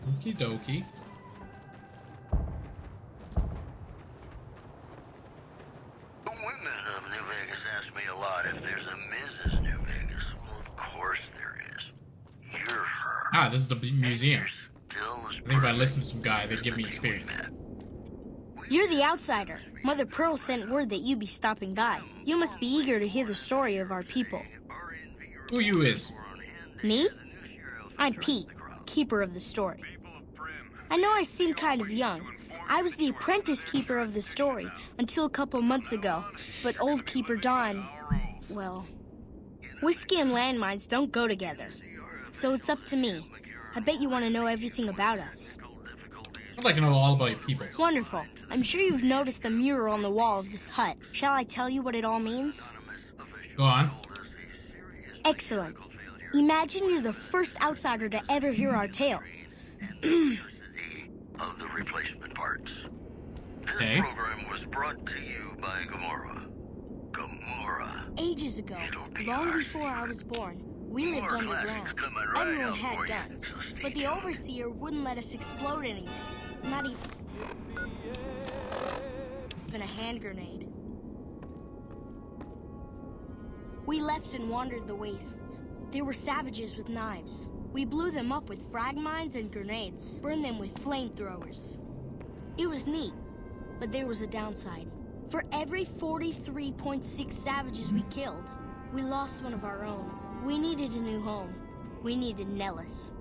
Okie dokie. The women of New Vegas ask me a lot if there's a Mrs. New Vegas. Well, of course there is. You're her. Ah, this is the museum. I think if I listen to some guy, they'd give me experience. You're the outsider. Mother Pearl sent word that you'd be stopping by. You must be eager to hear the story of our people. Who you is? Me? I'm Pete, keeper of the story. I know I seem kind of young. I was the apprentice keeper of the story until a couple months ago. But old Keeper Don, well, whiskey and landmines don't go together. So it's up to me. I bet you want to know everything about us. I'd like to know all about your peoples. Wonderful. I'm sure you've noticed the mural on the wall of this hut. Shall I tell you what it all means? Go on. Excellent. Imagine you're the first outsider to ever hear our tale. Of the replacement parts. This program was brought to you by Gamora. Gamora. Ages ago, long before I was born, we lived underground. Everyone had guns, but the Overseer wouldn't let us explode anything. Not even a hand grenade. We left and wandered the wastes. There were savages with knives. We blew them up with frag mines and grenades, burned them with flamethrowers. It was neat, but there was a downside. For every 43.6 savages we killed, we lost one of our own. We needed a new home. We needed Nellis.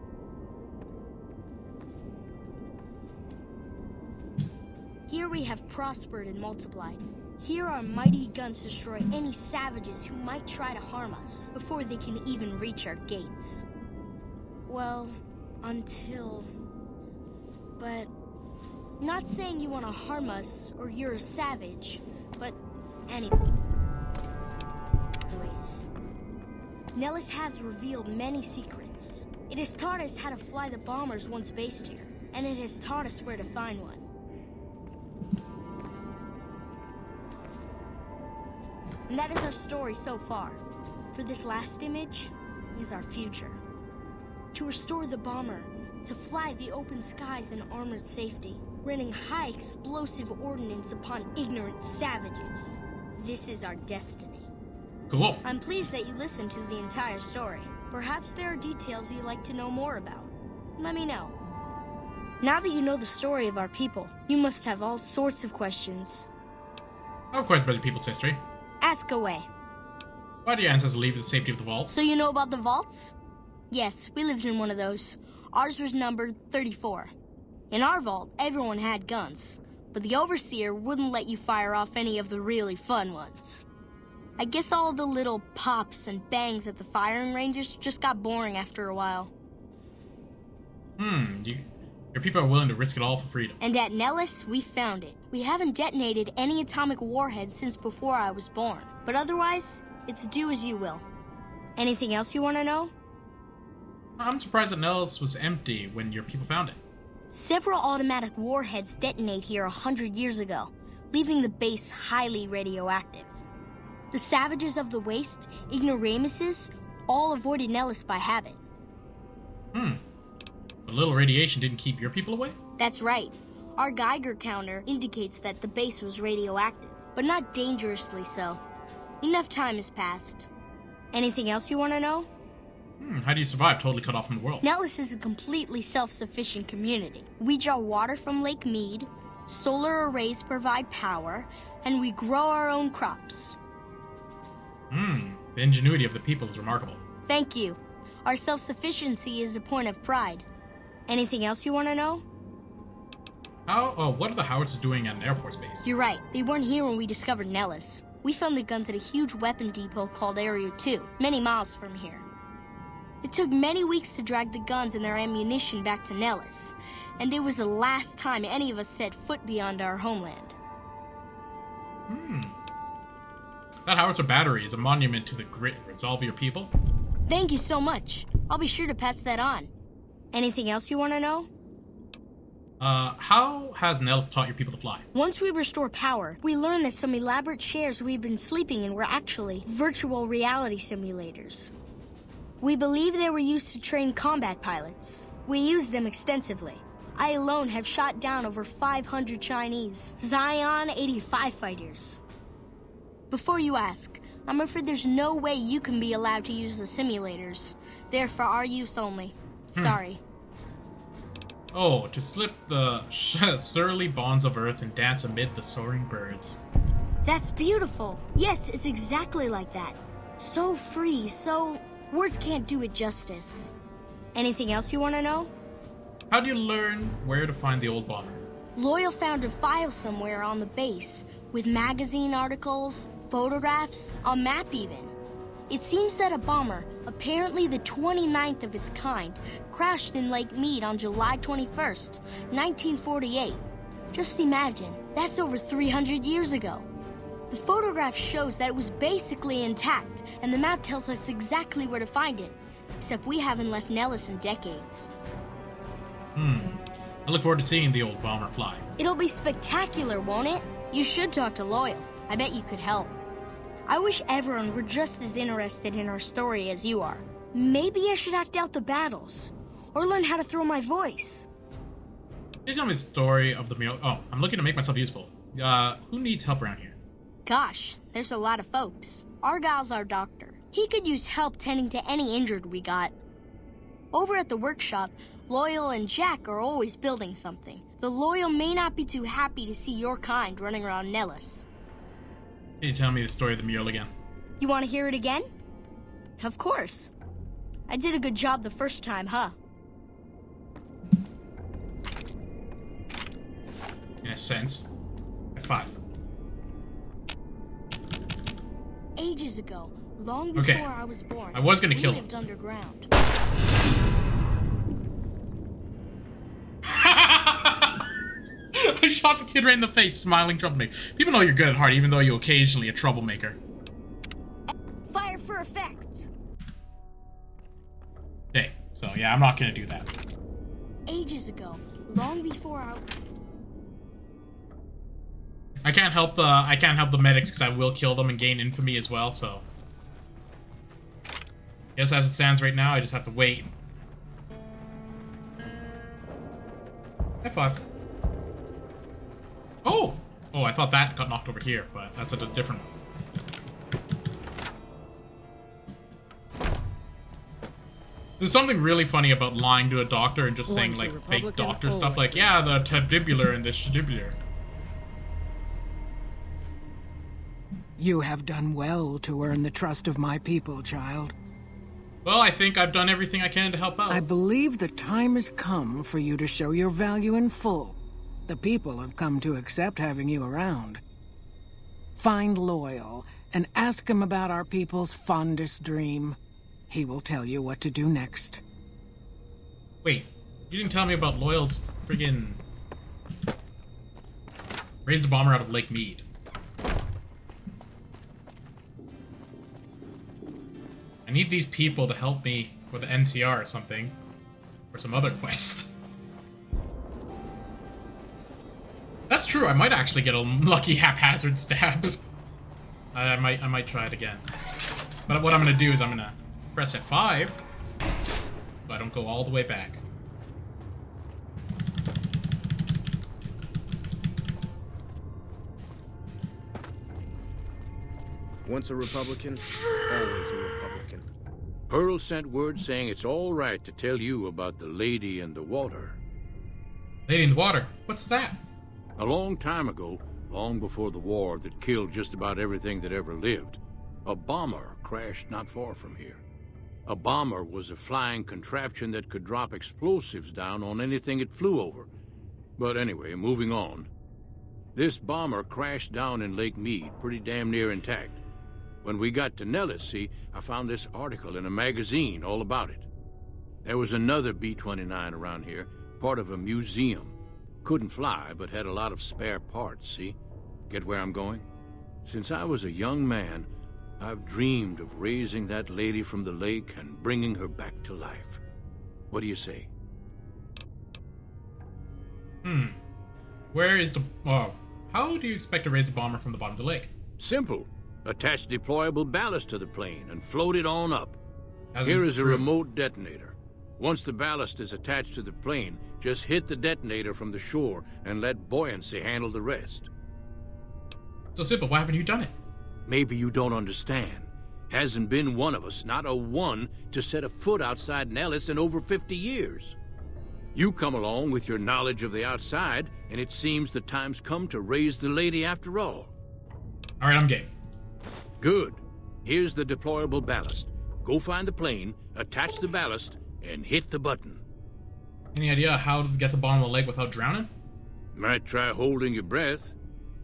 Here we have prospered and multiplied. Here our mighty guns destroy any savages who might try to harm us before they can even reach our gates. Well, until... But... Not saying you want to harm us or you're a savage, but anyways. Nellis has revealed many secrets. It has taught us how to fly the bombers once based here, and it has taught us where to find one. And that is our story so far. For this last image is our future. To restore the bomber, to fly the open skies in armored safety, raining high explosive ordnance upon ignorant savages. This is our destiny. Cool. I'm pleased that you listened to the entire story. Perhaps there are details you'd like to know more about. Let me know. Now that you know the story of our people, you must have all sorts of questions. Of course, about your people's history. Ask away. Why did your ancestors leave the safety of the vault? So you know about the vaults? Yes, we lived in one of those. Ours was numbered 34. In our vault, everyone had guns, but the Overseer wouldn't let you fire off any of the really fun ones. I guess all the little pops and bangs at the firing ranges just got boring after a while. Your people are willing to risk it all for freedom. And at Nellis, we found it. We haven't detonated any atomic warheads since before I was born, but otherwise, it's do as you will. Anything else you want to know? I'm surprised that Nellis was empty when your people found it. Several automatic warheads detonate here 100 years ago, leaving the base highly radioactive. The savages of the waste, ignoramuses, all avoided Nellis by habit. But little radiation didn't keep your people away? That's right. Our Geiger counter indicates that the base was radioactive, but not dangerously so. Enough time has passed. Anything else you want to know? How do you survive totally cut off from the world? Nellis is a completely self-sufficient community. We draw water from Lake Mead, Solar arrays provide power, and we grow our own crops. The ingenuity of the people is remarkable. Thank you. Our self-sufficiency is a point of pride. Anything else you want to know? What are the Howards doing at an Air Force base? You're right. They weren't here when we discovered Nellis. We found the guns at a huge weapon depot called Area 2, many miles from here. It took many weeks to drag the guns and their ammunition back to Nellis, and it was the last time any of us set foot beyond our homeland. That howitzer battery is a monument to the grit and resolve of your people. Thank you so much. I'll be sure to pass that on. Anything else you want to know? How has Nellis taught your people to fly? Once we restore power, we learned that some elaborate chairs we've been sleeping in were actually virtual reality simulators. We believe they were used to train combat pilots. We used them extensively. I alone have shot down over 500 Chinese Zion 85 fighters. Before you ask, I'm afraid there's no way you can be allowed to use the simulators. They're for our use only. Sorry. Oh, to slip the surly bonds of earth and dance amid the soaring birds. That's beautiful. Yes, it's exactly like that. So free, so... words can't do it justice. Anything else you want to know? How do you learn where to find the old bomber? Loyal found a file somewhere on the base, with magazine articles, photographs, a map even. It seems that a bomber, apparently the 29th of its kind, crashed in Lake Mead on July 21st, 1948. Just imagine, that's over 300 years ago. The photograph shows that it was basically intact, and the map tells us exactly where to find it, except we haven't left Nellis in decades. I look forward to seeing the old bomber fly. It'll be spectacular, won't it? You should talk to Loyal. I bet you could help. I wish everyone were just as interested in our story as you are. Maybe I should act out the battles, or learn how to throw my voice. Can you tell me the story of the meal? Oh, I'm looking to make myself useful. Who needs help around here? Gosh, there's a lot of folks. Argyle's our doctor. He could use help tending to any injured we got. Over at the workshop, Loyal and Jack are always building something. The Loyal may not be too happy to see your kind running around Nellis. Can you tell me the story of the mule again? You want to hear it again? Of course. I did a good job the first time, huh? In a sense. At 5. Ages ago, long before I was born, I was gonna kill him. lived underground. I shot the kid right in the face, smiling troublemaker. People know you're good at heart, even though you're occasionally a troublemaker. Fire for effect. Okay, so yeah, I'm not gonna do that. Ages ago, long before I can't help the medics because I will kill them and gain infamy as well. So, yes, as it stands right now, I just have to wait. High 5. Oh! Oh, I thought that got knocked over here, but that's a different one. There's something really funny about lying to a doctor and just saying, like, fake doctor stuff, like, yeah, the testibular and the shtibular. You have done well to earn the trust of my people, child. Well, I think I've done everything I can to help out. I believe the time has come for you to show your value in full. The people have come to accept having you around. Find Loyal and ask him about our people's fondest dream. He will tell you what to do next. Wait, you didn't tell me about Loyal's friggin' raise the bomber out of Lake Mead. I need these people to help me for the NCR or something. Or some other quest. That's true, I might actually get a lucky haphazard stab. I might try it again. But what I'm gonna do is I'm gonna press F5 so I don't go all the way back. Once a Republican, always a Republican. Pearl sent word saying it's all right to tell you about the Lady in the Water. Lady in the Water? What's that? A long time ago, long before the war that killed just about everything that ever lived, a bomber crashed not far from here. A bomber was a flying contraption that could drop explosives down on anything it flew over. But anyway, moving on. This bomber crashed down in Lake Mead, pretty damn near intact. When we got to Nellis, see, I found this article in a magazine all about it. There was another B-29 around here, part of a museum. Couldn't fly, but had a lot of spare parts, see? Get where I'm going? Since I was a young man, I've dreamed of raising that lady from the lake and bringing her back to life. What do you say? Where is the... Oh, how do you expect to raise the bomber from the bottom of the lake? Simple. Attach deployable ballast to the plane and float it on up. Here is a true. remote detonator. Once the ballast is attached to the plane, just hit the detonator from the shore and let buoyancy handle the rest. So simple, why haven't you done it? Maybe you don't understand. Hasn't been one of us, not a one, to set a foot outside Nellis in over 50 years. You come along with your knowledge of the outside, and it seems the time's come to raise the lady after all. All right, I'm game. Good. Here's the deployable ballast. Go find the plane, attach the ballast, and hit the button. Any idea how to get the bottom of the lake without drowning? Might try holding your breath.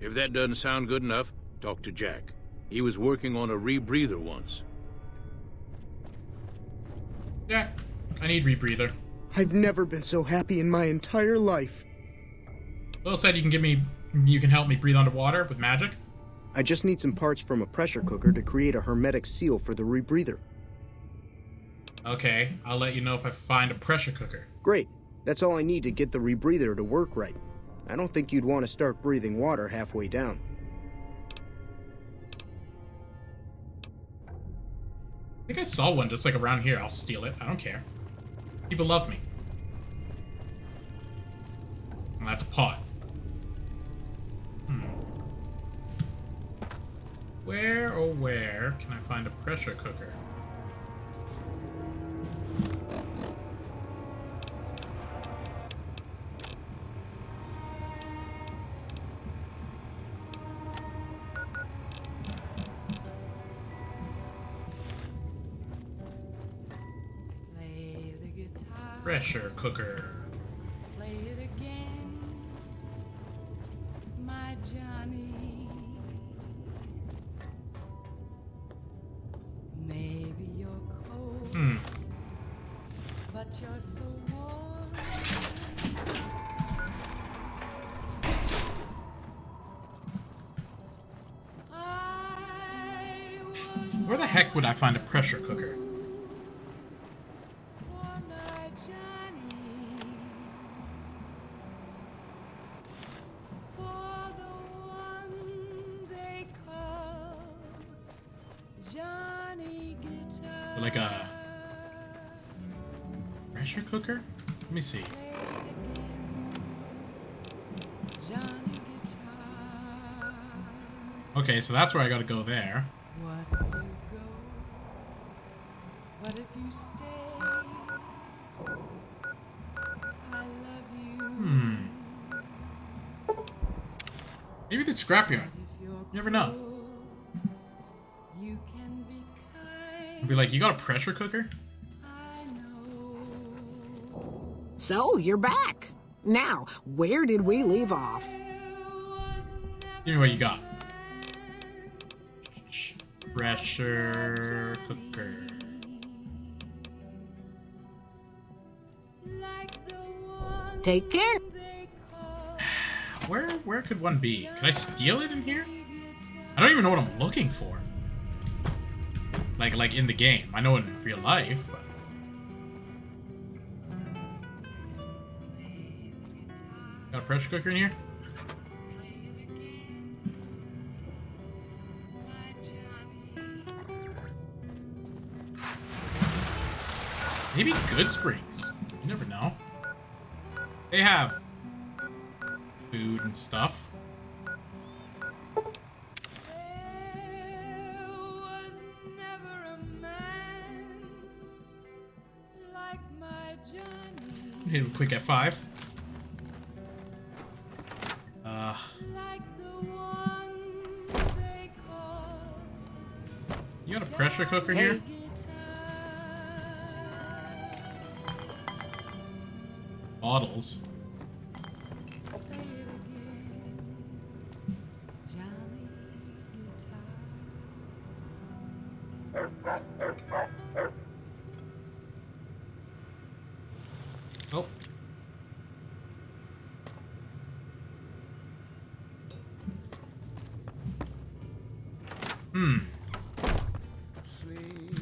If that doesn't sound good enough, talk to Jack. He was working on a rebreather once. Jack, I need rebreather. I've never been so happy in my entire life. Will said you can help me breathe underwater with magic. I just need some parts from a pressure cooker to create a hermetic seal for the rebreather. Okay, I'll let you know if I find a pressure cooker. Great. That's all I need to get the rebreather to work right. I don't think you'd want to start breathing water halfway down. I think I saw one just like around here. I'll steal it. I don't care. People love me. And that's a pot. Where, oh where, can I find a pressure cooker? Pressure cooker. Play it again, my Johnny. Maybe you're cold, but you're so warm. Where the heck would I find a pressure cooker? Like a pressure cooker? Let me see. Okay, so that's where I gotta go there. What if you stay? I love you. Maybe the scrapyard. You never know. You can be kind. I'd be like, you got a pressure cooker? So, you're back. Now, where did we leave off? Give me what you got. Pressure cooker. Take care. Where could one be? Can I steal it in here? I don't even know what I'm looking for. Like in the game. I know in real life, but... Got a pressure cooker in here? Maybe Good Springs. You never know. They have food and stuff. Hit him quick F5. You got a pressure cooker here? Bottles. Oh.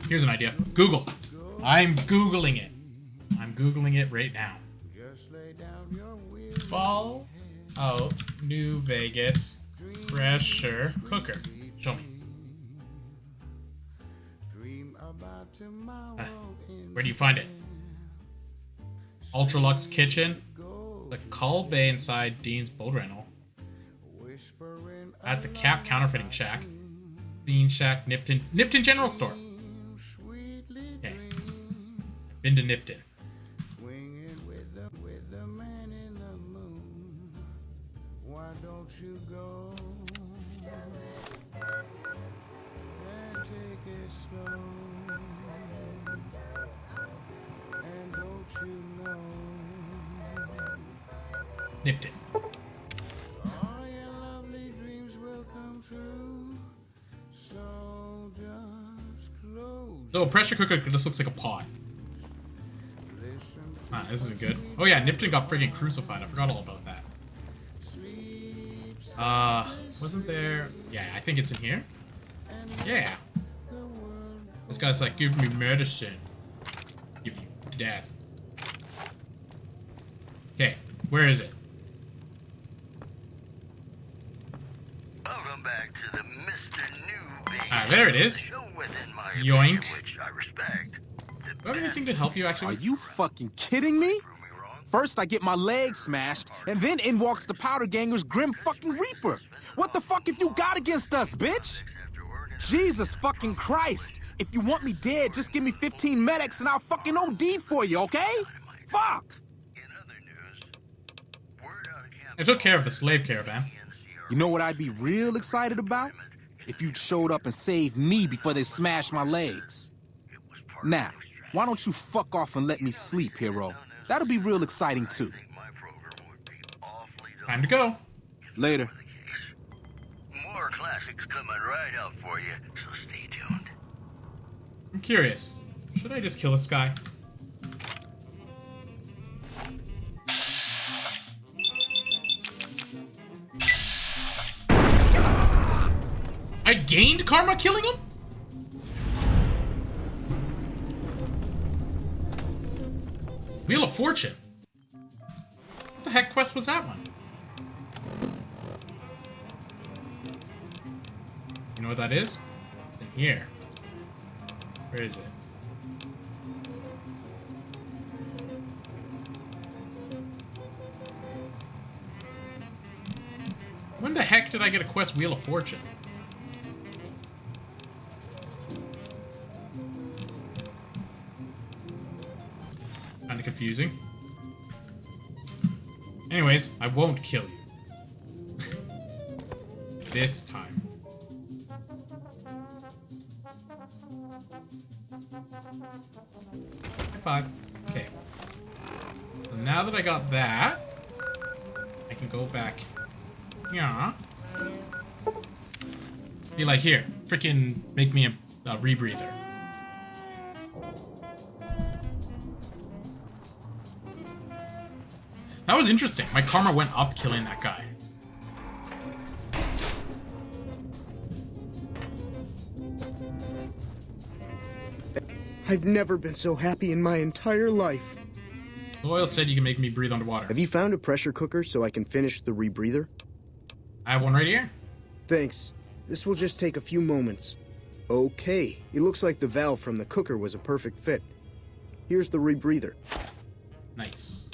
Here's an idea. Google. I'm Googling it. I'm Googling it right now. Fall out New Vegas pressure cooker. Show me. Where do you find it? Ultralux Kitchen. The Cull Bay inside Dean's Boat Rental. At the Cap Counterfeiting Shack. Bean Shack, Nipton General Store. Okay. Been to Nipton. Nipton. So a pressure cooker just looks like a pot. Ah, this isn't good. Oh yeah, Nipton got freaking crucified. I forgot all about that. Wasn't there... Yeah, I think it's in here. Yeah. This guy's like, give me medicine. Give you death. Okay, where is it? Welcome back to the Mr. New Vegas. Ah, there it is. Yoink. Which I respect. Do I have anything to help you, actually? Are you fucking kidding me? First I get my leg smashed, and then in walks the Powder Ganger's Grim fucking Reaper. What the fuck have you got against us, bitch? Jesus fucking Christ. If you want me dead, just give me 15 medics and I'll fucking OD for you, okay? Fuck! I took care of the slave caravan. You know what I'd be real excited about? If you'd showed up and saved me before they smashed my legs. Now, why don't you fuck off and let me sleep, hero? That'll be real exciting, too. Time to go. Later. More classics coming right up for you, so stay tuned. I'm curious. Should I just kill this guy? I gained karma killing him? Wheel of Fortune. What the heck quest was that one? You know what that is? It's in here. Where is it? When the heck did I get a quest Wheel of Fortune? Kinda confusing. Anyways, I won't kill you. This time. High five. Okay. So now that I got that, I can go back. Yeah. Be like, here, freaking make me a rebreather. That was interesting. My karma went up killing that guy. I've never been so happy in my entire life. Doyle said you can make me breathe underwater. Have you found a pressure cooker so I can finish the rebreather? I have one right here. Thanks. This will just take a few moments. Okay, it looks like the valve from the cooker was a perfect fit. Here's the rebreather. Nice.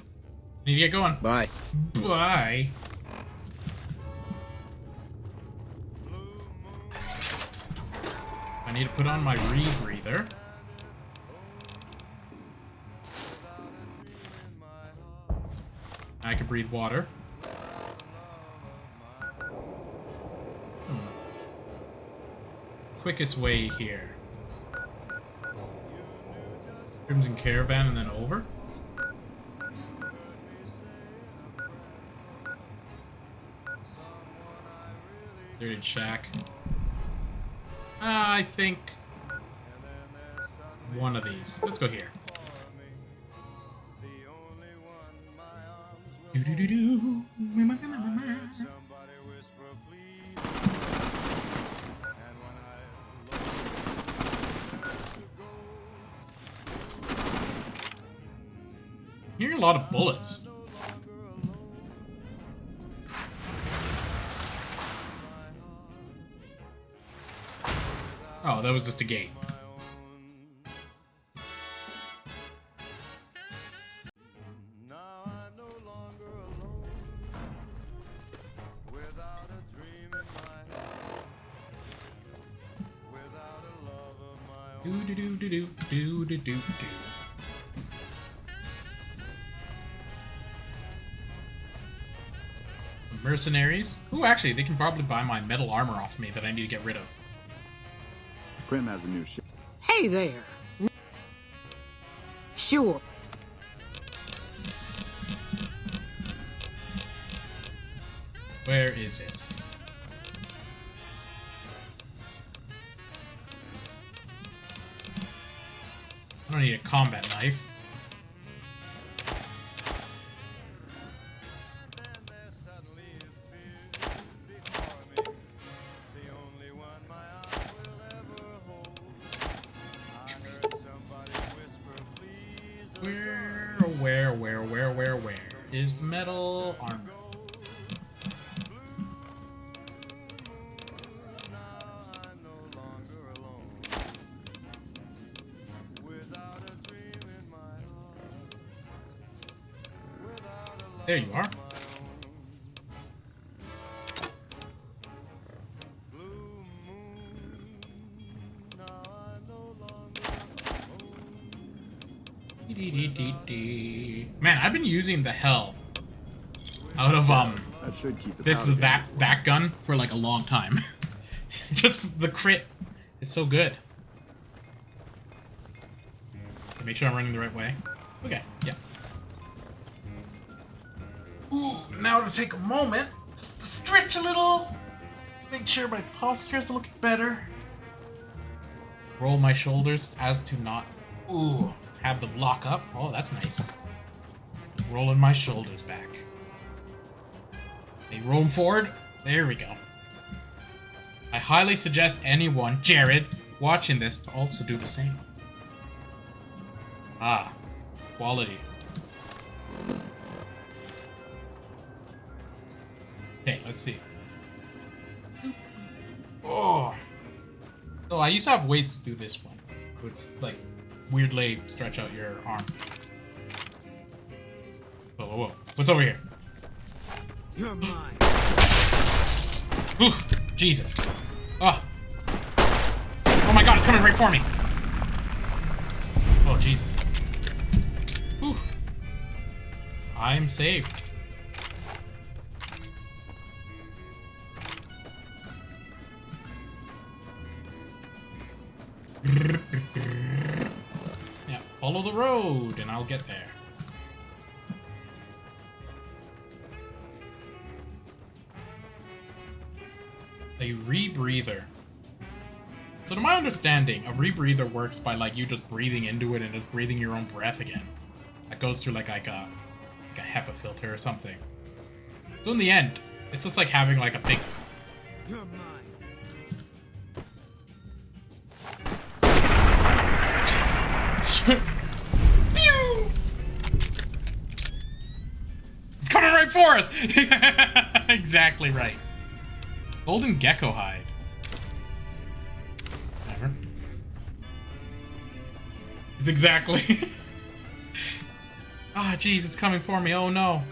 Need to get going. Bye. Bye. I need to put on my rebreather. I can breathe water. quickest way here? Crimson Caravan and then over? Deserted Shack. I think one of these. Let's go here. Do do do do. Hearing a lot of bullets. Oh, that was just a gate. Do do do do do do do do do. Mercenaries? Ooh, actually, they can probably buy my metal armor off me that I need to get rid of. Grim has a new ship. Hey there. Sure. Where is it? I don't need a combat knife. Where is the metal armor? There you are. Man, I've been using the hell out of That should keep the this powder that gun for like a long time. Just the crit is so good. Make sure I'm running the right way. Okay, yeah. Ooh, now to take a moment just to stretch a little. Make sure my posture is looking better. Roll my shoulders as to not, ooh, have them lock up. Oh, that's nice. Rolling my shoulders back. They roll them forward. There we go. I highly suggest anyone, Jared, watching this to also do the same. Ah, quality. Okay, let's see. Oh. So I used to have weights to do this one. It's like weirdly stretch out your arm. Whoa, whoa, whoa. What's over here? You're mine. Ooh, Jesus. Oh. Oh my god, it's coming right for me. Oh, Jesus. Whew. I'm saved. Yeah, follow the road and I'll get there. A rebreather. So to my understanding, a rebreather works by like you just breathing into it and just breathing your own breath again. That goes through like a HEPA filter or something. So in the end, it's just like having like a big... You're mine. Pew! It's coming right for us! Exactly right. Golden gecko hide. Whatever. It's exactly... Ah, jeez, it's coming for me. Oh, no.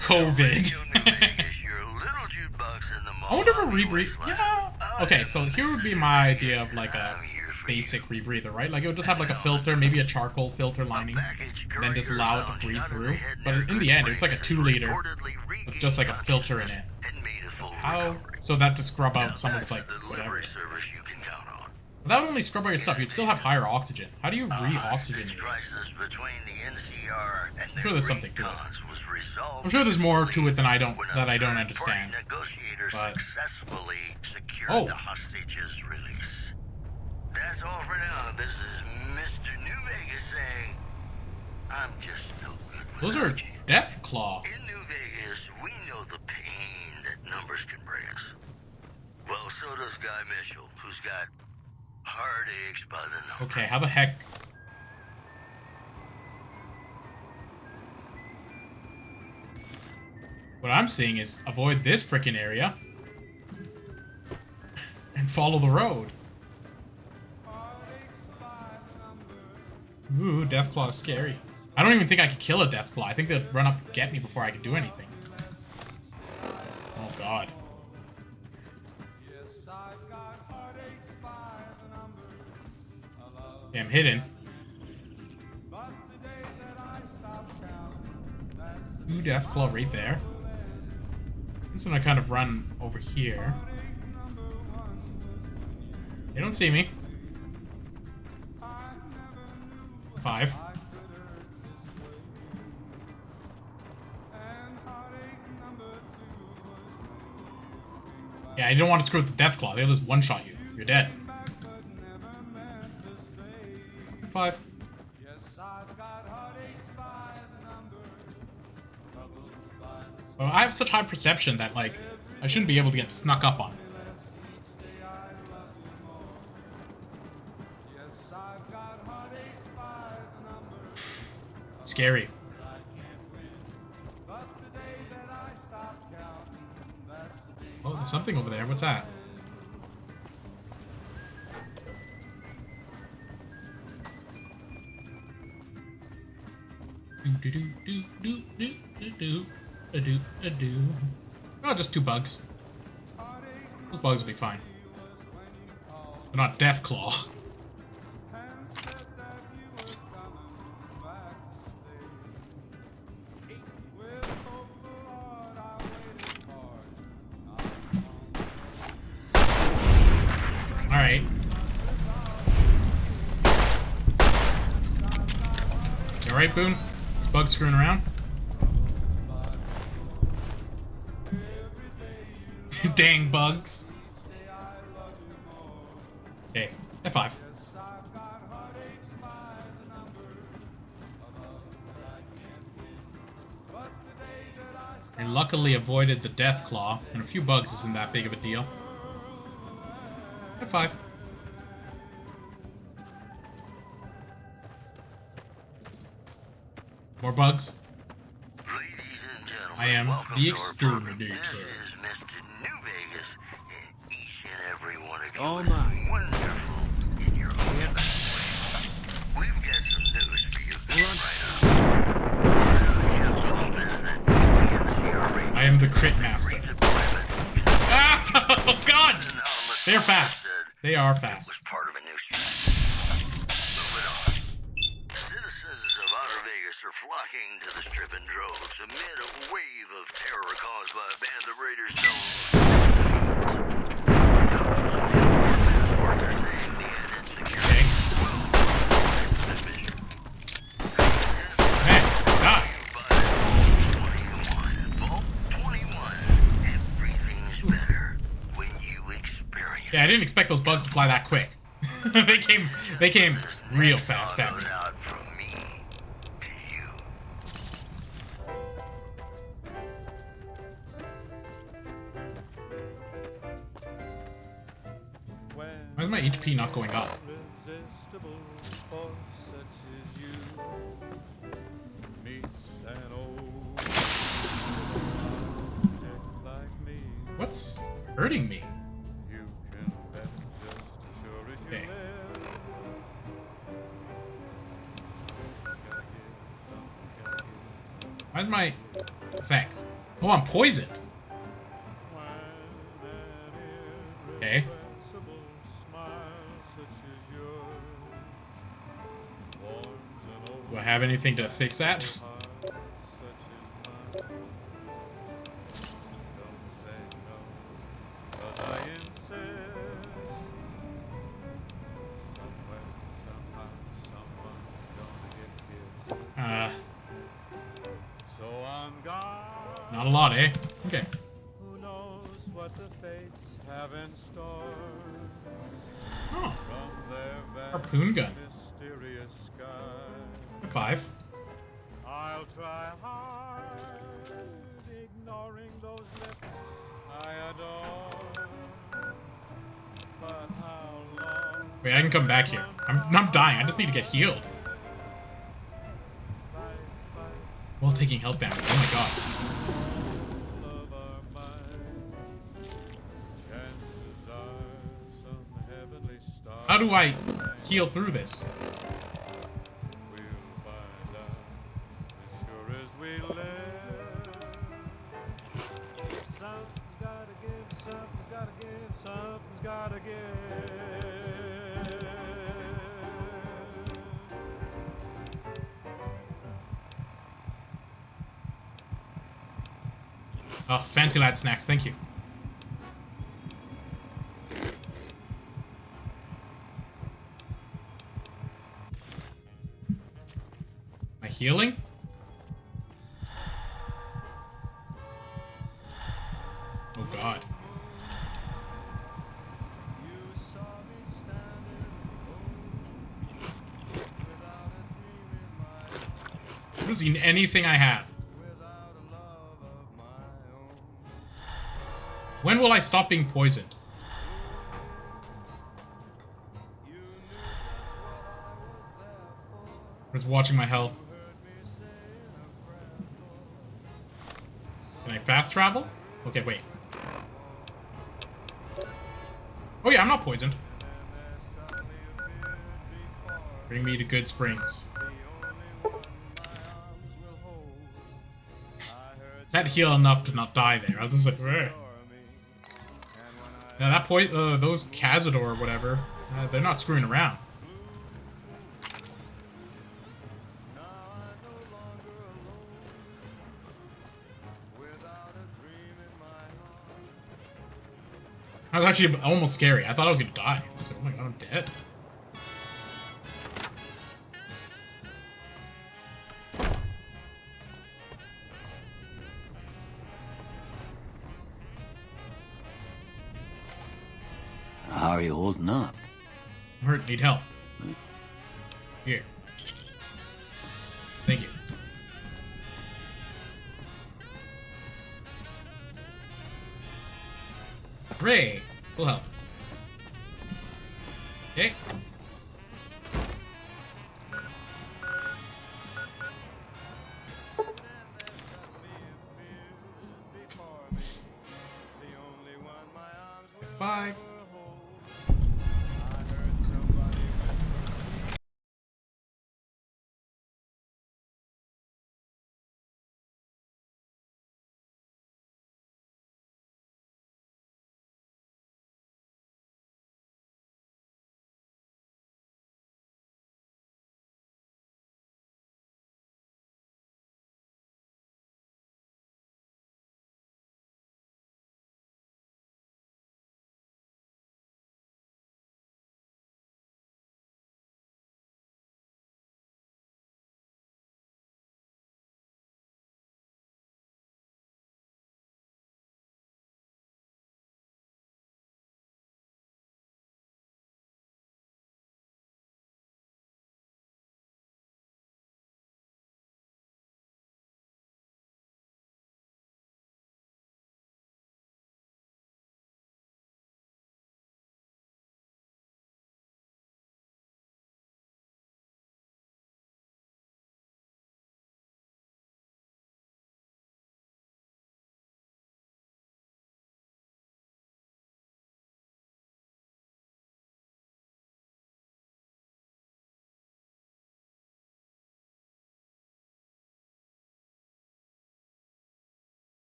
COVID. I wonder if a rebreathe... Yeah. Okay, so here would be my idea of like a basic rebreather, right? Like it would just have like a filter, maybe a charcoal filter lining, and then just allow it to breathe through. But in the end, it's like a 2-liter with just like a filter in it. How? So that to scrub out some of like whatever. But that would only scrub out your stuff. You'd still have higher oxygen. How do you re-oxygenate? I'm sure there's something to it. I'm sure there's more to it than I don't understand. But oh. That's all for now. This is Mr. New Vegas saying, I'm just no good with Those are Deathclaw. In New Vegas, we know the pain that numbers can bring us. Well, so does Guy Mitchell, who's got heartaches by the number. Okay, how the heck? What I'm seeing is avoid this frickin' area and follow the road. Ooh, Deathclaw is scary. I don't even think I could kill a Deathclaw. I think they'd run up and get me before I could do anything. Oh god. Okay, I'm hidden. Ooh, Deathclaw right there. I'm just gonna kind of run over here. They don't see me. 5. Yeah, I don't want to screw with the Deathclaw. They'll just one-shot you. You're dead. 5. Well, I have such high perception that, like, I shouldn't be able to get snuck up on. Scary. Oh, there's something over there. What's that? Oh, just 2 bugs. Those bugs will be fine. They're not Deathclaw. Alright. You alright, Boone? Is Bug screwing around? Dang bugs. Okay, F5. I luckily avoided the Deathclaw, and a few bugs isn't that big of a deal. F5. More bugs. I am the exterminator. Oh my. Wonderful in your own way. We've got some news for you I am the crit master. Ah! Oh god! They're fast. They are fast. Citizens of Outer Vegas are flocking to the Strip in droves amid a wave of terror caused by a band of raiders known. Yeah, I didn't expect those bugs to fly that quick. they came real fast at me. Why is my HP not going up? What's hurting me? Okay. Why's my effects? Oh, I'm poisoned. Okay. Do I have anything to fix that? Not a lot, eh? Okay. Who knows what the fates have in store? Oh. From their Harpoon gun. mysterious sky. 5. I'll try hard, ignoring those lips I adore. But how long? Wait, I can come back here. I'm dying. I just need to get healed. While taking health damage. Oh my god. How do I heal through this? Oh, fancy lad snacks, thank you. Am I healing? Oh god. I'm losing anything I have. When will I stop being poisoned? Just watching my health. Can I fast travel? Okay, wait. Oh yeah, I'm not poisoned. Bring me to Good Springs. That heal enough to not die there. I was just like, eh. Now that those Cazador or whatever, they're not screwing around. That was actually almost scary. I thought I was gonna die. I was like, oh my god, I'm dead. How are you holding up? I'm hurt, need help. Here. Thank you. Hooray! Full help. Okay. Five.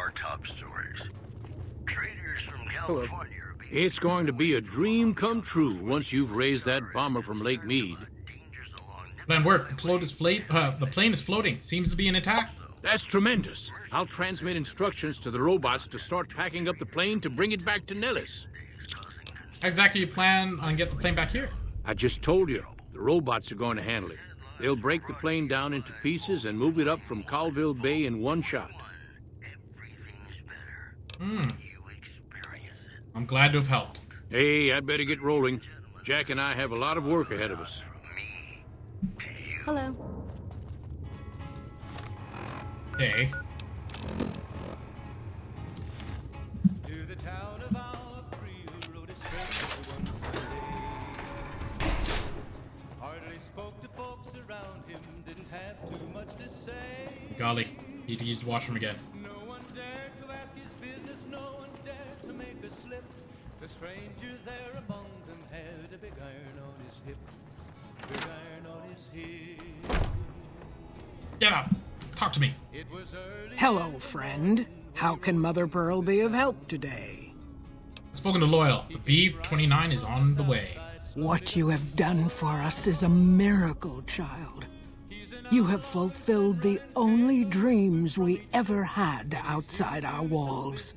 more top stories. Traders from California are being It's going to be a dream come true once you've raised that bomber from Lake Mead. Plan work. The plane is floating. Seems to be an attack. That's tremendous. I'll transmit instructions to the robots to start packing up the plane to bring it back to Nellis. How exactly you plan on get the plane back here? I just told you, the robots are going to handle it. They'll break the plane down into pieces and move it up from Colville Bay in one shot. I'm glad to have helped. Hey, I'd better get rolling. Jack and I have a lot of work ahead of us. Hello. Hey. To the town of our free rode a stranger one Sunday. Hardly spoke to folks around him, didn't have too much to say. Golly, need to use the washroom again. No one dared to ask his business, no one dared to make a slip. The stranger there among them had a big iron on his hip. Big iron on his hip. Get up! Talk to me. Hello, friend. How can Mother Pearl be of help today? I've spoken to Loyal. The B-29 is on the way. What you have done for us is a miracle, child. You have fulfilled the only dreams we ever had outside our walls.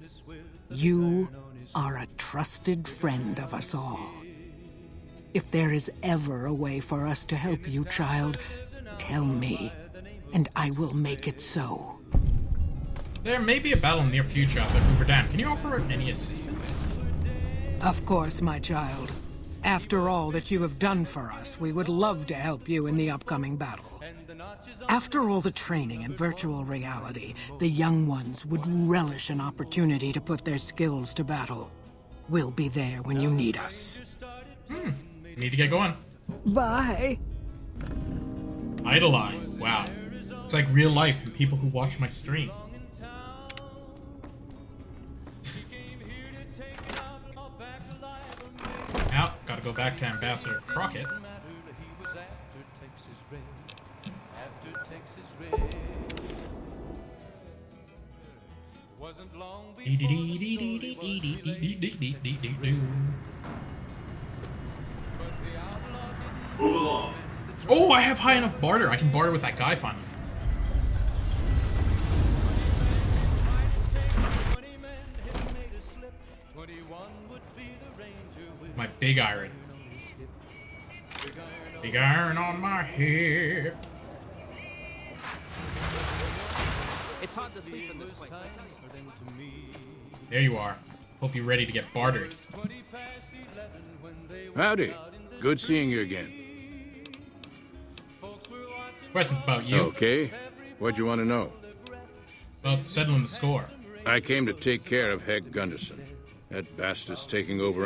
You are a trusted friend of us all. If there is ever a way for us to help you, child, tell me, and I will make it so. There may be a battle in the near future at the Hoover Dam. Can you offer any assistance? Of course, my child. After all that you have done for us, we would love to help you in the upcoming battle. After all the training in virtual reality, the young ones would relish an opportunity to put their skills to battle. We'll be there when you need us. Need to get going. Bye. Idolized. Wow. It's like real life and people who watch my stream. Now, gotta go back to Ambassador Crockett. Oh, I have high enough barter. I can barter with that guy finally. My big iron. Big iron on my hip. It's hard to sleep in this place, I tell you. There you are. Hope you're ready to get bartered. Howdy. Good seeing you again. Question about you. Okay. What'd you want to know? About settling the score. I came to take care of Heck Gunderson. That bastard's taking over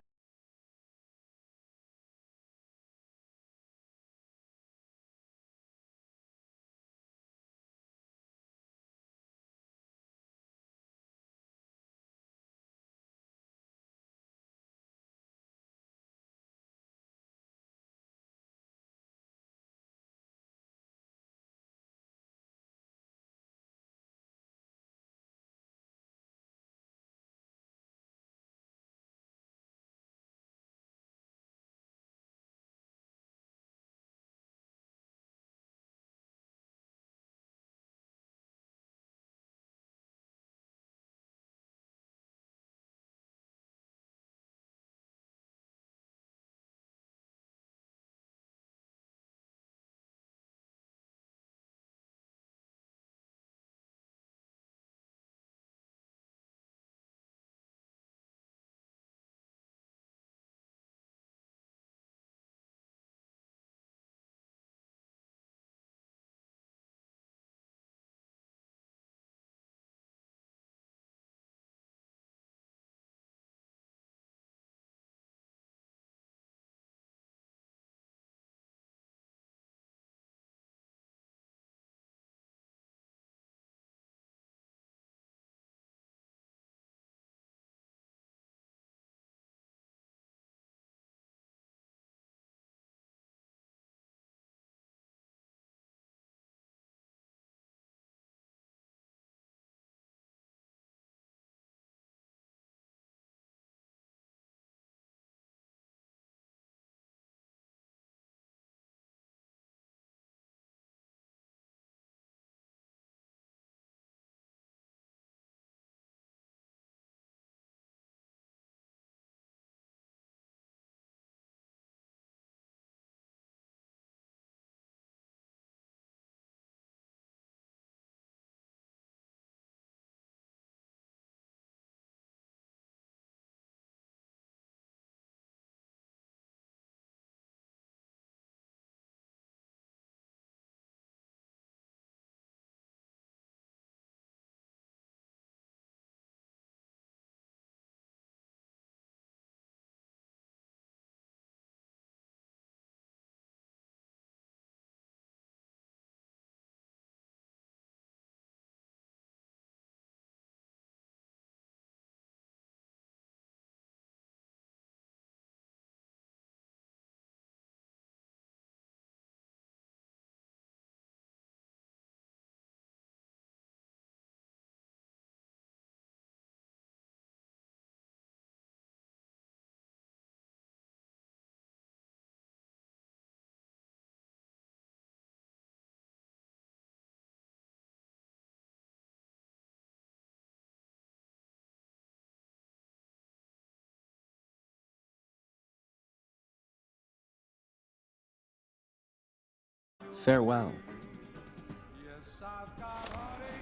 Farewell.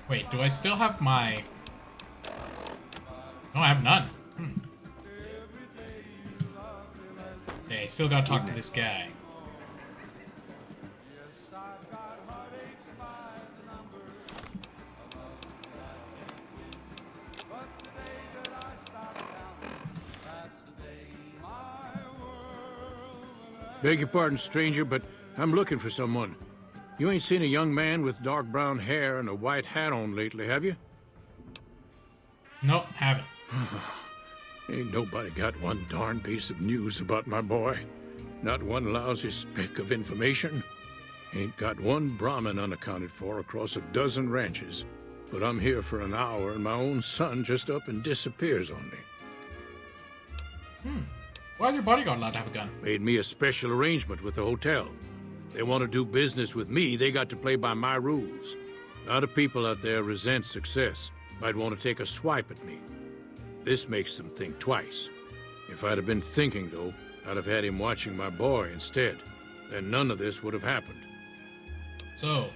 Wait, do I still have my... No, I have none. Okay, still gotta talk to this guy. Beg your pardon, stranger, but I'm looking for someone. You ain't seen a young man with dark brown hair and a white hat on lately, have you? Nope, haven't. Ain't nobody got one darn piece of news about my boy. Not one lousy speck of information. Ain't got one Brahmin unaccounted for across a dozen ranches. But I'm here for an hour and my own son just up and disappears on me. Why is your bodyguard allowed to have a gun? Made me a special arrangement with the hotel. They want to do business with me, they got to play by my rules. A lot of people out there resent success. Might want to take a swipe at me. This makes them think twice. If I'd have been thinking, though, I'd have had him watching my boy instead. Then none of this would have happened. So,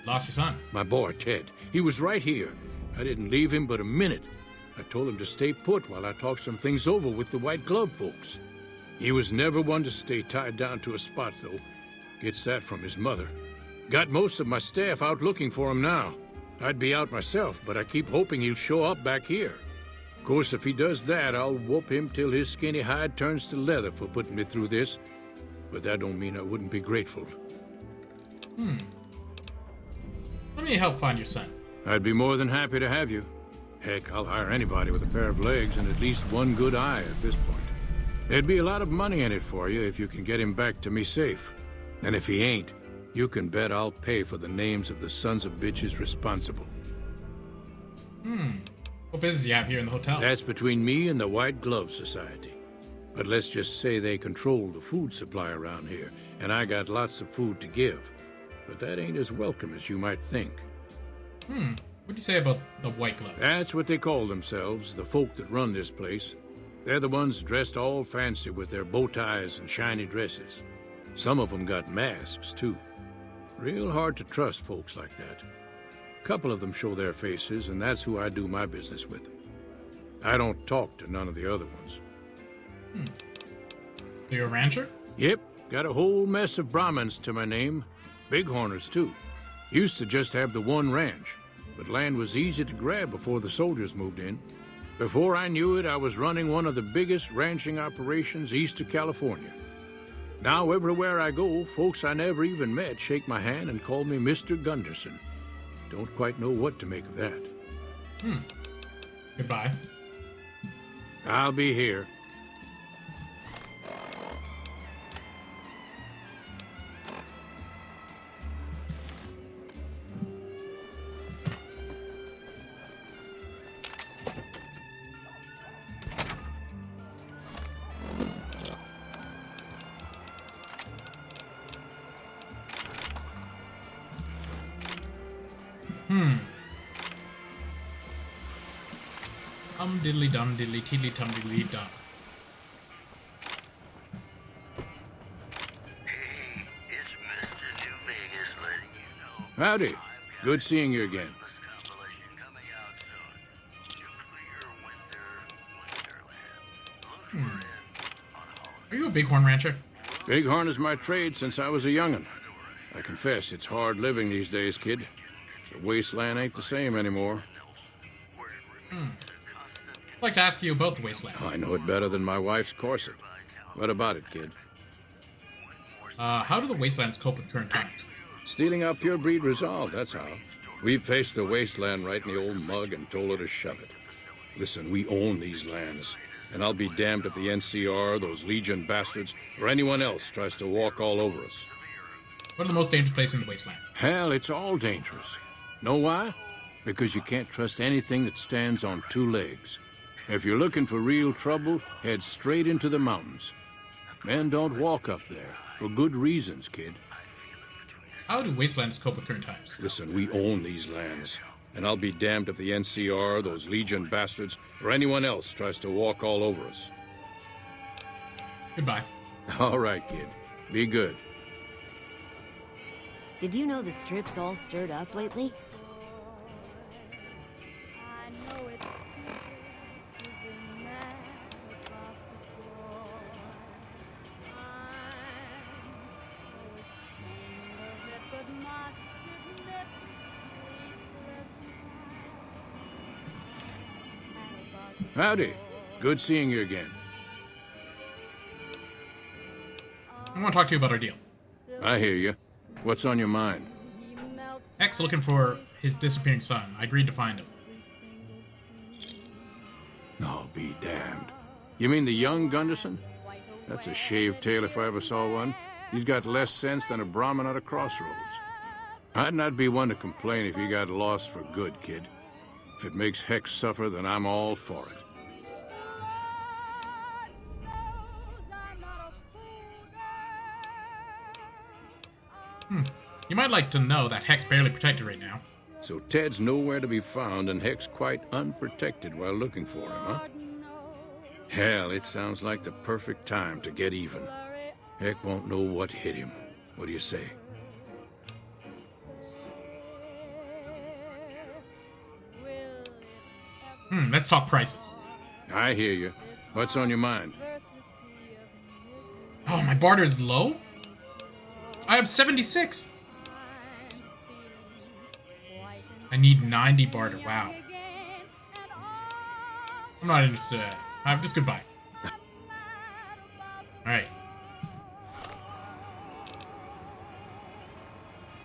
lost your son? My boy, Ted. He was right here. I didn't leave him but a minute. I told him to stay put while I talked some things over with the White Glove folks. He was never one to stay tied down to a spot, though. Gets that from his mother. Got most of my staff out looking for him now. I'd be out myself, but I keep hoping he'll show up back here. Of course, if he does that, I'll whoop him till his skinny hide turns to leather for putting me through this. But that don't mean I wouldn't be grateful. Let me help find your son. I'd be more than happy to have you. Heck, I'll hire anybody with a pair of legs and at least one good eye at this point. There'd be a lot of money in it for you if you can get him back to me safe. And if he ain't, you can bet I'll pay for the names of the sons of bitches responsible. What business do you have here in the hotel? That's between me and the White Glove Society. But let's just say they control the food supply around here, and I got lots of food to give. But that ain't as welcome as you might think. What'd you say about the White Glove? That's what they call themselves, the folk that run this place. They're the ones dressed all fancy with their bow ties and shiny dresses. Some of them got masks, too. Real hard to trust folks like that. A couple of them show their faces, and that's who I do my business with. I don't talk to none of the other ones. Are you a rancher? Yep, got a whole mess of Brahmins to my name. Bighorners, too. Used to just have the one ranch, but land was easy to grab before the soldiers moved in. Before I knew it, I was running one of the biggest ranching operations east of California. Now, everywhere I go, folks I never even met shake my hand and call me Mr. Gunderson. Don't quite know what to make of that. Goodbye. I'll be here. Diddly dum diddly tiddly tum diddly dum. Hey, it's Mr. New Vegas letting you know. Howdy. Good seeing you again. Compilation coming out soon. Nuclear Winter Wonderland. Look for it on Are you a bighorn rancher? Bighorn is my trade since I was a young'un. I confess, it's hard living these days, kid. The wasteland ain't the same anymore. I'd like to ask you about the wasteland. I know it better than my wife's corset. What about it, kid? How do the wastelands cope with current times? Stealing our pure breed resolve, that's how. We've faced the wasteland right in the old mug and told her to shove it. Listen, we own these lands, and I'll be damned if the NCR, those Legion bastards, or anyone else tries to walk all over us. What are the most dangerous places in the wasteland? Hell, it's all dangerous. Know why? Because you can't trust anything that stands on two legs. If you're looking for real trouble, head straight into the mountains. Men don't walk up there, for good reasons, kid. How do wastelands cope with current times? Listen, we own these lands, and I'll be damned if the NCR, those Legion bastards, or anyone else tries to walk all over us. Goodbye. All right, kid. Be good. Did you know the strip's all stirred up lately? Howdy. Good seeing you again. I want to talk to you about our deal. I hear you. What's on your mind? Heck's looking for his disappearing son. I agreed to find him. Oh, be damned. You mean the young Gunderson? That's a shaved tail if I ever saw one. He's got less sense than a Brahmin at a crossroads. I'd not be one to complain if you got lost for good, kid. If it makes Heck suffer, then I'm all for it. You might like to know that Heck's barely protected right now. So Ted's nowhere to be found, and Heck's quite unprotected while looking for him, huh? Hell, it sounds like the perfect time to get even. Heck won't know what hit him. What do you say? Let's talk prices. I hear you. What's on your mind? Oh, my barter's low? I have 76. I need 90 barter. Wow. I'm not interested. Just goodbye. Alright.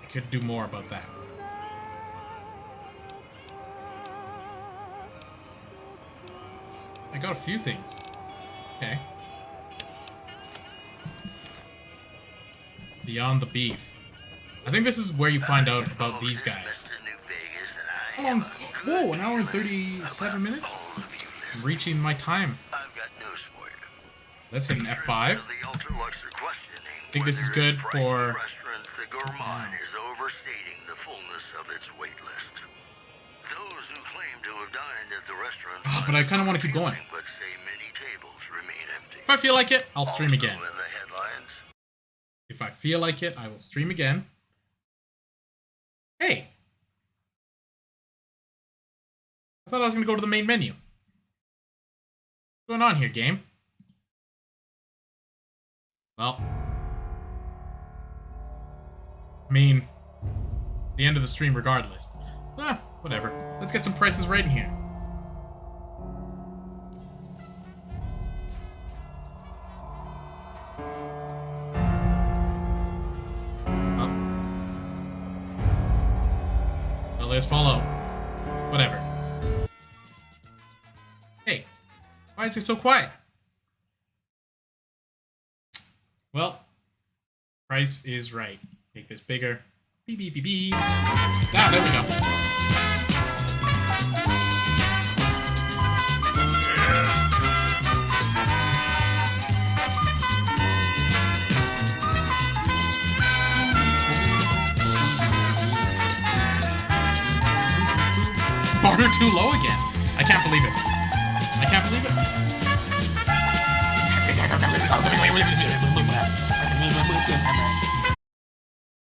I could do more about that. I got a few things. Okay. Beyond the beef. I think this is where you find out about these guys. How long's... Whoa, an hour and 37 minutes? I'm reaching my time. Let's hit an F5. I think this is good for... Oh, but I kind of want to keep going. If I feel like it, I'll stream again. If I feel like it, I will stream again. Hey! I thought I was going to go to the main menu. What's going on here, game? Well. I mean, the end of the stream regardless. Whatever. Let's get some prices right in here. Let's follow. Whatever. Hey, why is it so quiet? Well, price is right. Make this bigger. Beep, beep, beep, beep. Ah, there we go. Barter too low again. I can't believe it. I can't believe it.